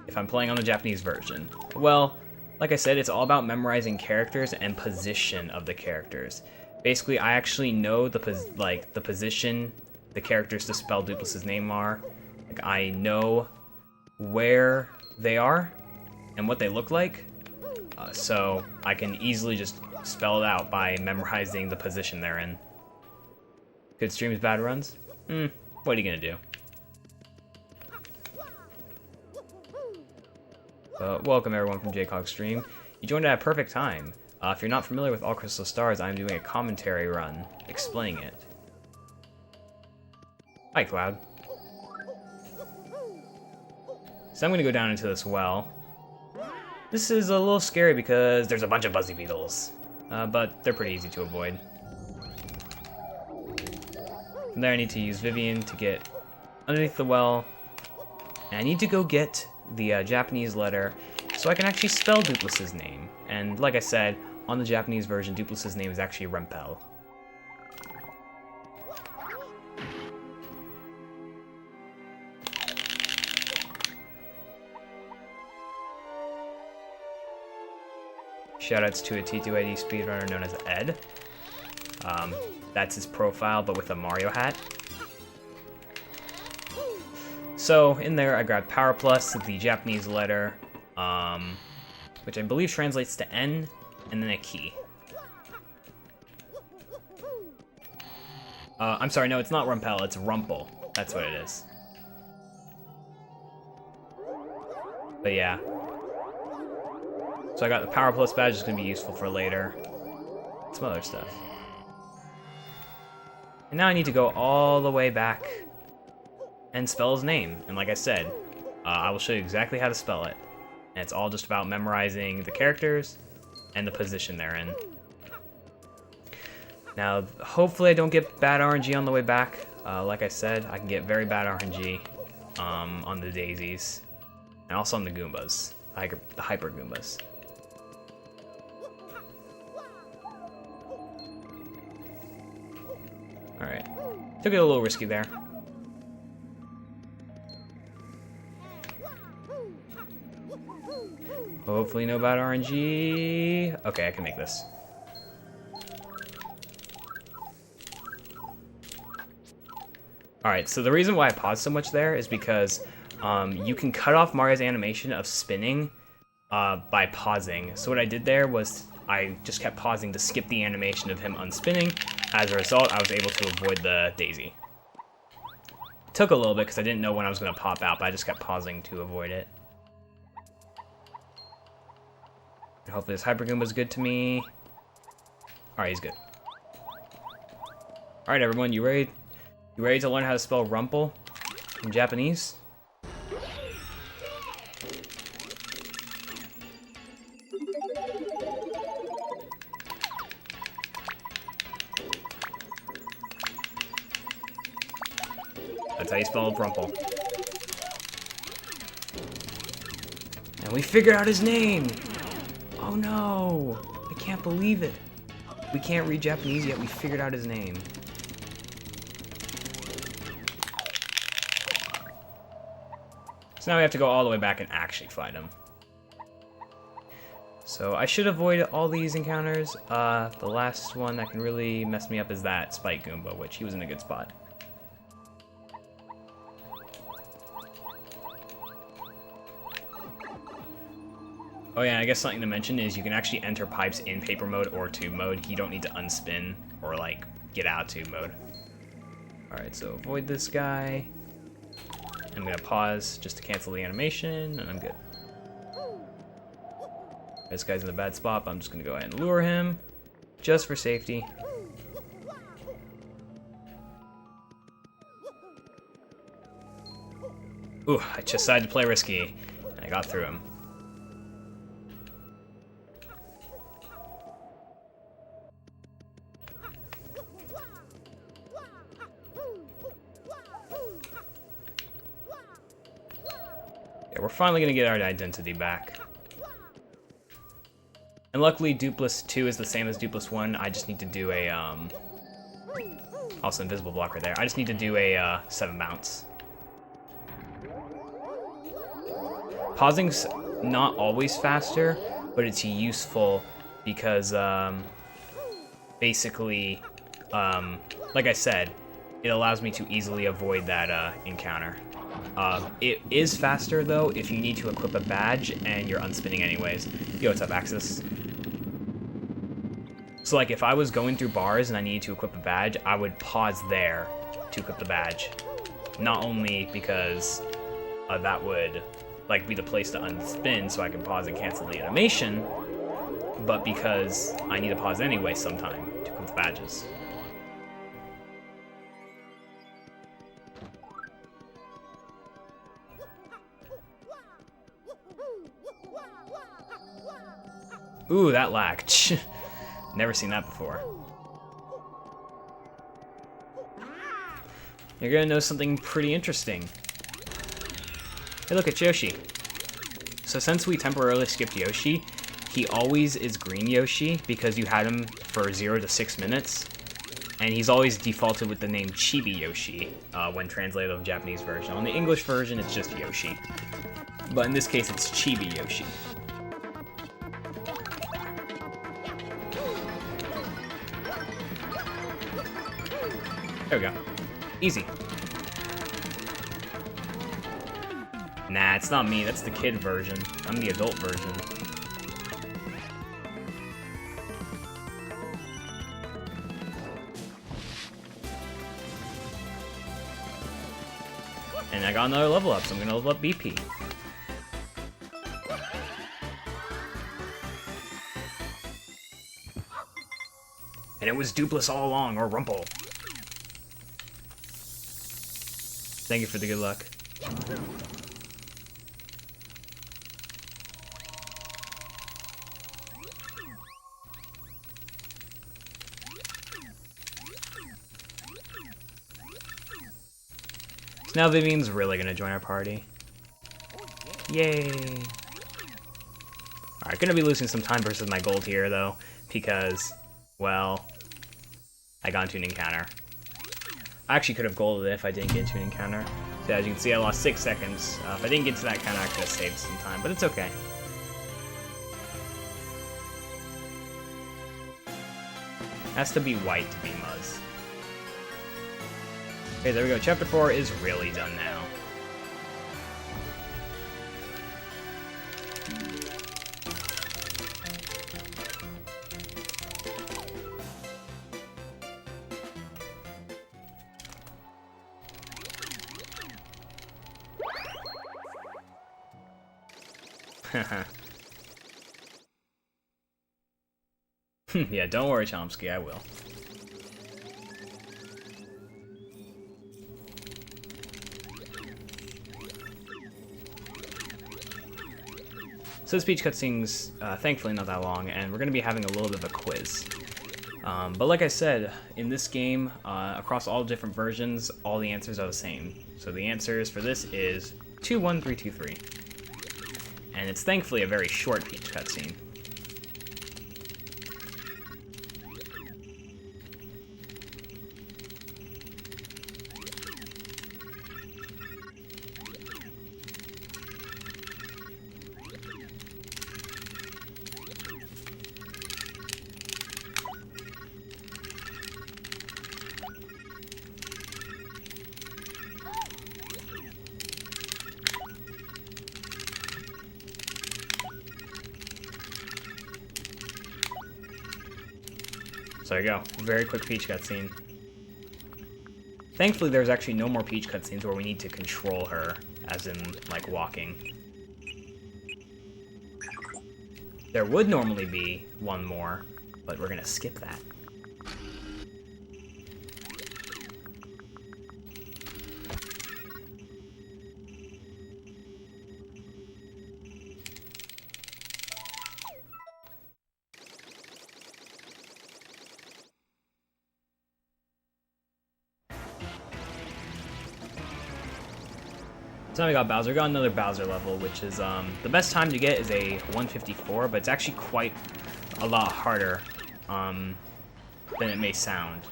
if I'm playing on the Japanese version? Well, like I said, it's all about memorizing characters and position of the characters. Basically, I actually know the position the characters to spell Duplus's name are. Like, I know where they are and what they look like. so I can easily just spell it out by memorizing the position they're in. Good streams, bad runs? What are you gonna do? Welcome everyone from Jaycog Stream. You joined at a perfect time. If you're not familiar with All Crystal Stars, I'm doing a commentary run explaining it. Hi, Cloud. So I'm gonna go down into this well. This is a little scary because there's a bunch of Buzzy Beetles, but they're pretty easy to avoid. From there I need to use Vivian to get underneath the well, and I need to go get the Japanese letter so I can actually spell Duplus's name. And like I said, on the Japanese version, Duplus's name is actually Rempel. Shoutouts to a TTYD speedrunner known as Ed. That's his profile, but with a Mario hat. So, in there, I grabbed Power Plus, the Japanese letter, which I believe translates to N, and then a key. I'm sorry, no, it's not Rumpel, it's Rumpel. That's what it is. But yeah. So I got the Power Plus badge, it's going to be useful for later. Some other stuff. And now I need to go all the way back and spell his name. And like I said, I will show you exactly how to spell it. And it's all just about memorizing the characters and the position they're in. Now, hopefully I don't get bad RNG on the way back. Like I said, I can get very bad RNG on the daisies. And also on the Goombas, the Hyper Goombas. Alright. Took it a little risky there. Hopefully no bad RNG. Okay, I can make this. Alright, so the reason why I paused so much there is because you can cut off Mario's animation of spinning by pausing. So what I did there was I just kept pausing to skip the animation of him unspinning. As a result, I was able to avoid the daisy. It took a little bit because I didn't know when I was going to pop out, but I just kept pausing to avoid it. And hopefully this Hyper Goomba's good to me. Alright, he's good. Alright everyone, you ready? You ready to learn how to spell Rumpel in Japanese? That's how you spell Rumpel. And we figured out his name! Oh no! I can't believe it. We can't read Japanese yet, we figured out his name. So now we have to go all the way back and actually fight him. So I should avoid all these encounters. The last one that can really mess me up is that Spike Goomba, which he was in a good spot. Oh yeah, I guess something to mention is you can actually enter pipes in paper mode or tube mode. You don't need to unspin or like get out of tube mode. Alright, so avoid this guy. I'm gonna pause just to cancel the animation, and I'm good. This guy's in a bad spot, but I'm just gonna go ahead and lure him, just for safety. Ooh, I just decided to play risky, and I got through him. Yeah, we're finally gonna get our identity back. And luckily, Duplus 2 is the same as Duplus 1. I just need to do a, also invisible block right there. I just need to do a 7 bounce. Pausing's not always faster, but it's useful because, basically, like I said, it allows me to easily avoid that encounter. It is faster, though, if you need to equip a badge and you're unspinning anyways. Yo, what's up, Axis? So, like, if I was going through bars and I needed to equip a badge, I would pause there to equip the badge. Not only because that would, like, be the place to unspin so I can pause and cancel the animation, but because I need to pause anyway sometime to equip the badges. Ooh, that lag. Never seen that before. You're gonna know something pretty interesting. Hey, look at Yoshi. So since we temporarily skipped Yoshi, he always is green Yoshi because you had him for 0 to 6 minutes. And he's always defaulted with the name Chibi Yoshi when translated on the Japanese version. On the English version, it's just Yoshi. But in this case, it's Chibi Yoshi. There we go. Easy. Nah, it's not me. That's the kid version. I'm the adult version. And I got another level up, so I'm gonna level up BP. And it was Dupless all along, or Rumple. Thank you for the good luck. So now Vivian's really gonna join our party. Yay! Alright, gonna be losing some time versus my gold here, though, because, well, I got into an encounter. I actually could have golded it if I didn't get into an encounter. So as you can see, I lost 6 seconds. If I didn't get to that encounter, I could have saved some time, but it's okay. Has to be white to be Muzz. Okay, there we go. Chapter 4 is really done now. Yeah, don't worry, Chomsky, I will. So the speech cutscene's thankfully not that long, and we're going to be having a little bit of a quiz. But like I said, in this game, across all different versions, all the answers are the same. So the answers for this is 2, 1, 3, 2, 3. And it's thankfully a very short Peach cutscene. So there you go. Very quick Peach cutscene. Thankfully, there's actually no more Peach cutscenes where we need to control her, as in, like, walking. There would normally be one more, but we're gonna skip that. So now we got Bowser. We got another Bowser level, which is, the best time to get is a 154, but it's actually quite a lot harder than it may sound.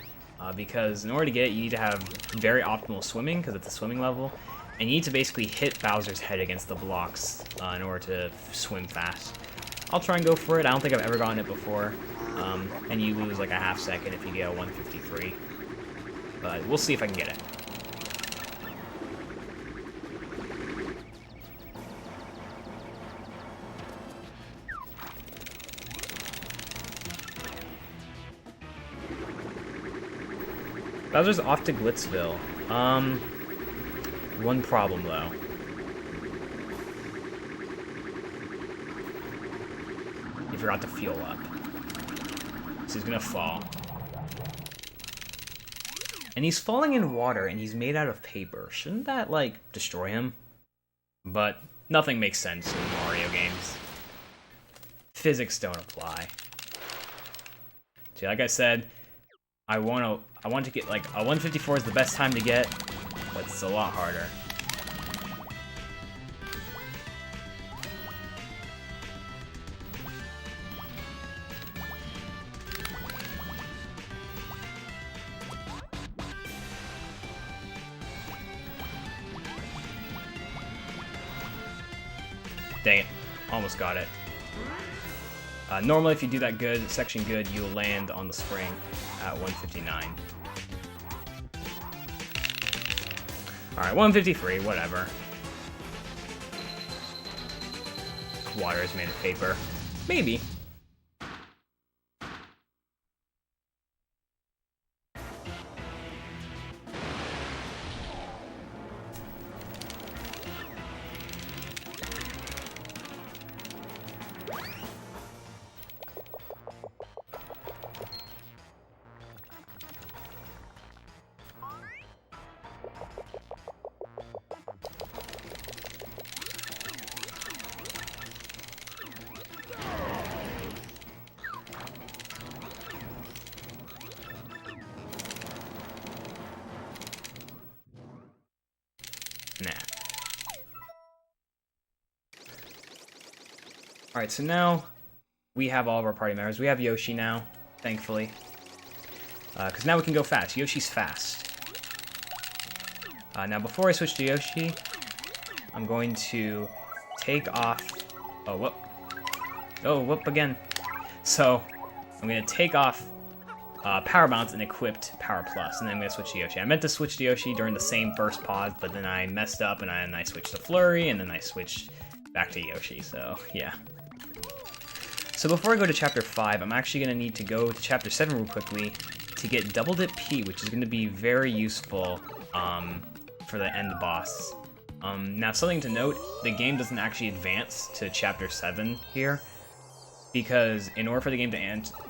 Because in order to get it, you need to have very optimal swimming, because it's a swimming level, and you need to basically hit Bowser's head against the blocks in order to swim fast. I'll try and go for it. I don't think I've ever gotten it before, and you lose like a half second if you get a 153. But we'll see if I can get it. Bowser's off to Glitzville. One problem though. He forgot to fuel up. So he's gonna fall. And he's falling in water, and he's made out of paper. Shouldn't that, like, destroy him? But nothing makes sense in Mario games. Physics don't apply. See, like I said, I want to get, like, a 154 is the best time to get, but it's a lot harder. Dang it. Almost got it. Normally, if you do that good, section good, you'll land on the spring at 159. Alright, 153, whatever. Water is made of paper. Maybe. Nah. Alright, so now we have all of our party members. We have Yoshi now, thankfully. Because now we can go fast. Yoshi's fast. Now, before I switch to Yoshi, I'm going to take off... Oh, whoop. Oh, whoop again. So, I'm going to take off Power Bounce and equipped Power Plus, and then I'm going to switch to Yoshi. I meant to switch to Yoshi during the same first pause, but then I messed up, and I switched to Flurry, and then I switched back to Yoshi, so yeah. So before I go to Chapter 5, I'm actually going to need to go to Chapter 7 real quickly to get Double Dip P, which is going to be very useful for the end boss. Now, something to note, the game doesn't actually advance to Chapter 7 here, because in order for the game to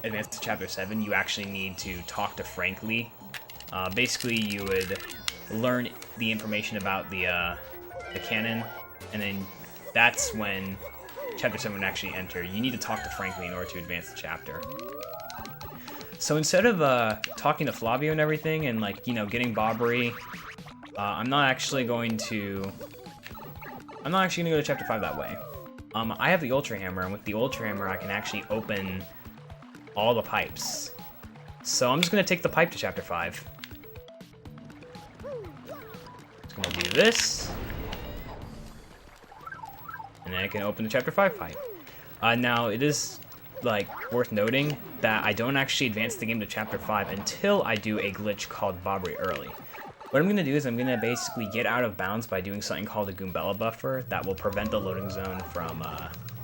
advance to Chapter 7, you actually need to talk to Frankly. Basically, you would learn the information about the cannon, and then that's when Chapter 7 would actually enter. You need to talk to Frankly in order to advance the chapter. So instead of talking to Flavio and everything, and, like, you know, getting Bobbery, I'm not actually going to go to Chapter 5 that way. I have the Ultra Hammer, and with the Ultra Hammer, I can actually open all the pipes. So I'm just going to take the pipe to Chapter 5. Just going to do this. And then I can open the Chapter 5 pipe. Now, it is, like, worth noting that I don't actually advance the game to Chapter 5 until I do a glitch called Bobbery Early. What I'm going to do is I'm going to basically get out of bounds by doing something called a Goombella buffer that will prevent the loading zone from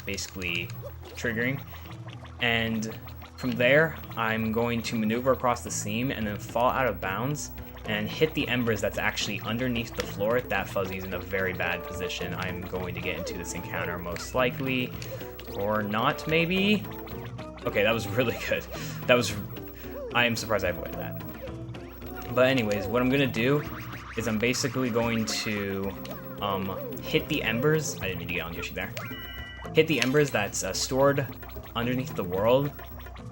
basically triggering. And from there, I'm going to maneuver across the seam and then fall out of bounds and hit the embers that's actually underneath the floor. That Fuzzy's in a very bad position. I'm going to get into this encounter most likely, or not maybe. Okay, that was really good. I am surprised I avoided that. But anyways, what I'm going to do is I'm basically going to hit the embers. I didn't mean to get on Yoshi there. Hit the embers that's stored underneath the world,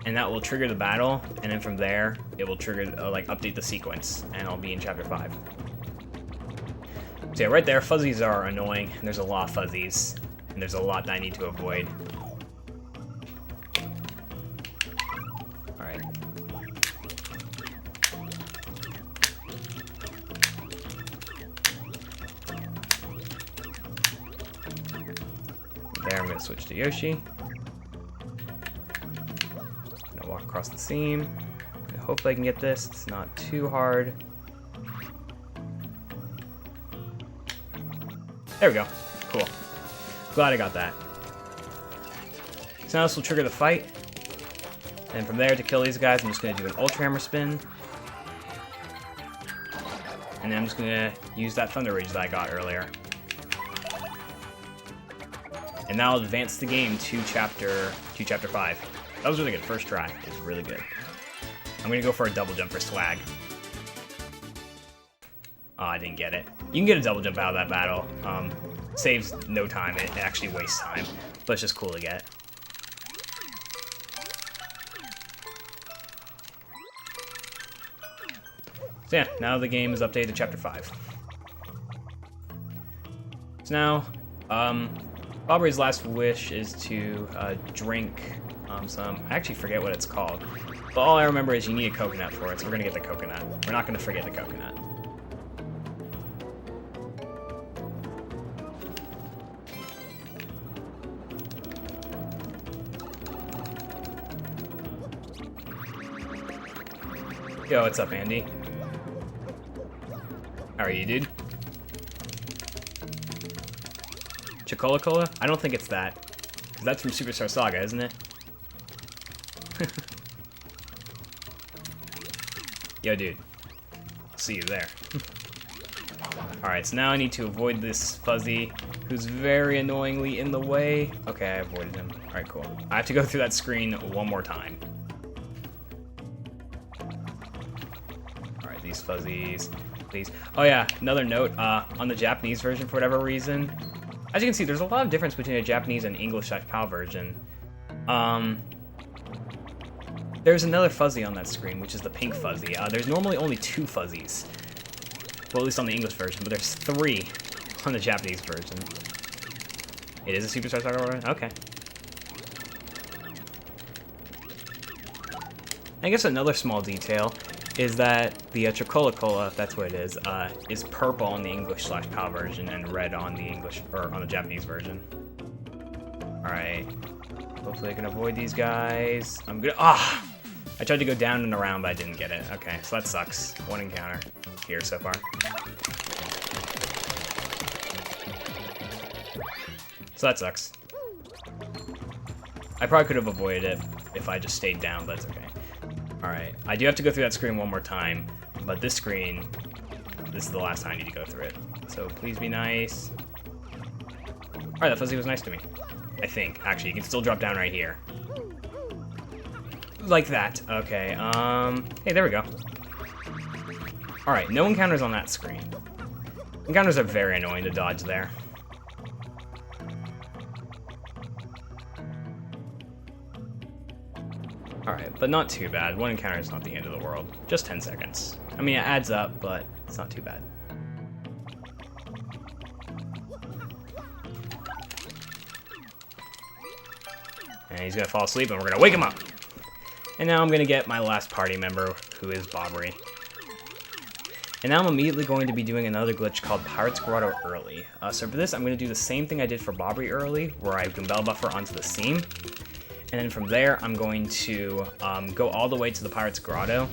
and that will trigger the battle, and then from there, it will trigger, like, update the sequence, and I'll be in Chapter 5. So yeah, right there, fuzzies are annoying, and there's a lot of fuzzies, and there's a lot that I need to avoid. Alright. There, I'm going to switch to Yoshi. Walk across the seam. Hopefully I can get this. It's not too hard. There we go. Cool. Glad I got that. So now this will trigger the fight. And from there, to kill these guys, I'm just going to do an Ultra Hammer spin. And then I'm just gonna use that Thunder Rage that I got earlier. And now I'll advance the game to chapter 5. That was really good. First try. It was really good. I'm gonna go for a double jump for swag. Oh, I didn't get it. You can get a double jump out of that battle. Saves no time. It actually wastes time. But it's just cool to get. So yeah, now the game is updated to chapter 5. So now, Bobbery's last wish is to drink some, I actually forget what it's called, but all I remember is you need a coconut for it, so we're gonna get the coconut. We're not gonna forget the coconut. Yo, what's up, Andy? How are you, dude? Chocola-Cola? I don't think it's that. 'Cause that's from Superstar Saga, isn't it? Yo, dude. I'll see you there. Alright, so now I need to avoid this fuzzy who's very annoyingly in the way. Okay, I avoided him. Alright, cool. I have to go through that screen one more time. Alright, these fuzzies, please. Oh yeah, another note, on the Japanese version, for whatever reason, as you can see, there's a lot of difference between a Japanese and English/PAL version. There's another fuzzy on that screen, which is the pink fuzzy. There's normally only 2 fuzzies. Well, at least on the English version, but there's 3 on the Japanese version. It is a Superstar Saga version? Okay. I guess another small detail is that the Chocola-Cola, if that's what it is purple on the English/PAL version and red on the on the Japanese version. Alright. Hopefully I can avoid these guys. I'm gonna, I tried to go down and around, but I didn't get it. Okay, so that sucks. One encounter here so far. So that sucks. I probably could have avoided it if I just stayed down, but it's okay. Alright, I do have to go through that screen one more time, but this screen, this is the last time I need to go through it. So please be nice. Alright, that fuzzy was nice to me. I think. Actually, you can still drop down right here. Like that. Okay, hey, there we go. Alright, no encounters on that screen. Encounters are very annoying to dodge there. Alright, but not too bad. One encounter is not the end of the world. Just 10 seconds. I mean, it adds up, but it's not too bad. And he's gonna fall asleep, and we're gonna wake him up! And now I'm gonna get my last party member, who is Bobbery. And now I'm immediately going to be doing another glitch called Pirate's Grotto Early. So for this, I'm gonna do the same thing I did for Bobbery early, where I can bell buffer onto the seam. And then from there, I'm going to go all the way to the Pirate's Grotto,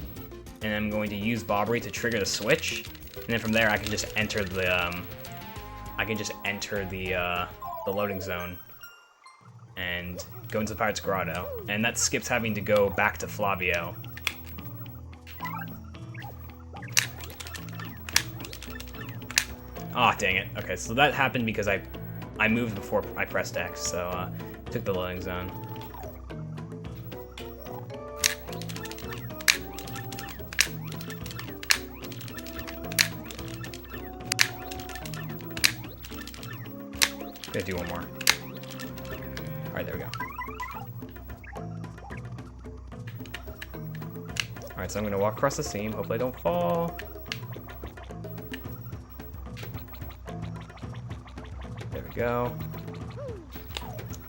and I'm going to use Bobbery to trigger the switch. And then from there, I can just enter the the loading zone and go into the Pirate's Grotto. And that skips having to go back to Flavio. Aw, dang it. Okay, so that happened because I moved before I pressed X, so took the loading zone. Gonna do one more. Alright, there we go. Alright, so I'm gonna walk across the seam. Hopefully I don't fall. There we go.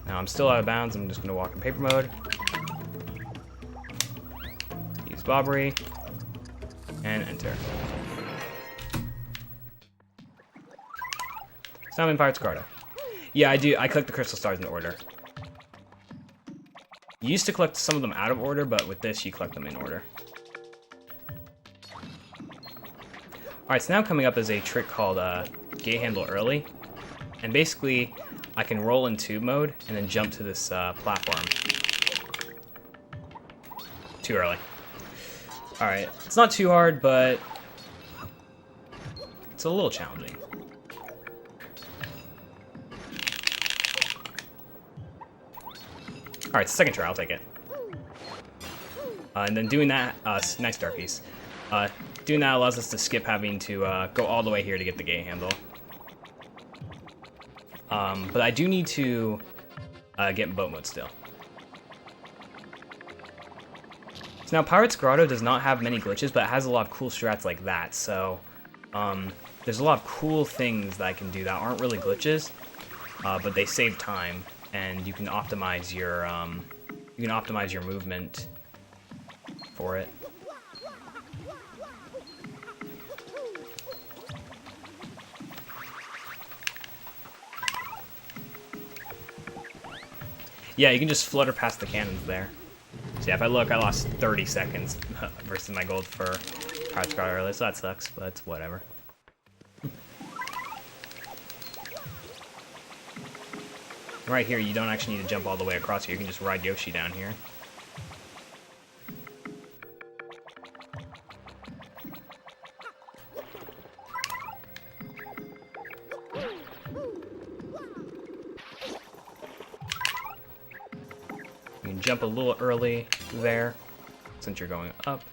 Now I'm still out of bounds. I'm just gonna walk in paper mode. Use Bobbery. And enter. So I'm in Pirate's Grotto. Yeah, I collect the crystal stars in order. You used to collect some of them out of order, but with this, you collect them in order. Alright, so now coming up is a trick called Gate Handle Early. And basically, I can roll in tube mode and then jump to this platform. Too early. Alright, it's not too hard, but It's a little challenging. Alright, second try, I'll take it. And then doing that, nice star piece. Doing that allows us to skip having to go all the way here to get the gate handle. But I do need to get in boat mode still. So now Pirate's Grotto does not have many glitches, but it has a lot of cool strats like that. So there's a lot of cool things that I can do that aren't really glitches, but they save time, and you can optimize your movement for it. Yeah, you can just flutter past the cannons there. So yeah, if I look, I lost 30 seconds versus my gold for Pirate's Grotto earlier, so that sucks, but it's whatever. Right here, you don't actually need to jump all the way across here. You can just ride Yoshi down here. You can jump a little early there, since you're going up.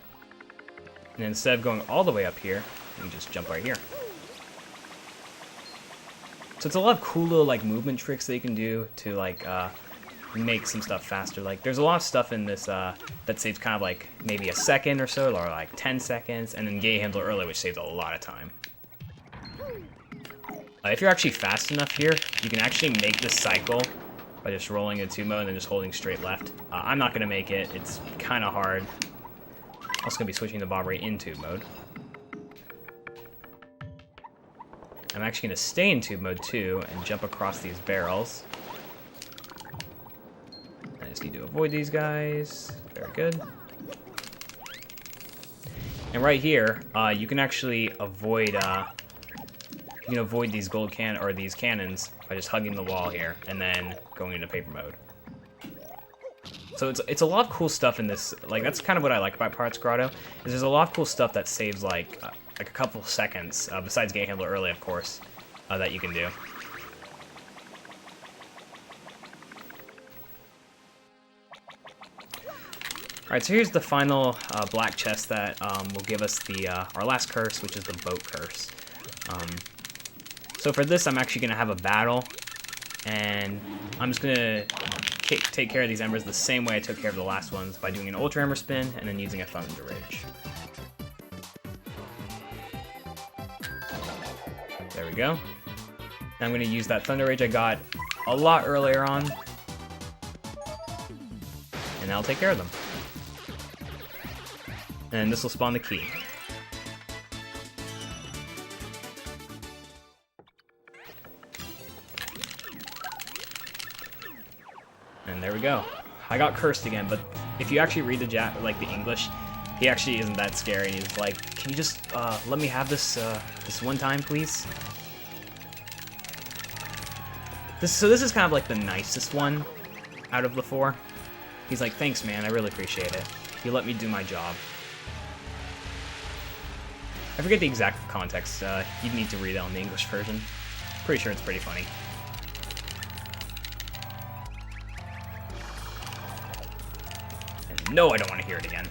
And instead of going all the way up here, you can just jump right here. So it's a lot of cool little like movement tricks that you can do to like make some stuff faster. Like there's a lot of stuff in this that saves kind of like maybe a second or so, or like 10 seconds, and then gate handle early, which saves a lot of time. If you're actually fast enough here, you can actually make this cycle by just rolling into mode and then just holding straight left. I'm not gonna make it, it's kind of hard. I'm also gonna be switching the bob right into mode. I'm actually going to stay in tube mode too and jump across these barrels. I just need to avoid these guys. Very good. And right here, you can actually avoid these gold these cannons by just hugging the wall here and then going into paper mode. So it's a lot of cool stuff in this. Like that's kind of what I like about Pirate's Grotto, is there's a lot of cool stuff that saves like a couple seconds, besides gate handle early, of course, that you can do. Alright, so here's the final black chest that will give us the our last curse, which is the boat curse. So for this, I'm actually going to have a battle, and I'm just going to take care of these embers the same way I took care of the last ones, by doing an Ultra Ember spin and then using a Thunder Rage. There we go. Now I'm going to use that Thunder Rage I got a lot earlier on, and that'll take care of them. And this will spawn the key. And there we go. I got cursed again, but if you actually read the English, he actually isn't that scary. He's like, "Can you just let me have this this one time, please?" So this is kind of like the nicest one out of the four. He's like, "Thanks, man. I really appreciate it. You let me do my job." I forget the exact context. You'd need to read it on the English version. Pretty sure it's pretty funny. And no, I don't want to hear it again.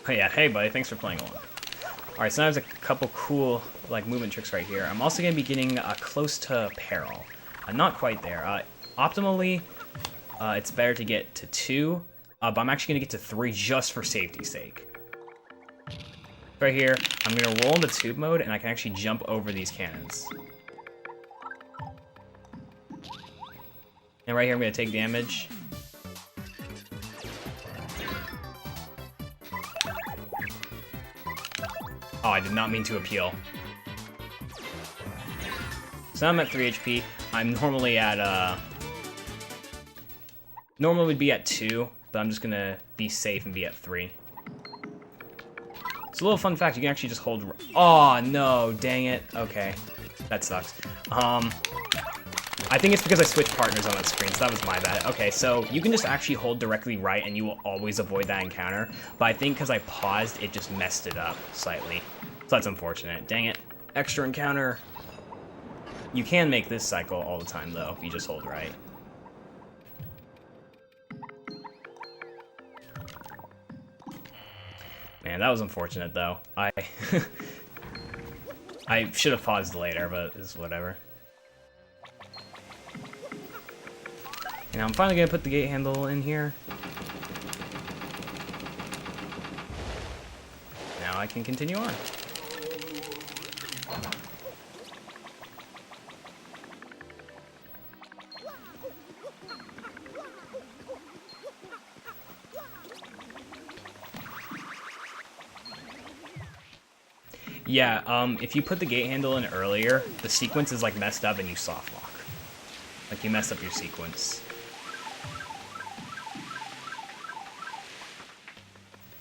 Oh yeah, hey buddy, thanks for playing along. Alright, so now there's a couple cool like movement tricks right here. I'm also going to be getting close to peril. Not quite there. Optimally, it's better to get to 2, but I'm actually going to get to 3 just for safety's sake. Right here, I'm going to roll into tube mode, and I can actually jump over these cannons. And right here, I'm going to take damage. Oh, I did not mean to appeal. So now I'm at 3 HP. I'm normally at, normally would be at 2, but I'm just gonna be safe and be at 3. It's a little fun fact, you can actually just hold, oh no, dang it, okay, that sucks. I think it's because I switched partners on that screen, so that was my bad. Okay, so you can just actually hold directly right and you will always avoid that encounter. But I think because I paused, it just messed it up slightly. So that's unfortunate. Dang it. Extra encounter. You can make this cycle all the time, though, if you just hold right. Man, that was unfortunate, though. I should have paused later, but it's whatever. Now I'm finally gonna put the gate handle in here. Now I can continue on. Yeah, if you put the gate handle in earlier, the sequence is like messed up and you soft lock. Like you mess up your sequence.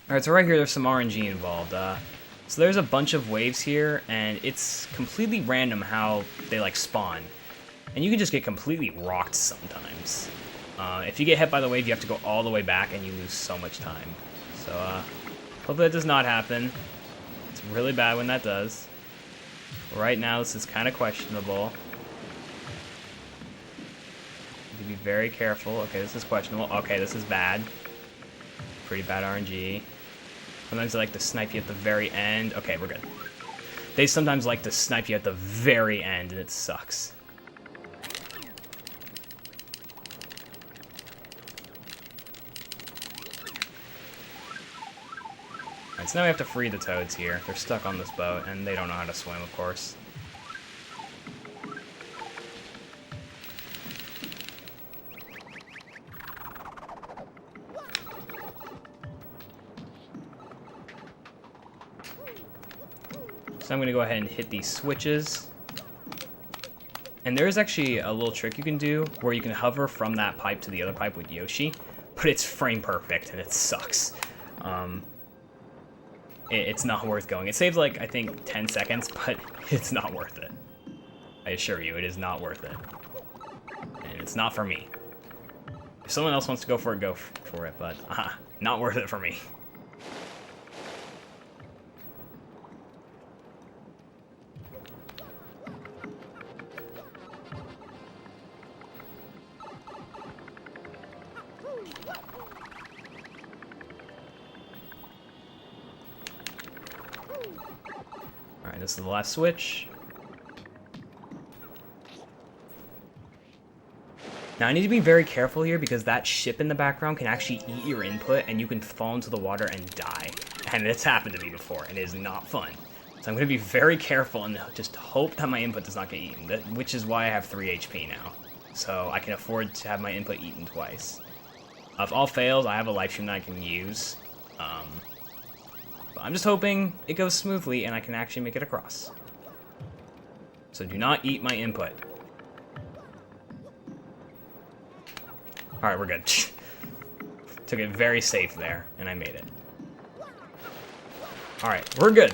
Alright, so right here there's some RNG involved. So there's a bunch of waves here, and it's completely random how they like spawn. And you can just get completely rocked sometimes. If you get hit by the wave, you have to go all the way back and you lose so much time. So, hopefully that does not happen. It's really bad when that does. Right now, this is kind of questionable. You have to be very careful. Okay, this is questionable. Okay, this is bad. Pretty bad RNG. Sometimes they like to snipe you at the very end. Okay, we're good. They sometimes like to snipe you at the very end, and it sucks. Alright, so now we have to free the toads here. They're stuck on this boat, and they don't know how to swim, of course. So I'm going to go ahead and hit these switches. And there is actually a little trick you can do where you can hover from that pipe to the other pipe with Yoshi, but it's frame perfect and it sucks. It's not worth going. It saves like, I think, 10 seconds, but it's not worth it. I assure you, it is not worth it. And it's not for me. If someone else wants to go for it, go for it, but not worth it for me. Alright, this is the last switch. Now I need to be very careful here because that ship in the background can actually eat your input and you can fall into the water and die. And it's happened to me before and it is not fun. So I'm going to be very careful and just hope that my input does not get eaten, which is why I have 3 HP now. So I can afford to have my input eaten twice. If all fails, I have a life stream that I can use. But I'm just hoping it goes smoothly and I can actually make it across. So do not eat my input. Alright, we're good. Took it very safe there, and I made it. Alright, we're good.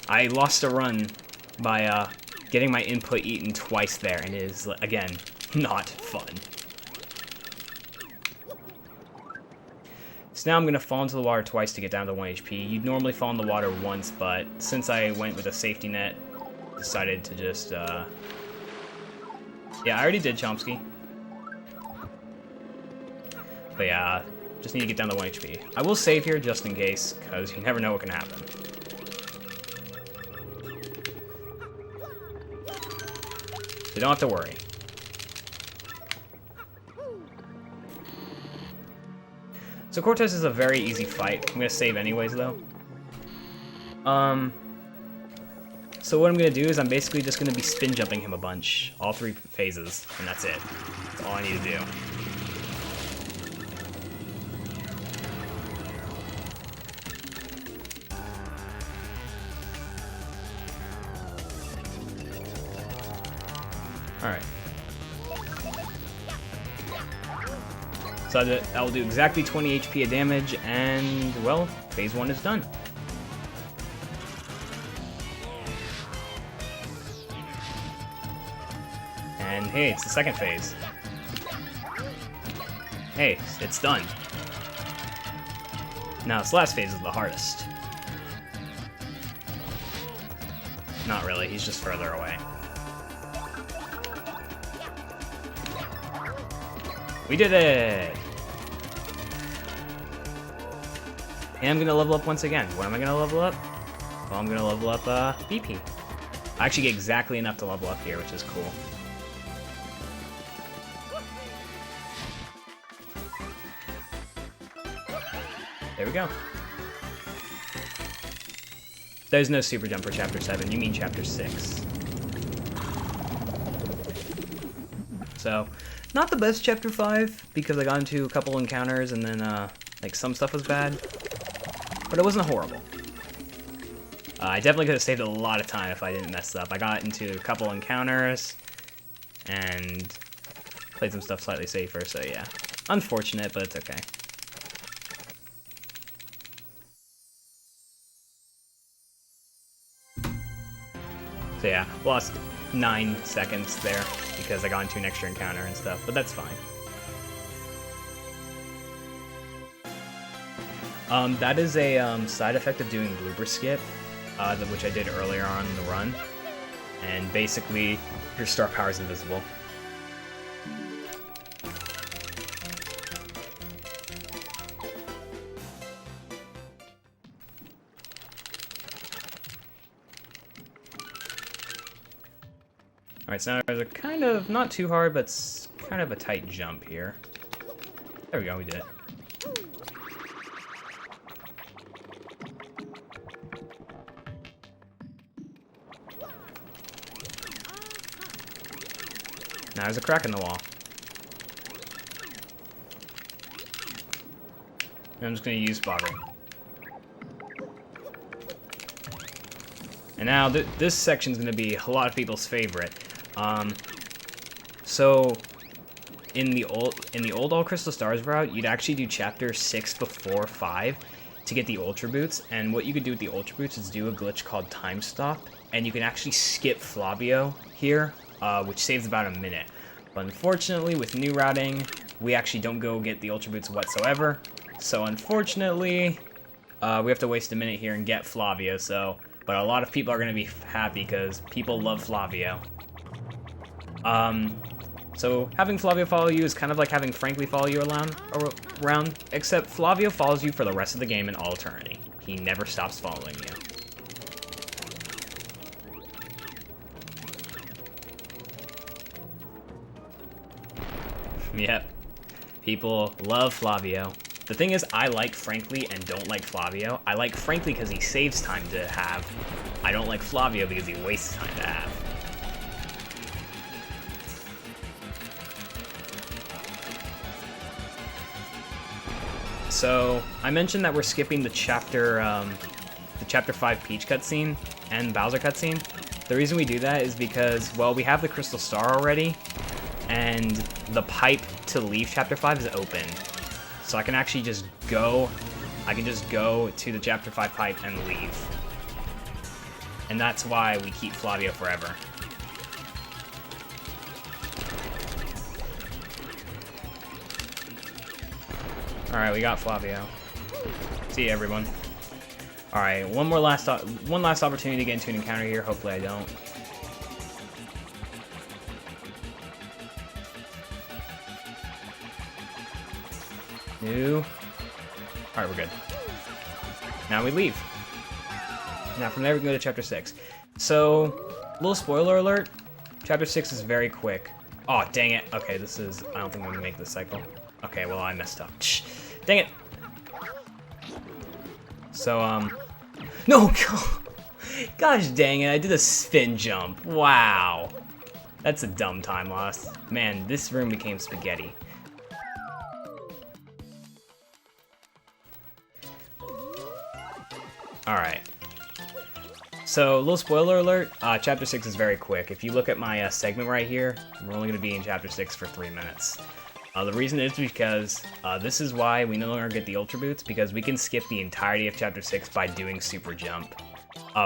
I lost a run by getting my input eaten twice there, and it is, again, not fun. So now I'm going to fall into the water twice to get down to 1 HP. You'd normally fall in the water once, but since I went with a safety net, decided to just, Yeah, I already did, Chomsky. But yeah, just need to get down to 1 HP. I will save here just in case, because you never know what can happen. So you don't have to worry. So Cortez is a very easy fight. I'm going to save anyways, though. So what I'm going to do is I'm basically just going to be spin jumping him a bunch. All 3 phases, and that's it. That's all I need to do. Alright. So that will do exactly 20 HP of damage, and, well, phase 1 is done. hey, it's the second phase. Hey, it's done. Now, this last phase is the hardest. Not really, he's just further away. We did it! And I'm gonna level up once again. What am I gonna level up? Well, I'm gonna level up BP. I actually get exactly enough to level up here, which is cool. There we go. There's no super jump for Chapter 7, you mean Chapter 6. So, not the best Chapter 5, because I got into a couple encounters and then, like, some stuff was bad. But it wasn't horrible. I definitely could have saved a lot of time if I didn't mess up. I got into a couple encounters and played some stuff slightly safer, so yeah. Unfortunate, but it's okay. So yeah, lost 9 seconds there because I got into an extra encounter and stuff, but that's fine. That is a side effect of doing blooper skip, which I did earlier on in the run. And basically, your star power is invisible. Alright, so now there's a kind of, not too hard, but it's kind of a tight jump here. There we go, we did it. Now there's a crack in the wall. And I'm just going to use Boggle. And now this section's going to be a lot of people's favorite. So in the old All Crystal Stars route, you'd actually do Chapter 6 before 5 to get the Ultra Boots. And what you could do with the Ultra Boots is do a glitch called Time Stop, and you can actually skip Flavio here, which saves about a minute. But unfortunately, with new routing, we actually don't go get the Ultra Boots whatsoever. So unfortunately, we have to waste a minute here and get Flavio. But a lot of people are going to be happy because people love Flavio. So having Flavio follow you is kind of like having Frankly follow you around, except Flavio follows you for the rest of the game in all eternity. He never stops following you. Yep. People love Flavio. The thing is, I like Frankly and don't like Flavio. I like Frankly because he saves time to have. I don't like Flavio because he wastes time to have. So, I mentioned that we're skipping the Chapter 5 Peach cutscene and Bowser cutscene. The reason we do that is because, well, we have the Crystal Star already, and the pipe to leave Chapter 5 is open. So I can actually just go, to the Chapter 5 pipe and leave. And that's why we keep Flavio forever. Alright, we got Flavio. See you, everyone. Alright, one last opportunity to get into an encounter here. Hopefully I don't. New. Alright, we're good. Now we leave. Now from there we can go to Chapter 6. So, little spoiler alert, Chapter 6 is very quick. Oh, dang it. Okay, I don't think I'm gonna make this cycle. Okay, well, I messed up. Shh. Dang it. So, no! Gosh dang it, I did a spin jump. Wow. That's a dumb time loss. Man, this room became spaghetti. Alright. So, little spoiler alert, Chapter 6 is very quick. If you look at my segment right here, we're only going to be in Chapter 6 for 3 minutes. The reason is because this is why we no longer get the Ultra Boots, because we can skip the entirety of Chapter 6 by doing Super Jump,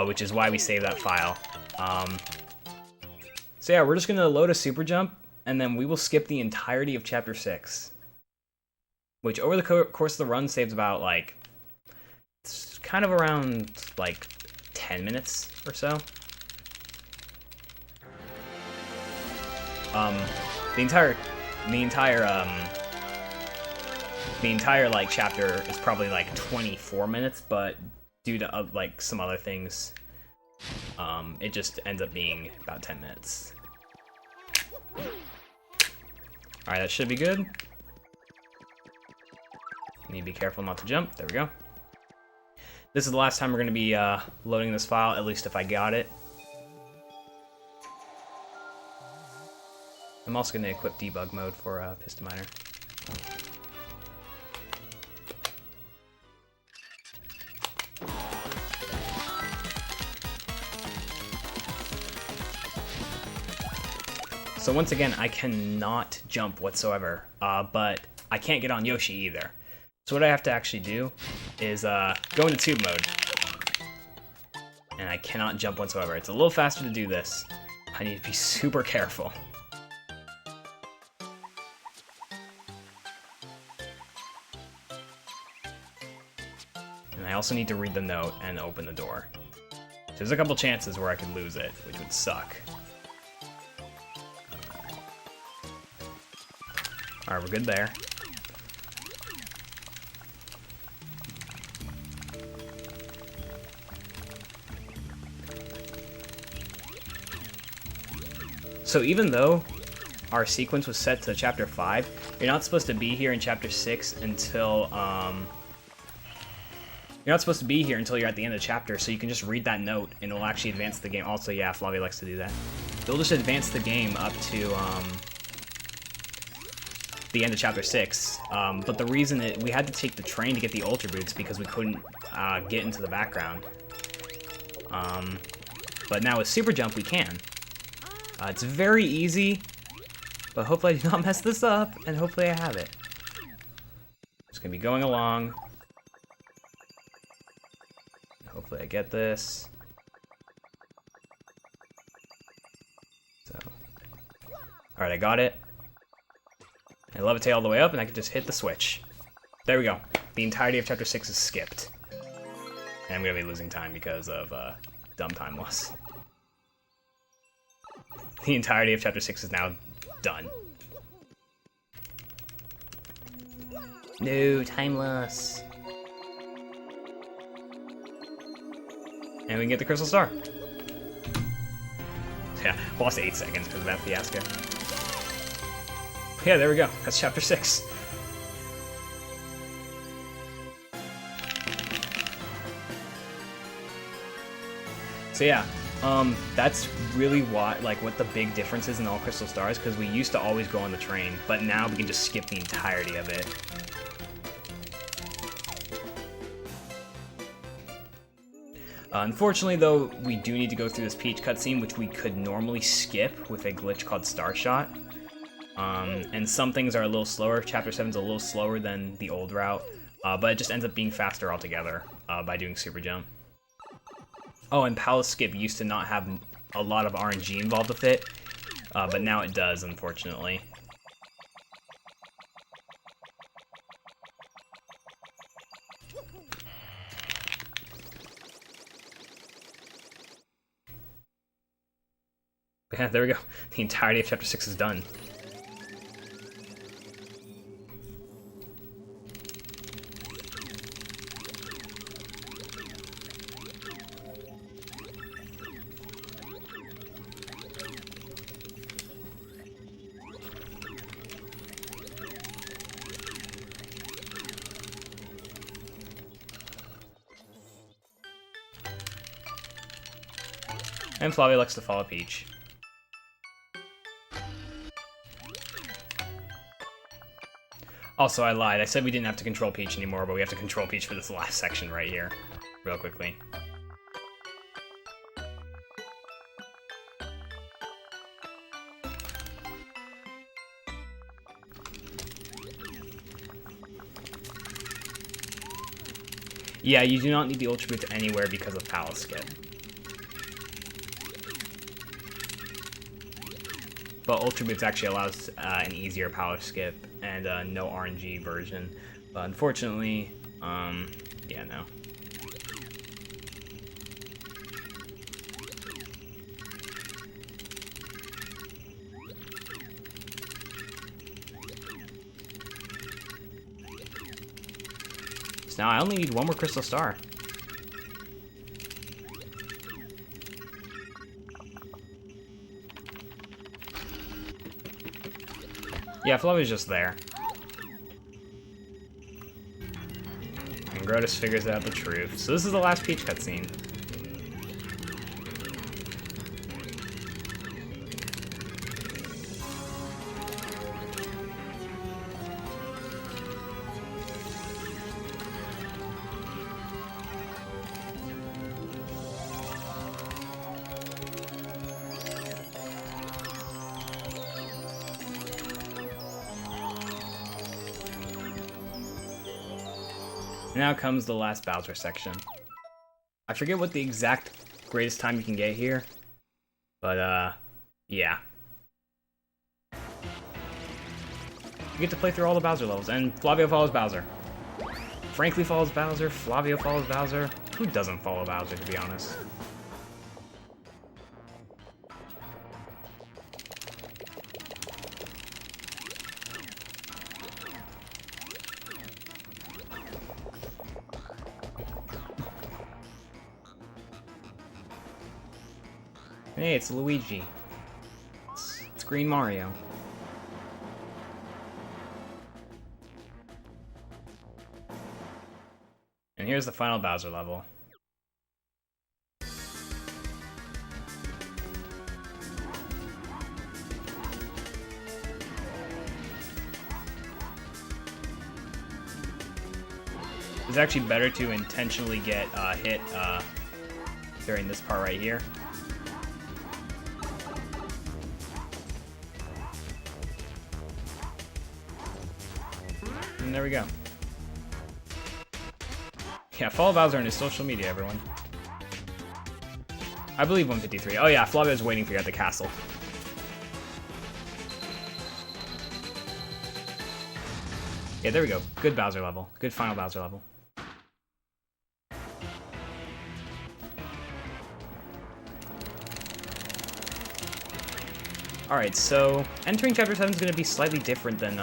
which is why we save that file. So yeah, we're just going to load a Super Jump, and then we will skip the entirety of Chapter 6. Which, over the course of the run, saves about, like, it's kind of around, like, 10 minutes or so. The entire like chapter is probably like 24 minutes, but due to like some other things, it just ends up being about 10 minutes. Alright, that should be good. Need to be careful not to jump. There we go. This is the last time we're going to be loading this file, at least if I got it. I'm also going to equip debug mode for Piston Miner. So once again, I cannot jump whatsoever, but I can't get on Yoshi either. So what I have to actually do is go into tube mode. And I cannot jump whatsoever. It's a little faster to do this. I need to be super careful. And I also need to read the note and open the door. So there's a couple chances where I could lose it, which would suck. Alright, we're good there. So even though our sequence was set to Chapter 5, you're not supposed to be here in Chapter 6 until, you're not supposed to be here until you're at the end of the chapter, so you can just read that note, and it'll actually advance the game. Also, yeah, Flavia likes to do that. It'll just advance the game up to, the end of Chapter 6. But the reason we had to take the train to get the Ultra Boots because we couldn't get into the background. But now with Super Jump, we can. It's very easy, but hopefully I do not mess this up, and hopefully I have it. Just gonna be going along. Hopefully I get this. So, alright, I got it. I levitate all the way up, and I can just hit the switch. There we go. The entirety of Chapter 6 is skipped. And I'm gonna be losing time because of dumb time loss. The entirety of Chapter 6 is now done. No, time loss. And we can get the Crystal Star. Yeah, lost 8 seconds because of that fiasco. Yeah, there we go. That's Chapter 6. So yeah, that's really what the big difference is in All Crystal Stars, because we used to always go on the train, but now we can just skip the entirety of it. Unfortunately, though, we do need to go through this Peach cutscene, which we could normally skip with a glitch called Star Shot. And some things are a little slower. Chapter 7's a little slower than the old route, but it just ends up being faster altogether by doing Super Jump. Oh, and Palace Skip used to not have a lot of RNG involved with it, but now it does, unfortunately. Yeah, there we go. The entirety of Chapter 6 is done. And Flavia likes to follow Peach. Also, I lied. I said we didn't have to control Peach anymore, but we have to control Peach for this last section right here. Real quickly. Yeah, you do not need the Ultra Boots anywhere because of Palace Skip. but Ultra Boost actually allows an easier power skip and no RNG version. But unfortunately, yeah, no. So now I only need one more Crystal Star. Yeah, Flavia's just there. And Grotus figures out the truth. So this is the last Peach cutscene. Now comes the last Bowser section. I forget what the exact greatest time you can get here, but yeah. You get to play through all the Bowser levels, and Flavio follows Bowser. Frankly follows Bowser, Flavio follows Bowser. Who doesn't follow Bowser, to be honest? Hey, it's Luigi. It's Green Mario. And here's the final Bowser level. It's actually better to intentionally get hit during this part right here. And there we go. Yeah, follow Bowser on his social media, everyone. I believe 153. Oh yeah, Flavio's waiting for you at the castle. Yeah, there we go. Good Bowser level. Good final Bowser level. Alright, so entering Chapter 7 is going to be slightly different than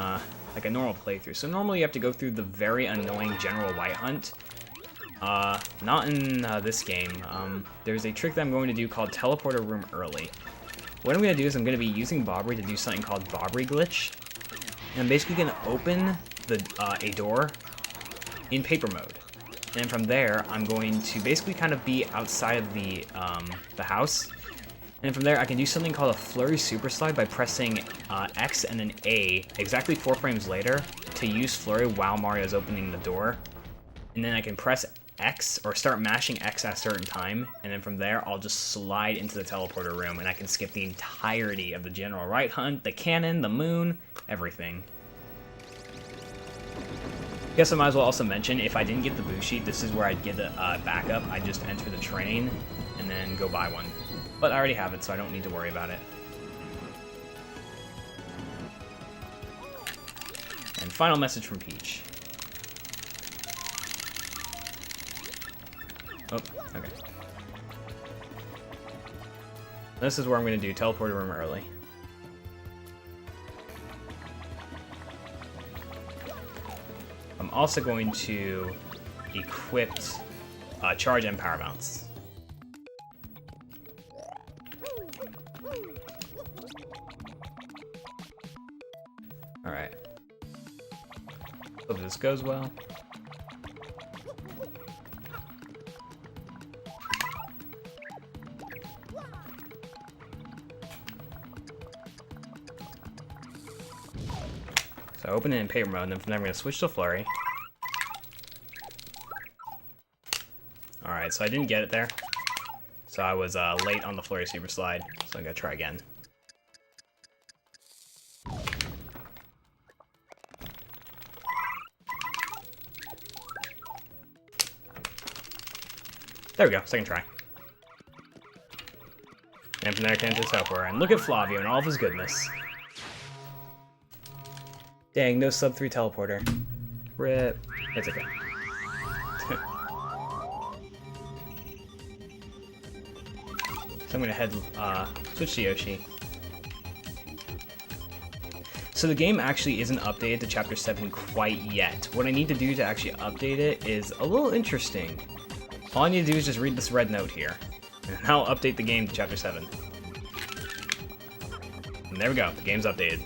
like a normal playthrough. So normally you have to go through the very annoying General White Hunt. Not in this game. There's a trick that I'm going to do called Teleporter Room Early. What I'm going to do is I'm going to be using Bobbery to do something called Bobbery Glitch. And I'm basically going to open the a door in paper mode. And from there, I'm going to basically kind of be outside of the house. And from there, I can do something called a Flurry Super Slide by pressing X and then A exactly 4 frames later to use Flurry while Mario's opening the door. And then I can press X or start mashing X at a certain time. And then from there, I'll just slide into the teleporter room and I can skip the entirety of the General White Hunt, the cannon, the moon, everything. Guess I might as well also mention, if I didn't get the boo sheet, this is where I'd get a backup. I'd just enter the train and then go buy one. But I already have it, so I don't need to worry about it. And final message from Peach. Oh, okay. This is where I'm going to do Teleporter Room Early. I'm also going to equip Charge and Power Bounce. Alright. Hope this goes well. So open it in paper mode, and then from there I'm going to switch to Flurry. Alright, so I didn't get it there. So I was late on the Flurry Super Slide, so I'm going to try again. There we go, second try. And from there, I can enter Teleporter. And look at Flavio and all of his goodness. Dang, no sub 3 Teleporter. Rip. It's okay. So I'm gonna head switch to Yoshi. So the game actually isn't updated to Chapter 7 quite yet. What I need to do to actually update it is a little interesting. All I need to do is just read this red note here, and I'll update the game to Chapter 7. And there we go, the game's updated.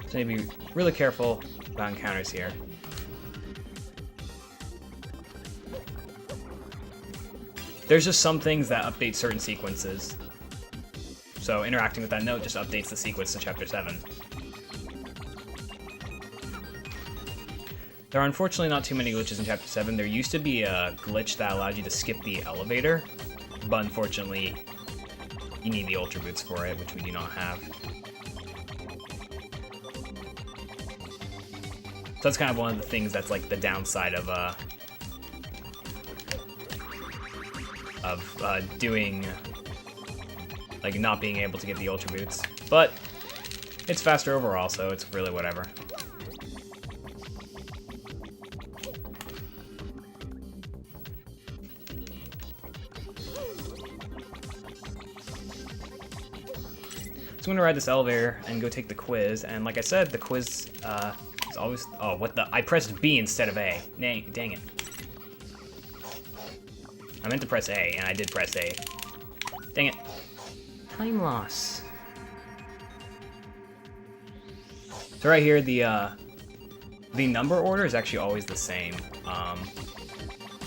So you need to be really careful about encounters here. There's just some things that update certain sequences. So interacting with that note just updates the sequence to Chapter 7. There are unfortunately not too many glitches in Chapter 7. There used to be a glitch that allowed you to skip the elevator, but unfortunately you need the Ultra Boots for it, which we do not have. So that's kind of one of the things that's like the downside of doing, like, not being able to get the Ultra Boots. But it's faster overall, so it's really whatever. So I'm gonna ride this elevator and go take the quiz, and like I said, the quiz is always... Oh, what the... I pressed B instead of A. Dang it. I meant to press A, and I did press A. Dang it. Time loss. So right here, the number order is actually always the same.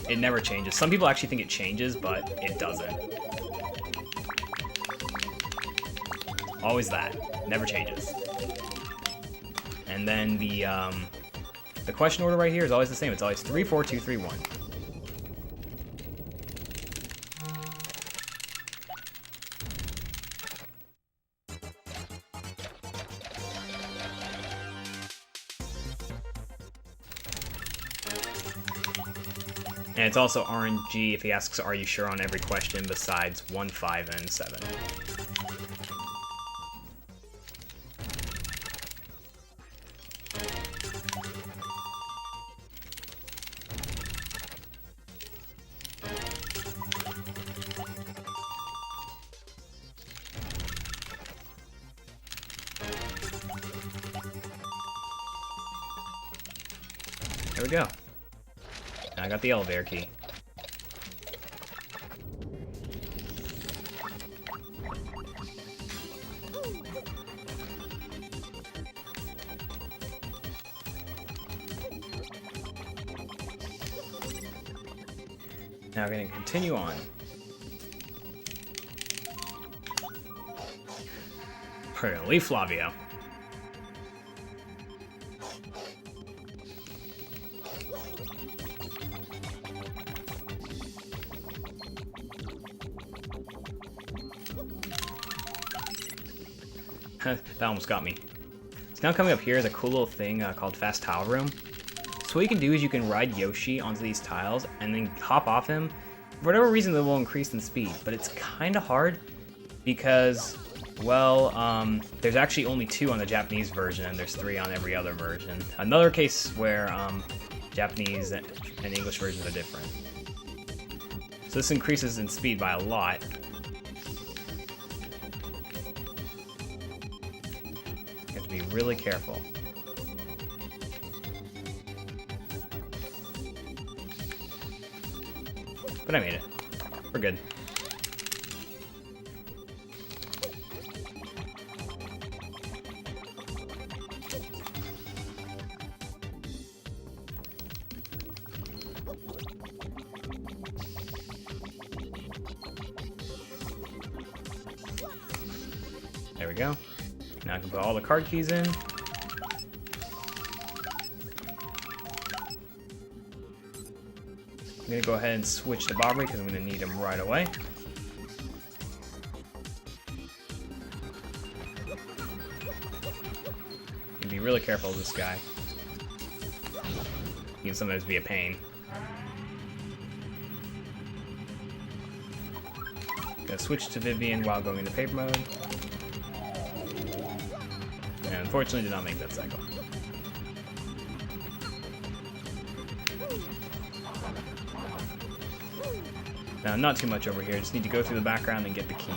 It never changes. Some people actually think it changes, but it doesn't. Always that. Never changes. And then the question order right here is always the same. It's always 3, 4, 2, 3, 1. And it's also RNG if he asks, are you sure on every question besides 1, 5, and 7. There we go. I got the elevator key. Now we're going to continue on. We're going to leave Flavio. That almost got me. So now coming up here is a cool little thing called Fast Tile Room. So what you can do is you can ride Yoshi onto these tiles and then hop off him. For whatever reason, they will increase in speed, but it's kind of hard because, well, there's actually only 2 on the Japanese version and there's 3 on every other version. Another case where Japanese and English versions are different. So this increases in speed by a lot. Be really careful. But I made it. We're good. There we go. Now I can put all the card keys in. I'm gonna go ahead and switch to Bobby because I'm gonna need him right away. really careful with this guy. He can sometimes be a pain. Gonna switch to Vivian while going into paper mode. And unfortunately did not make that cycle. Now, not too much over here, just need to go through the background and get the key.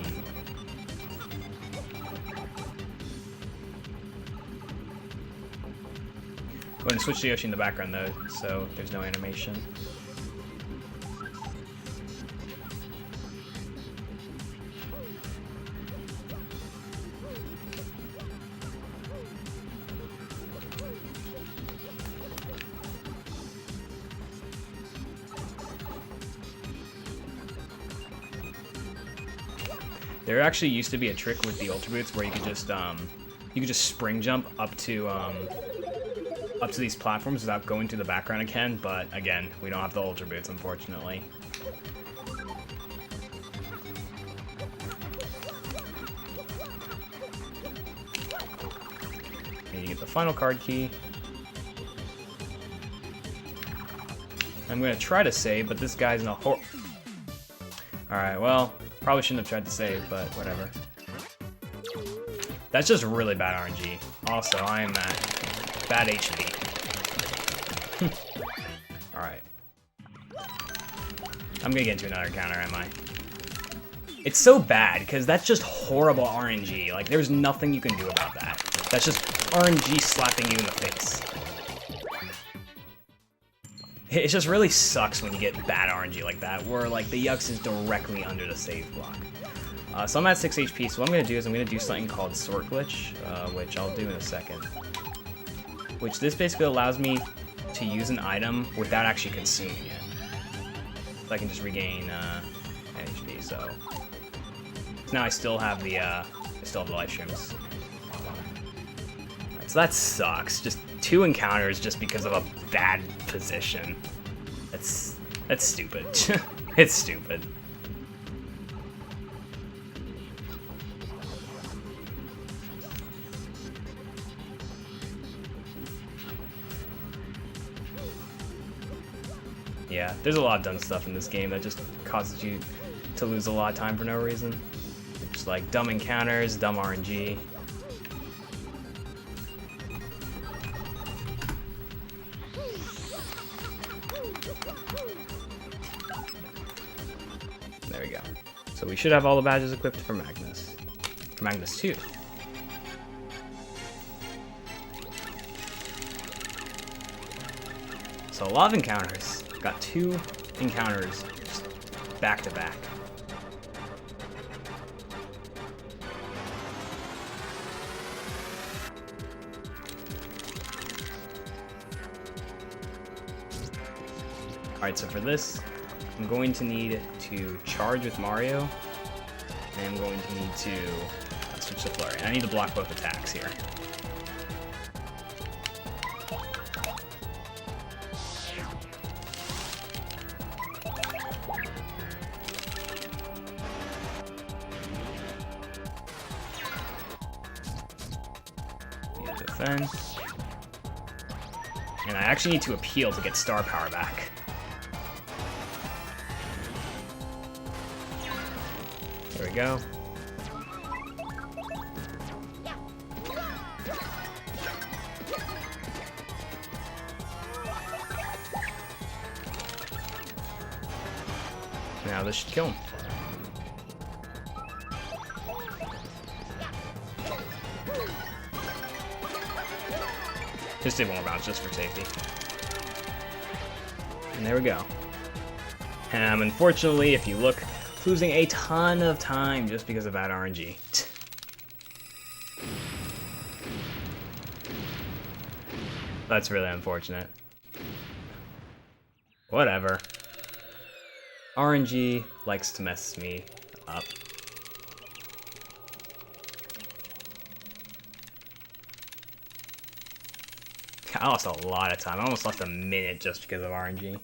Going to switch to Yoshi in the background though, so there's no animation. There actually used to be a trick with the Ultra Boots where you could just spring jump up to these platforms without going to the background again, but again, we don't have the Ultra Boots, unfortunately. And you get the final card key. I'm gonna try to save, but this guy's not Alright, well, probably shouldn't have tried to save, but whatever. That's just really bad RNG. Also, I am at bad HP. Alright. I'm gonna get into another counter, am I? It's so bad, because that's just horrible RNG. Like, there's nothing you can do about that. That's just RNG slapping you in the face. It just really sucks when you get bad RNG like that, where like the Yux is directly under the save block. So I'm at 6 HP, so what I'm going to do is I'm going to do something called Sort Glitch, which I'll do in a second. Which this basically allows me to use an item without actually consuming it. So I can just regain HP, so now I still have the life streams. Right, so that sucks. Just 2 encounters just because of a bad position. That's stupid. It's stupid. Yeah, there's a lot of dumb stuff in this game that just causes you to lose a lot of time for no reason. It's like dumb encounters, dumb RNG. There we go. So we should have all the badges equipped for Magnus. For Magnus 2. So a lot of encounters. Got 2 encounters just back to back. Alright, so for this, I'm going to need to charge with Mario, and I'm going to need to switch to Flurry. I need to block both attacks here. Defend. And I actually need to appeal to get star power back. There we go. Now this should kill him. Just did one more bounce just for safety. And there we go. Unfortunately, if you look, losing a ton of time just because of bad RNG. That's really unfortunate. Whatever. RNG likes to mess me up. I lost a lot of time. I almost lost a minute just because of RNG.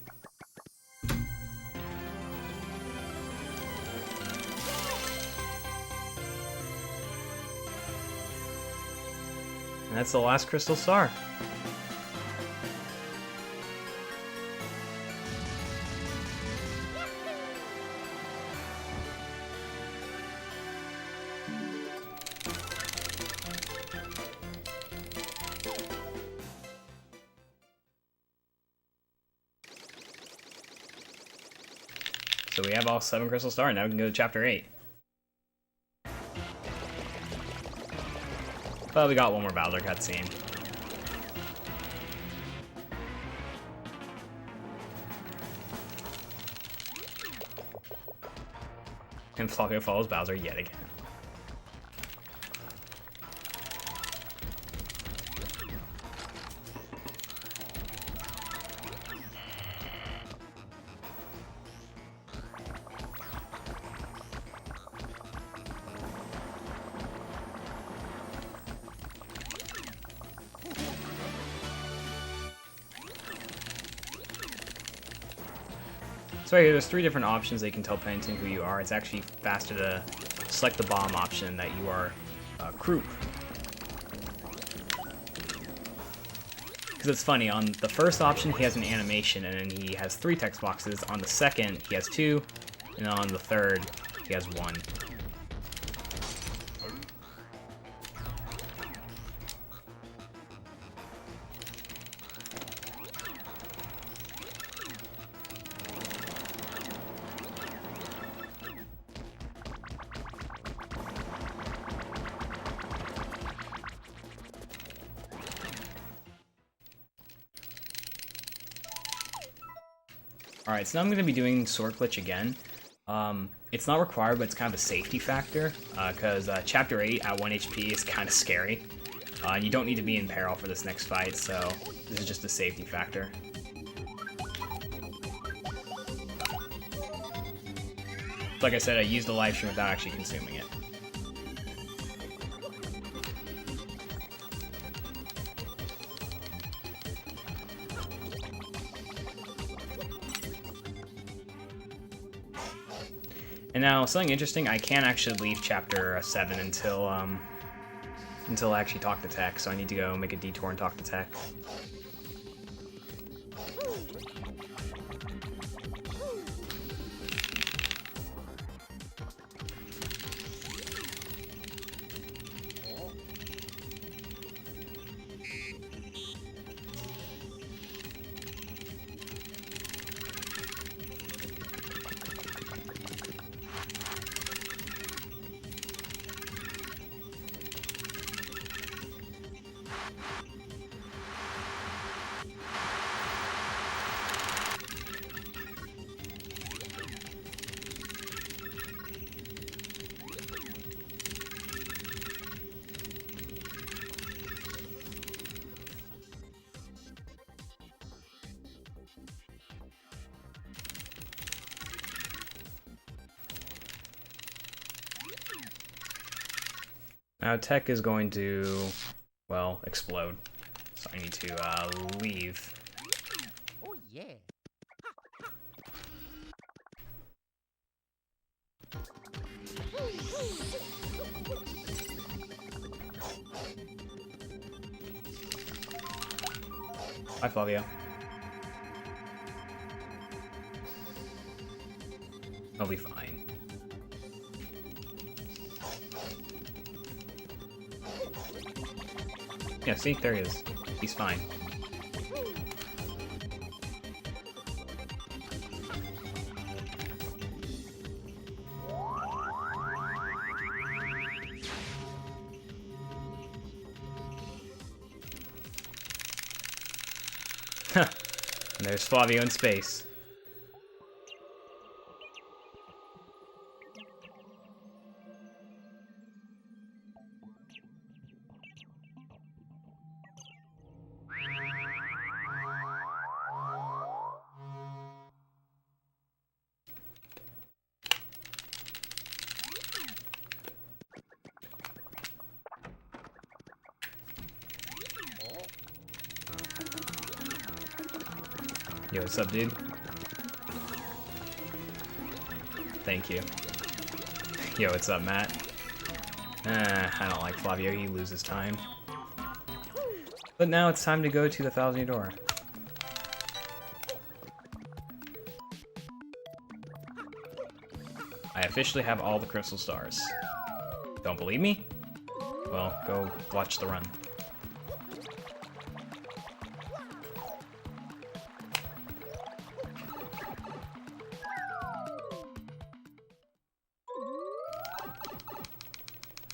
And that's the last crystal star. So we have all 7 crystal stars. Now we can go to chapter 8. Well, we got one more Bowser cutscene. And Flavio follows Bowser yet again. So right here, there's 3 different options that you can tell Pennington who you are. It's actually faster to select the bottom option that you are Croup. Because it's funny, on the first option he has an animation and then he has 3 text boxes. On the second he has 2, and on the third he has 1. Alright, so now I'm going to be doing Sword Glitch again. It's not required, but it's kind of a safety factor, because Chapter 8 at 1 HP is kind of scary. And you don't need to be in peril for this next fight, so this is just a safety factor. Like I said, I used the live stream without actually consuming it. And now, something interesting, I can't actually leave Chapter 7 until I actually talk to Tech, so I need to go make a detour and talk to Tech. Now Tech is going to, well, explode. So I need to leave. Oh yeah. Bye, Flavio. I'll be fine. Yeah, see? There he is. He's fine. Huh. And there's Flavio in space. Yo, what's up, dude? Thank you. Yo, what's up, Matt? I don't like Flavio, he loses time. But now it's time to go to the 1,000-year door. I officially have all the crystal stars. Don't believe me? Well, go watch the run.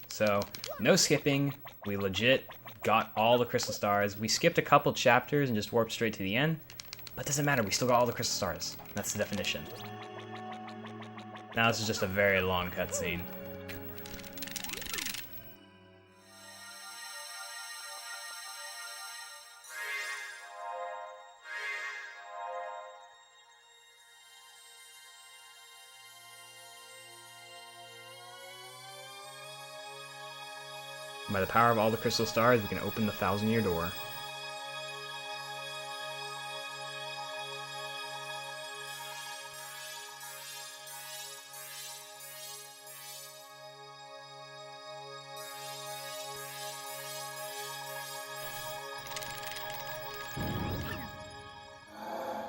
So, no skipping. We legit got all the crystal stars. We skipped a couple chapters and just warped straight to the end. But it doesn't matter, we still got all the crystal stars. That's the definition. Now this is just a very long cutscene. By the power of all the crystal stars, we can open the 1,000-year door.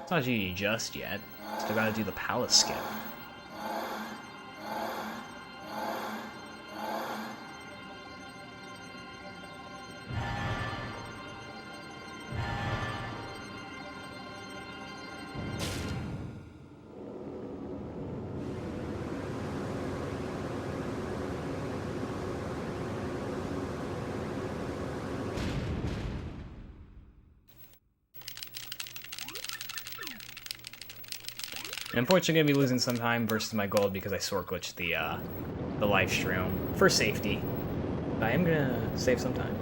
It's not GG just yet. Still gotta do the palace skip. Unfortunately, I'm gonna be losing some time versus my gold because I sword glitched the live stream for safety. But I am gonna save some time.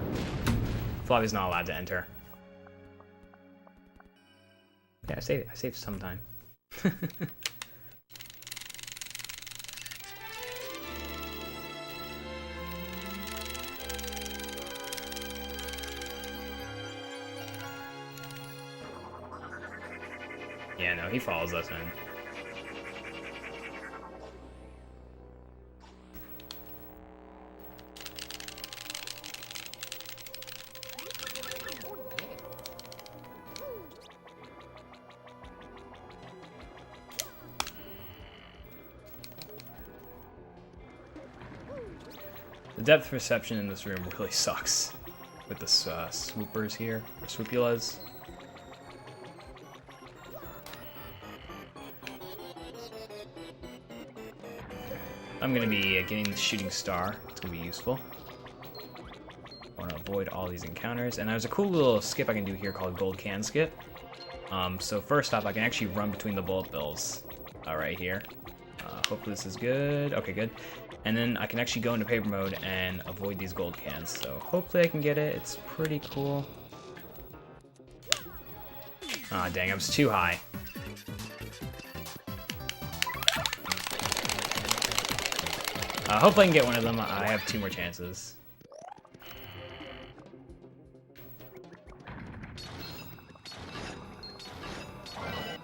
Flavia's not allowed to enter. Yeah, I saved some time. Yeah, no, he follows us in. The depth perception in this room really sucks with the swoopers here, or swoopulas. I'm gonna be getting the shooting star. It's gonna be useful. I want to avoid all these encounters, and there's a cool little skip I can do here called Gold Can Skip. So first off, I can actually run between the bullet bills right here. Hopefully this is good. Okay, good. And then I can actually go into paper mode and avoid these gold cans. So hopefully I can get it. It's pretty cool. Aw, dang, I was too high. Hopefully I can get one of them. I have 2 more chances. So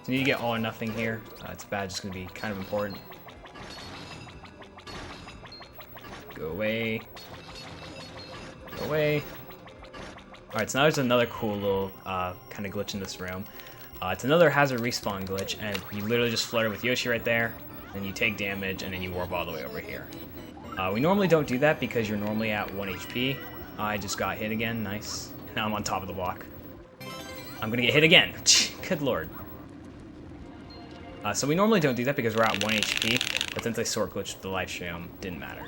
you need to get all or nothing here. It's bad, just gonna be kind of important. Go away. Go away. Alright, so now there's another cool little kind of glitch in this room. It's another hazard respawn glitch, and you literally just flirt with Yoshi right there, then you take damage, and then you warp all the way over here. We normally don't do that because you're normally at 1 HP. I just got hit again, nice. Now I'm on top of the block. I'm gonna get hit again. Good lord. So we normally don't do that because we're at 1 HP, but since I sword glitched the live stream, didn't matter.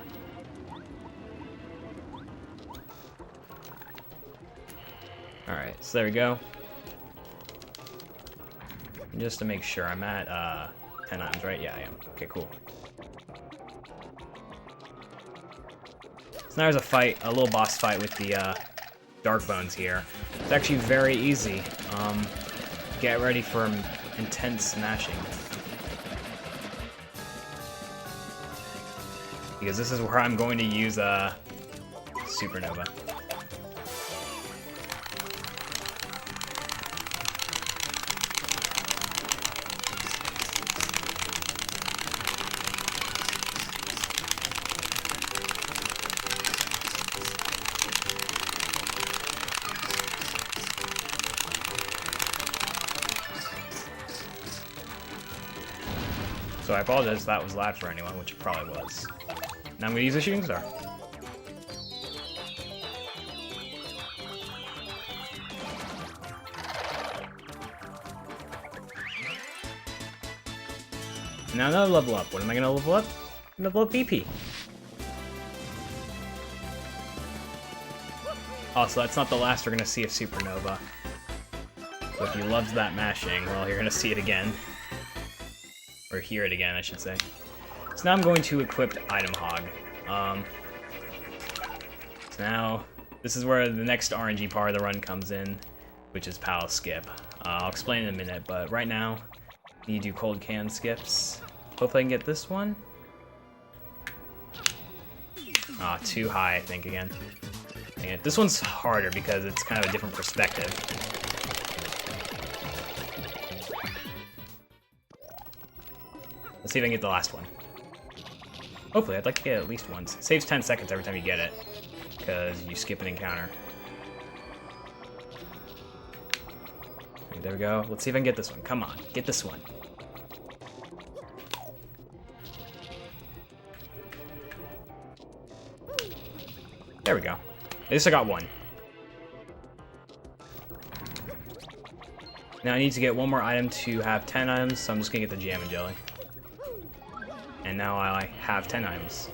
Alright, so there we go. And just to make sure, I'm at 10 items, right? Yeah, I am. Okay, cool. So now there's a fight, a little boss fight with the Dark Bones here. It's actually very easy. Get ready for intense smashing. Because this is where I'm going to use Supernova. So I apologize if that was loud for anyone, which it probably was. Now I'm going to use a shooting star. Now another level up. What am I going to level up? Level up BP. Also, that's not the last we're going to see of Supernova. So if you loved that mashing, well, you're going to see it again. Or hear it again, I should say. So now I'm going to equip Item Hog. So now, this is where the next RNG part of the run comes in, which is Palace Skip. I'll explain in a minute, but right now, you do cold can skips. Hopefully I can get this one. Ah, too high, I think, again. Dang it. This one's harder because it's kind of a different perspective. Let's see if I can get the last one. Hopefully, I'd like to get it at least once. It saves 10 seconds every time you get it, because you skip an encounter. Okay, there we go. Let's see if I can get this one. Come on, get this one. There we go. At least I got one. Now I need to get one more item to have 10 items, so I'm just gonna get the Jam and Jelly. And now I have 10 items.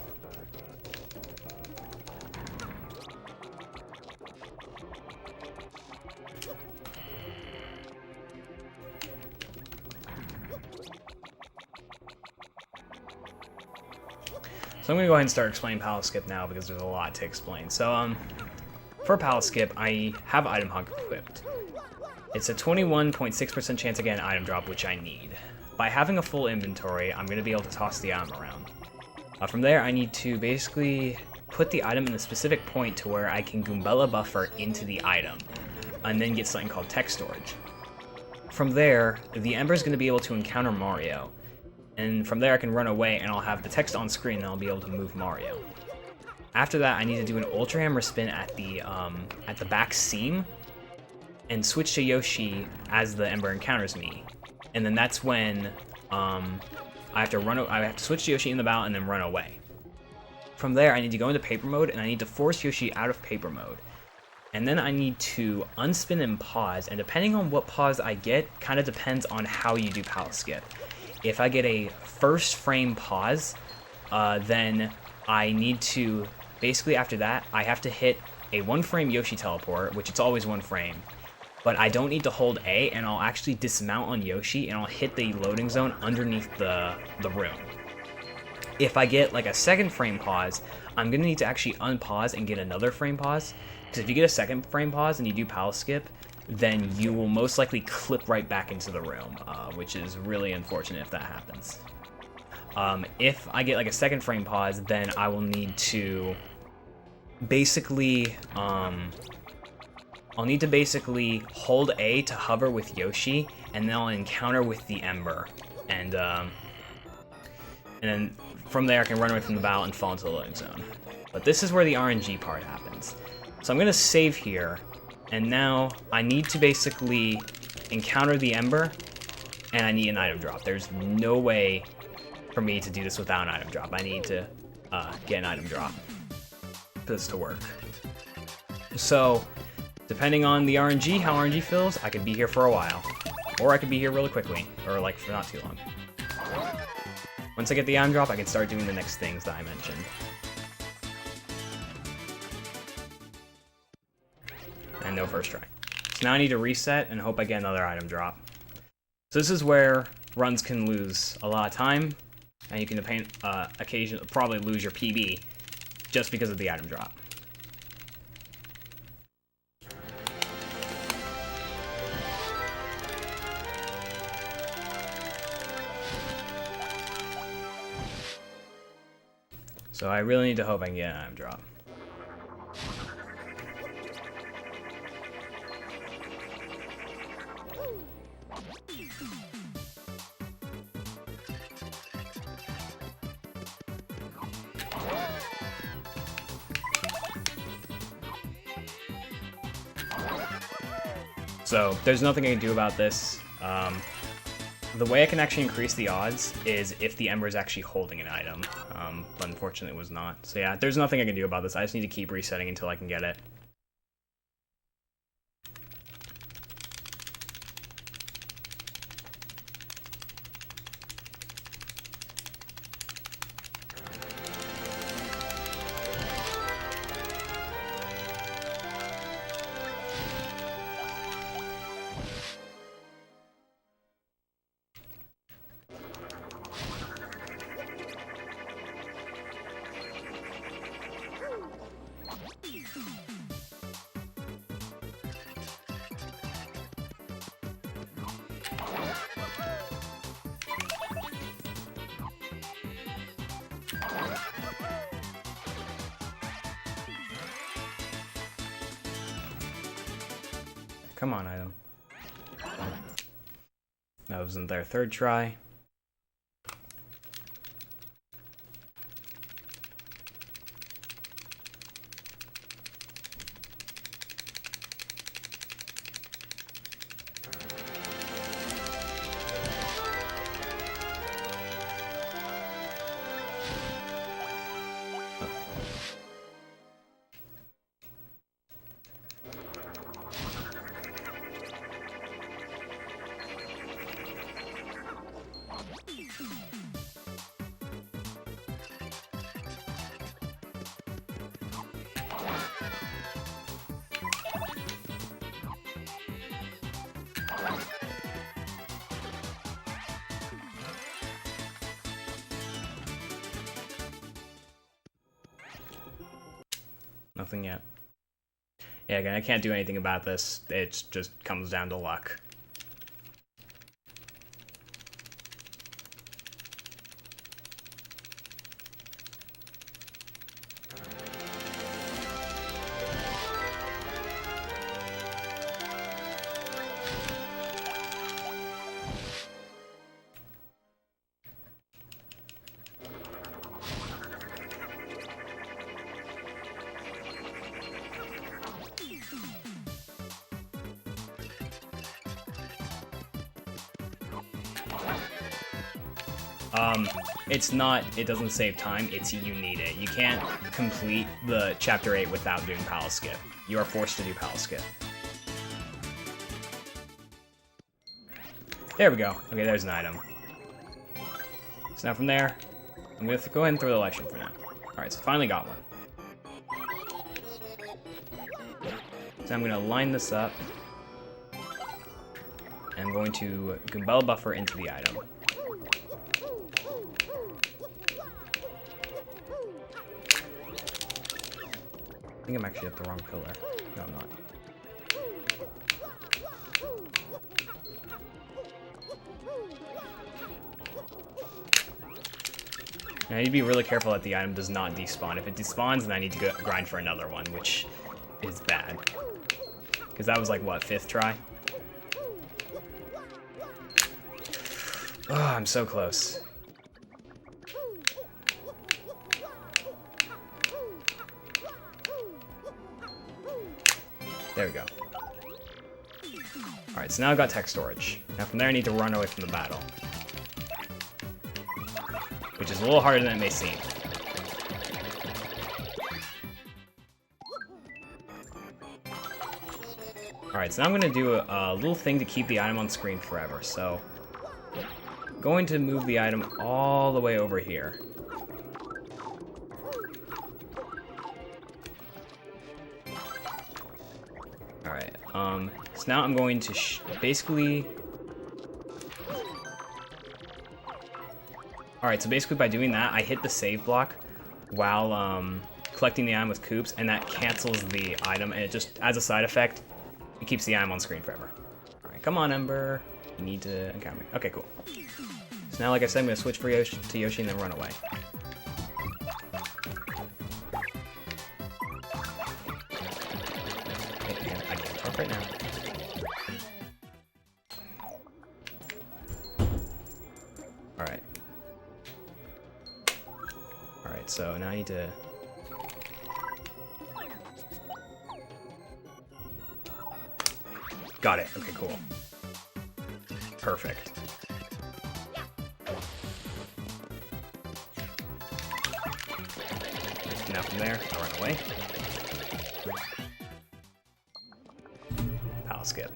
So I'm going to go ahead and start explaining Palace Skip now because there's a lot to explain. So, for Palace Skip, I have Item Hog equipped. It's a 21.6% chance to get an item drop, which I need. By having a full inventory, I'm going to be able to toss the item around. From there, I need to basically put the item in a specific point to where I can Goombella buffer into the item, and then get something called text storage. From there, the Ember is going to be able to encounter Mario. And from there I can run away and I'll have the text on screen and I'll be able to move Mario. After that I need to do an Ultra Hammer spin at the back seam and switch to Yoshi as the Ember encounters me. And then that's when I have to switch to Yoshi in the battle and then run away. From there I need to go into paper mode and I need to force Yoshi out of paper mode. And then I need to unspin and pause, and depending on what pause I get, kind of depends on how you do Palace Skip. If I get a first frame pause, then I need to, basically after that, I have to hit a 1 frame Yoshi teleport, which it's always 1 frame. But I don't need to hold A, and I'll actually dismount on Yoshi, and I'll hit the loading zone underneath the room. If I get like a 2nd frame pause, I'm going to need to actually unpause and get another frame pause. Because if you get a 2nd frame pause and you do Palace Skip, then you will most likely clip right back into the room, which is really unfortunate if that happens. If I get like a 2nd frame pause, then I will need to basically, I'll need to basically hold A to hover with Yoshi, and then I'll encounter with the Ember, and then from there I can run away from the battle and fall into the loading zone. But this is where the RNG part happens. So I'm going to save here. And now I need to basically encounter the Ember, and I need an item drop. There's no way for me to do this without an item drop. I need to get an item drop for this to work. So, depending on the RNG, how RNG feels, I could be here for a while. Or I could be here really quickly, or like for not too long. Once I get the item drop, I can start doing the next things that I mentioned. And no first try. So now I need to reset and hope I get another item drop. So this is where runs can lose a lot of time, and you can occasionally probably lose your PB just because of the item drop. So I really need to hope I can get an item drop. So there's nothing I can do about this. the way I can actually increase the odds is if the Ember is actually holding an item, but unfortunately it was not. So yeah, there's nothing I can do about this. I just need to keep resetting until I can get it. Come on, item. That wasn't their third try. Nothing yet. Yeah, again, I can't do anything about this. It just comes down to luck. It's not, it doesn't save time, it's you need it. You can't complete the Chapter 8 without doing Palace Skip. You are forced to do Palace Skip. There we go. Okay, there's an item. So now from there, I'm going to go ahead and throw the life stream for now. Alright, so finally got one. So I'm going to line this up. And I'm going to Goombella Buffer into the item. I think I'm actually at the wrong pillar. No, I'm not. Now, I need to be really careful that the item does not despawn. If it despawns, then I need to go grind for another one, which is bad. Because that was like, what, 5th try? Oh, I'm so close. There we go. Alright, so now I've got tech storage. Now from there I need to run away from the battle. Which is a little harder than it may seem. Alright, so now I'm going to do a little thing to keep the item on screen forever. So, I'm going to move the item all the way over here. Alright, so now I'm going to basically... Alright, so basically by doing that, I hit the save block while collecting the item with Koops, and that cancels the item, and it just, as a side effect, it keeps the item on screen forever. Alright, come on, Ember. You need to encounter me. Okay, cool. So now, like I said, I'm going to switch to Yoshi and then run away. I can't talk right now. Alright. Alright, so now I need to... Got it. Okay, cool. Perfect. from there, I run away. Pal skip.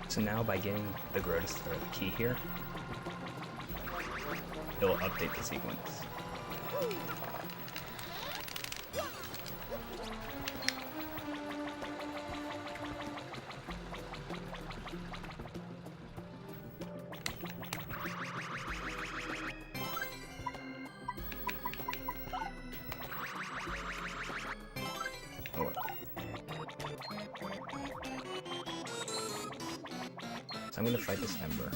So now by getting the grow to start the key here, it will update the sequence. So I'm gonna fight this Ember.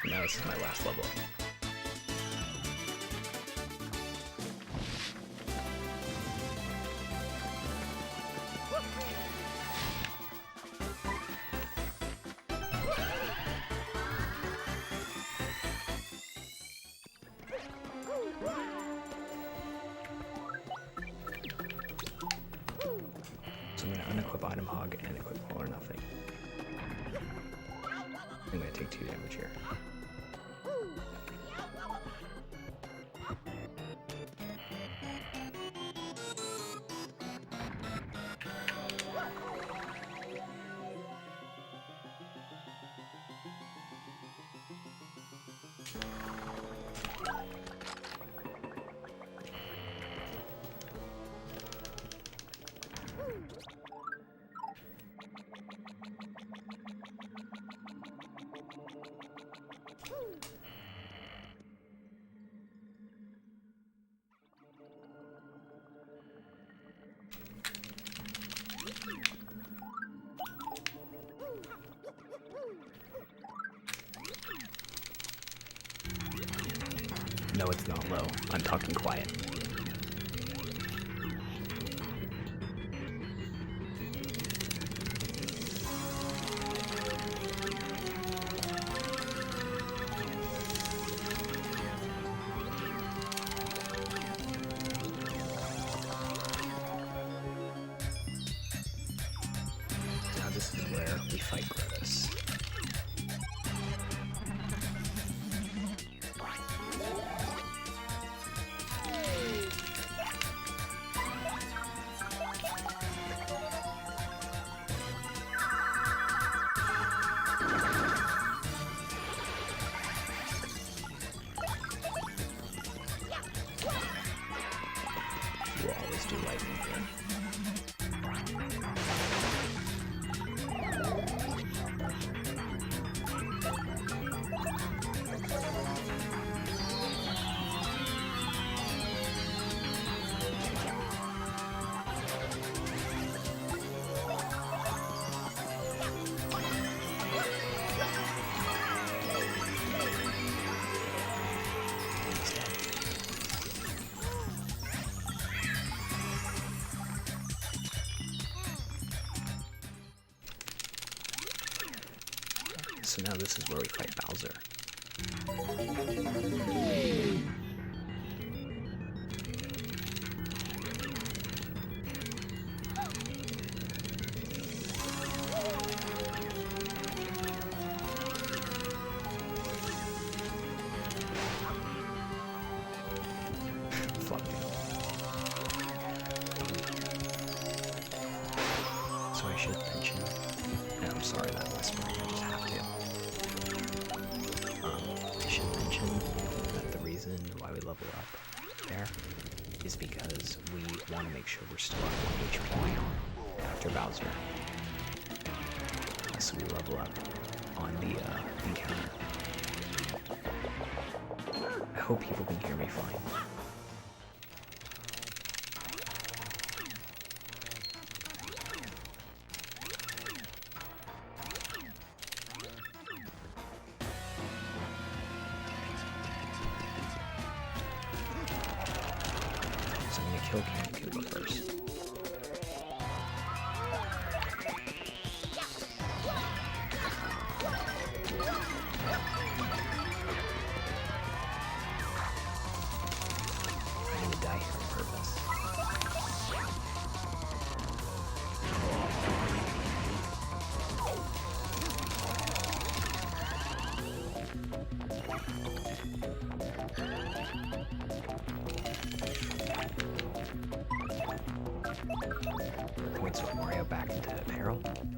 Now this is my last level. So I'm going to unequip Item Hog and equip All or Nothing. I'm going to take 2 damage here. No, it's not low. I'm talking quiet. Now this is where we fight Grotus. You always do lightning here. So now this is where we fight Bowser. Fuck you. So I should mention, and I'm sorry that whisper, I just have to. I should mention that the reason why we level up there is because we want to make sure we're still at 1 HP after Bowser. So we level up on the encounter. I hope people can hear me fine.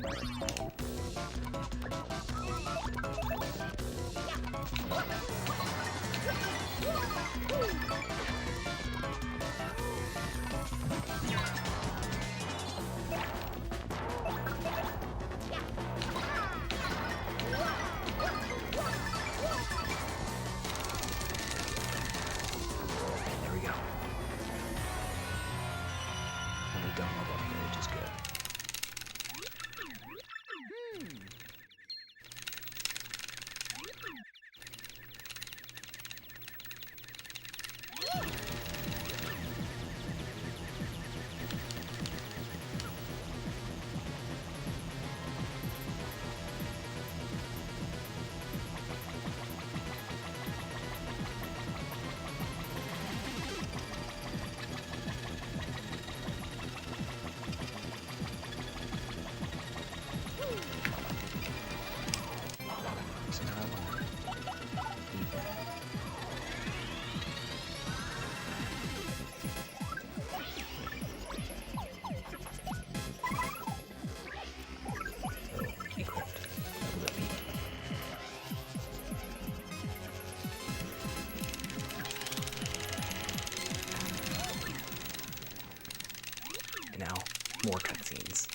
There we go. And we don't look up here, which is good. So now I want to eat that. Equipped. Double meat. And now, more cutscenes.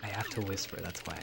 I have to whisper, that's why.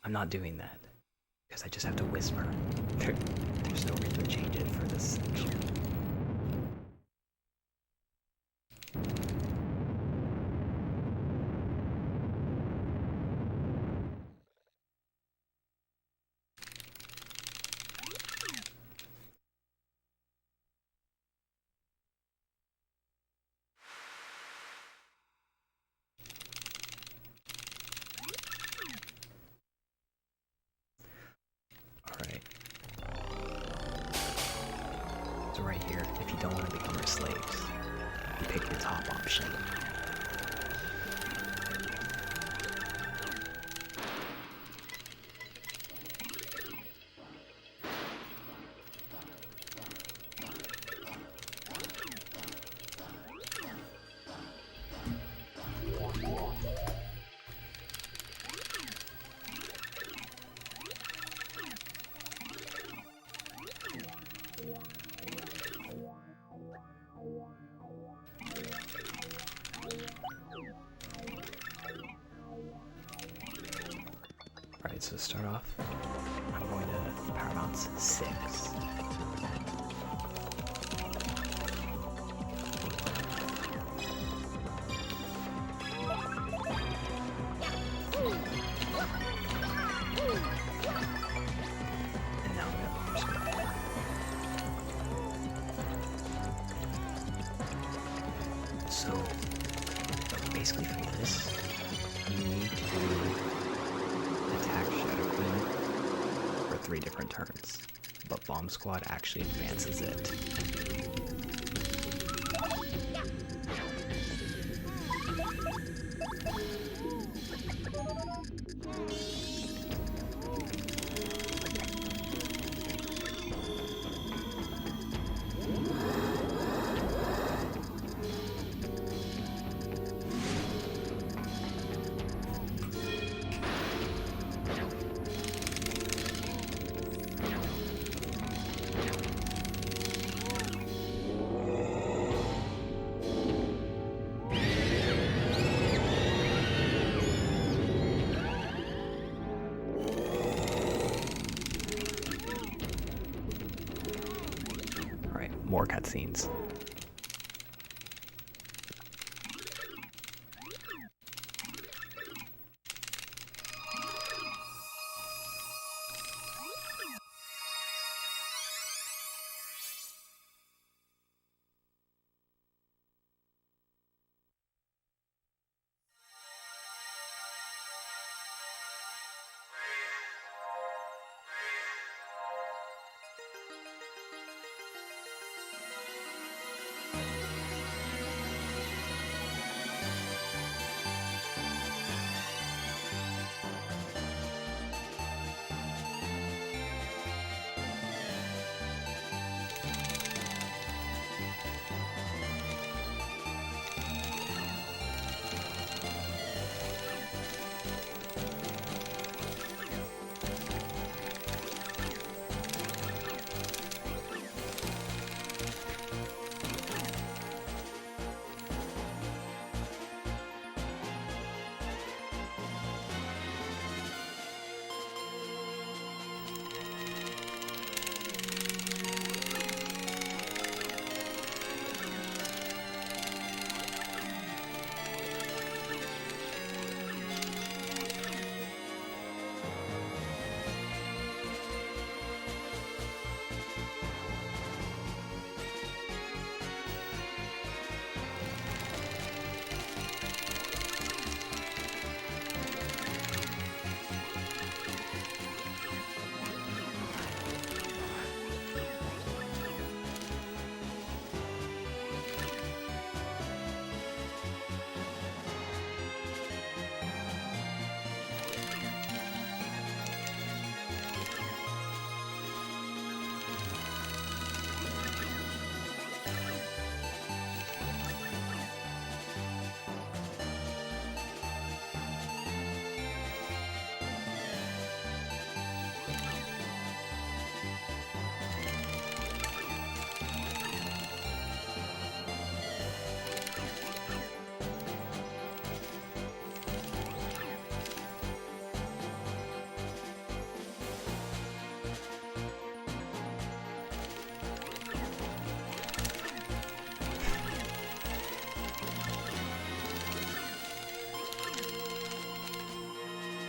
I'm not doing that, because I just have to whisper. There's no reason to change it for this section. So right here, if you don't want to become our slaves, you pick the top option. to start off, I'm going to power bounce 6. And now I'm going to power square. So basically for this, you need to attack Shadow Queen for 3 different turns, but Bomb Squad actually advances it. More cutscenes.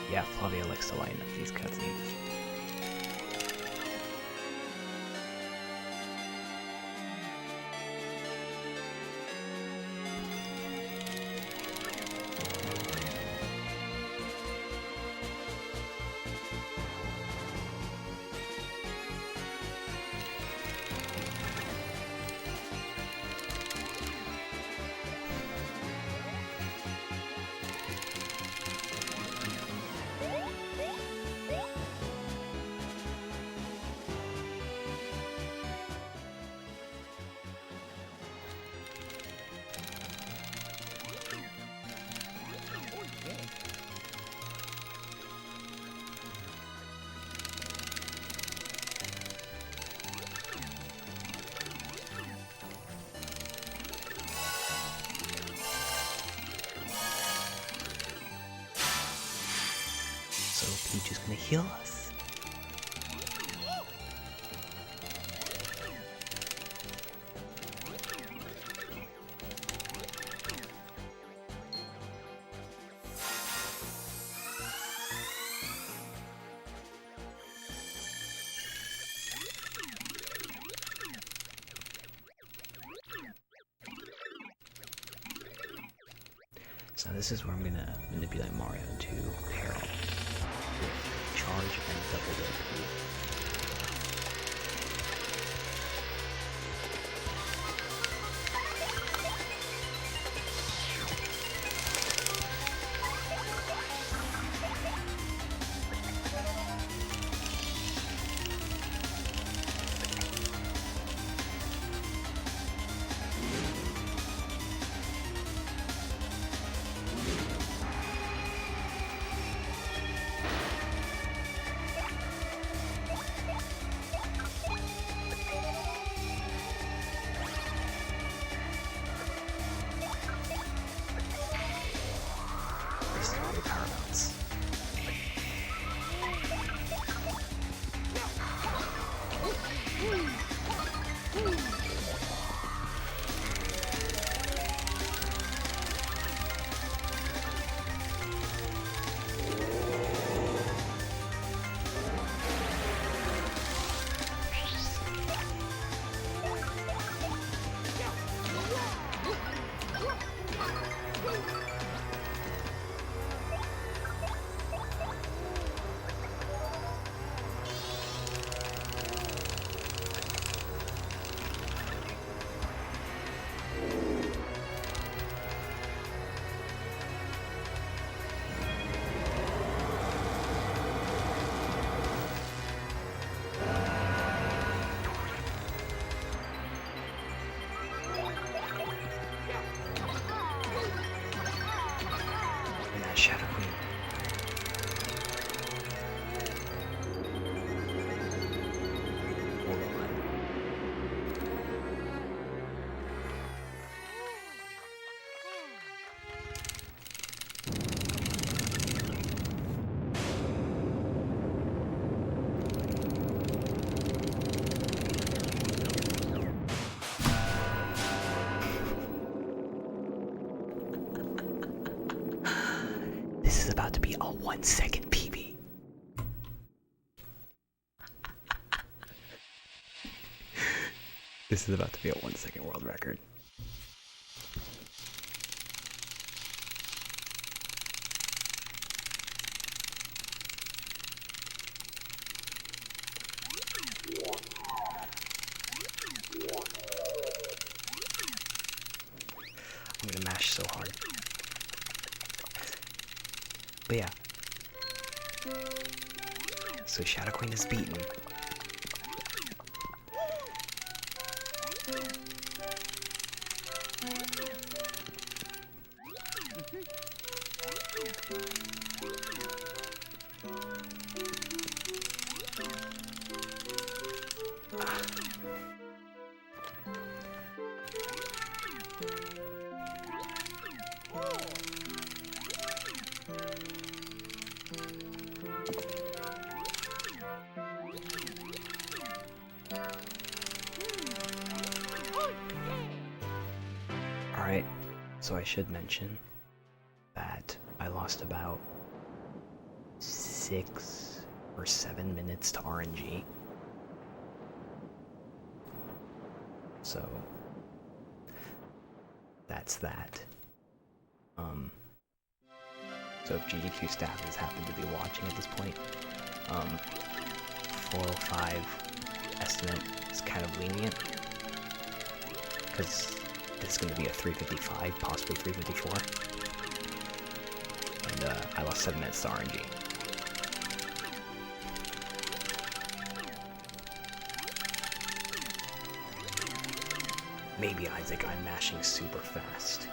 Yeah, Flavia likes to line up these cutscenes. heal us. So this is where I'm gonna manipulate Mario to peril with charge and double dip. Shadow Queen. Hold on. This is about to be a 1 second PB. This is about to be a 1 second world record. I'm gonna mash so hard. But yeah. So Shadow Queen is beaten. Alright, so I should mention that I lost about 6 or 7 minutes to RNG. So that's that. So if GDQ staff has happened to be watching at this point, 405 estimate is kind of lenient, because this is going to be a 355, possibly 354, and I lost 7 minutes to RNG. Maybe, Isaac, I'm mashing super fast.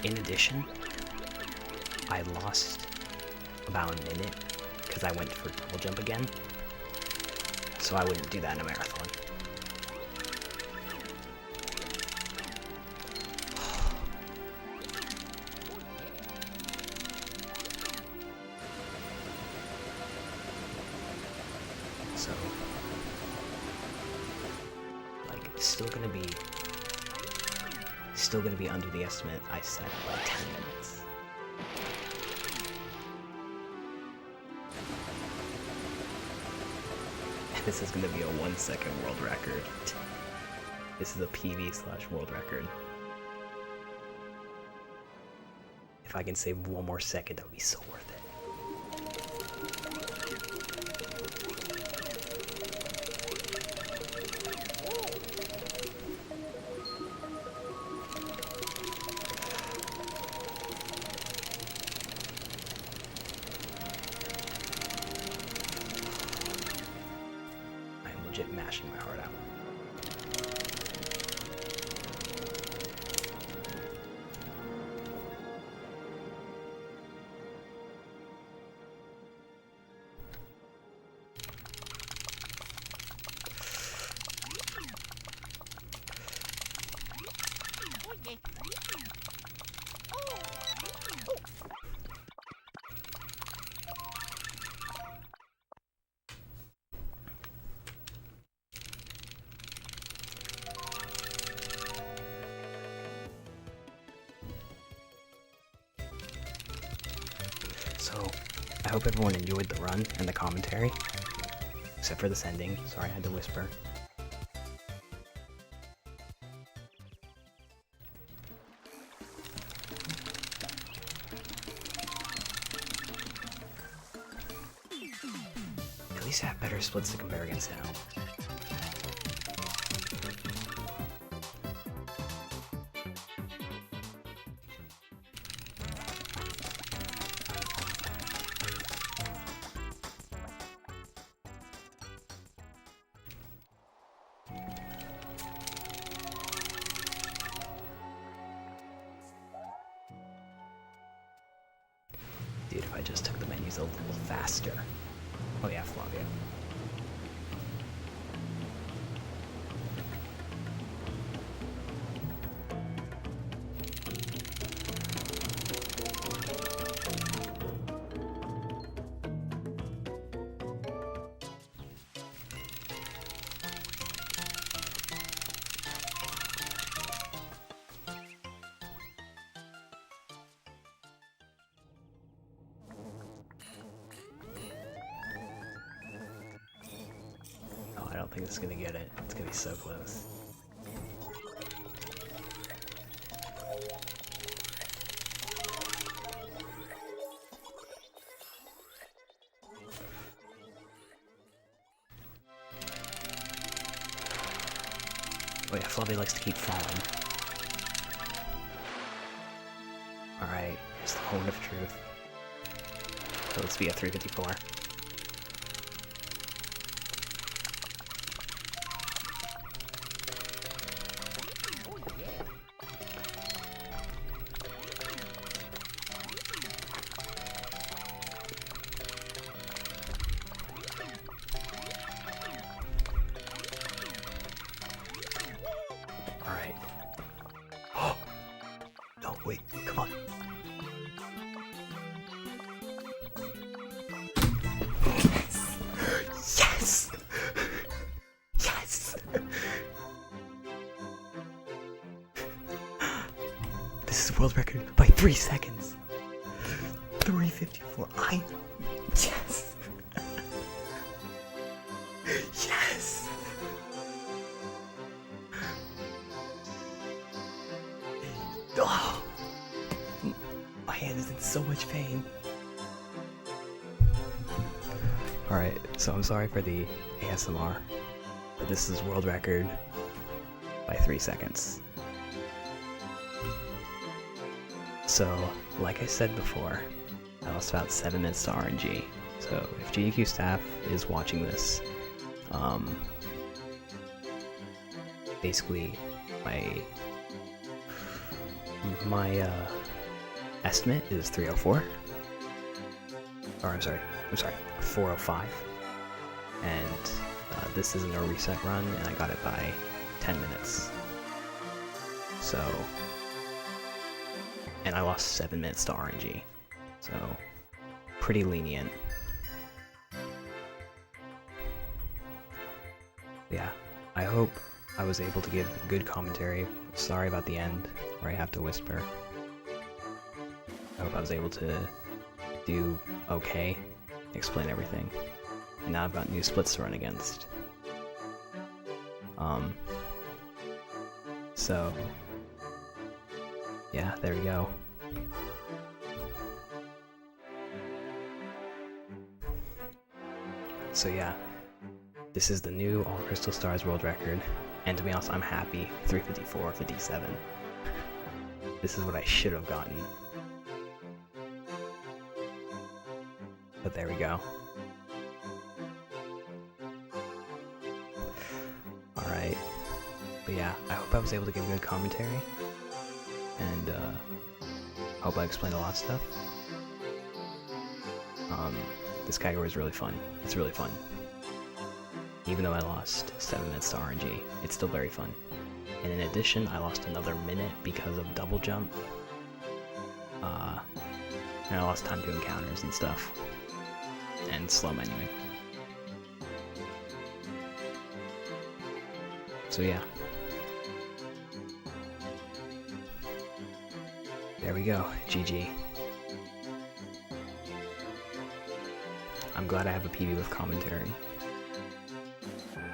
In addition, I lost about a minute because I went for double jump again, so I wouldn't do that in a marathon. still gonna be under the estimate I set by 10 minutes. This is gonna be a 1 second world record. This is a PB/world record. If I can save one more second, that would be so worth it. I'm legit mashing my heart out. So, I hope everyone enjoyed the run and the commentary. Except for this ending. Sorry, I had to whisper. At least I have better splits to compare against now. Dude, if I just took the menus a little faster. Oh yeah, Flavia. I don't think it's gonna get it. It's gonna be so close. Oh yeah, Fluffy likes to keep falling. Alright, here's the moment of truth. So let's be at 354. Alright. Oh! No, wait, come on. Yes! Yes! This is world record by 3 seconds. 354. Yes! Yes! Oh! My hand is in so much pain. Alright, so I'm sorry for the ASMR, but this is world record by 3 seconds. So, like I said before, I lost about 7 minutes to RNG. So, if GDQ staff is watching this, basically, my estimate is 304. Or, I'm sorry, 405. And this isn't a reset run, and I got it by 10 minutes. So, and I lost 7 minutes to RNG. So, pretty lenient. Yeah, I hope I was able to give good commentary. Sorry about the end, where I have to whisper. I hope I was able to do okay, explain everything. And now I've got new splits to run against. So, yeah, there we go. So yeah, this is the new All Crystal Stars world record, and to be honest, I'm happy. 354 for D7. This is what I should have gotten. But there we go. Alright. But yeah, I hope I was able to give good commentary. And hope I explained a lot of stuff. This category is really fun. It's really fun. Even though I lost 7 minutes to RNG, it's still very fun. And in addition, I lost another minute because of double jump. And I lost time to encounters and stuff. And slow menuing. So yeah. There we go, GG. I'm glad I have a PB with commentary.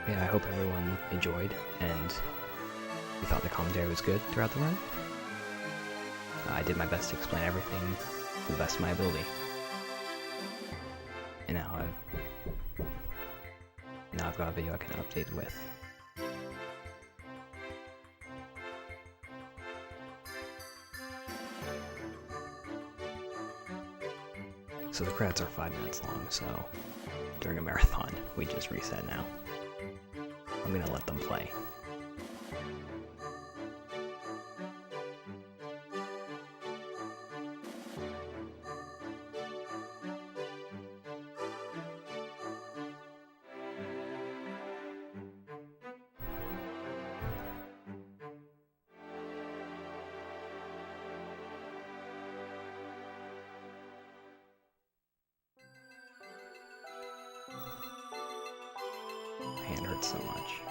Yeah, I hope everyone enjoyed, and you thought the commentary was good throughout the run. I did my best to explain everything to the best of my ability. And now I've got a video I can update with. So the credits are 5 minutes long, so during a marathon, we just reset now. I'm gonna let them play. My hand hurts so much.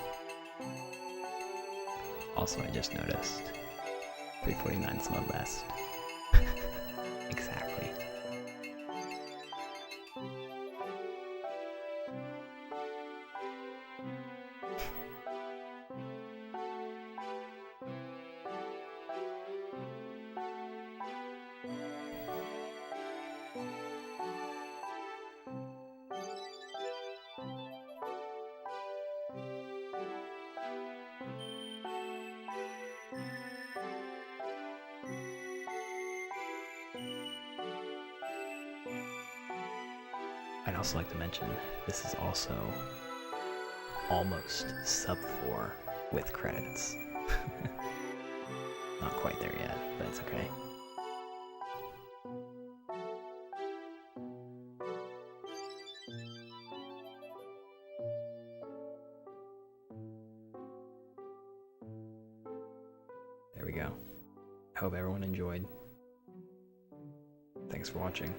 Also, I just noticed 349 is my best. Exactly. I'd also like to mention, this is also almost sub 4 with credits. Not quite there yet, but it's okay. There we go. I hope everyone enjoyed. Thanks for watching.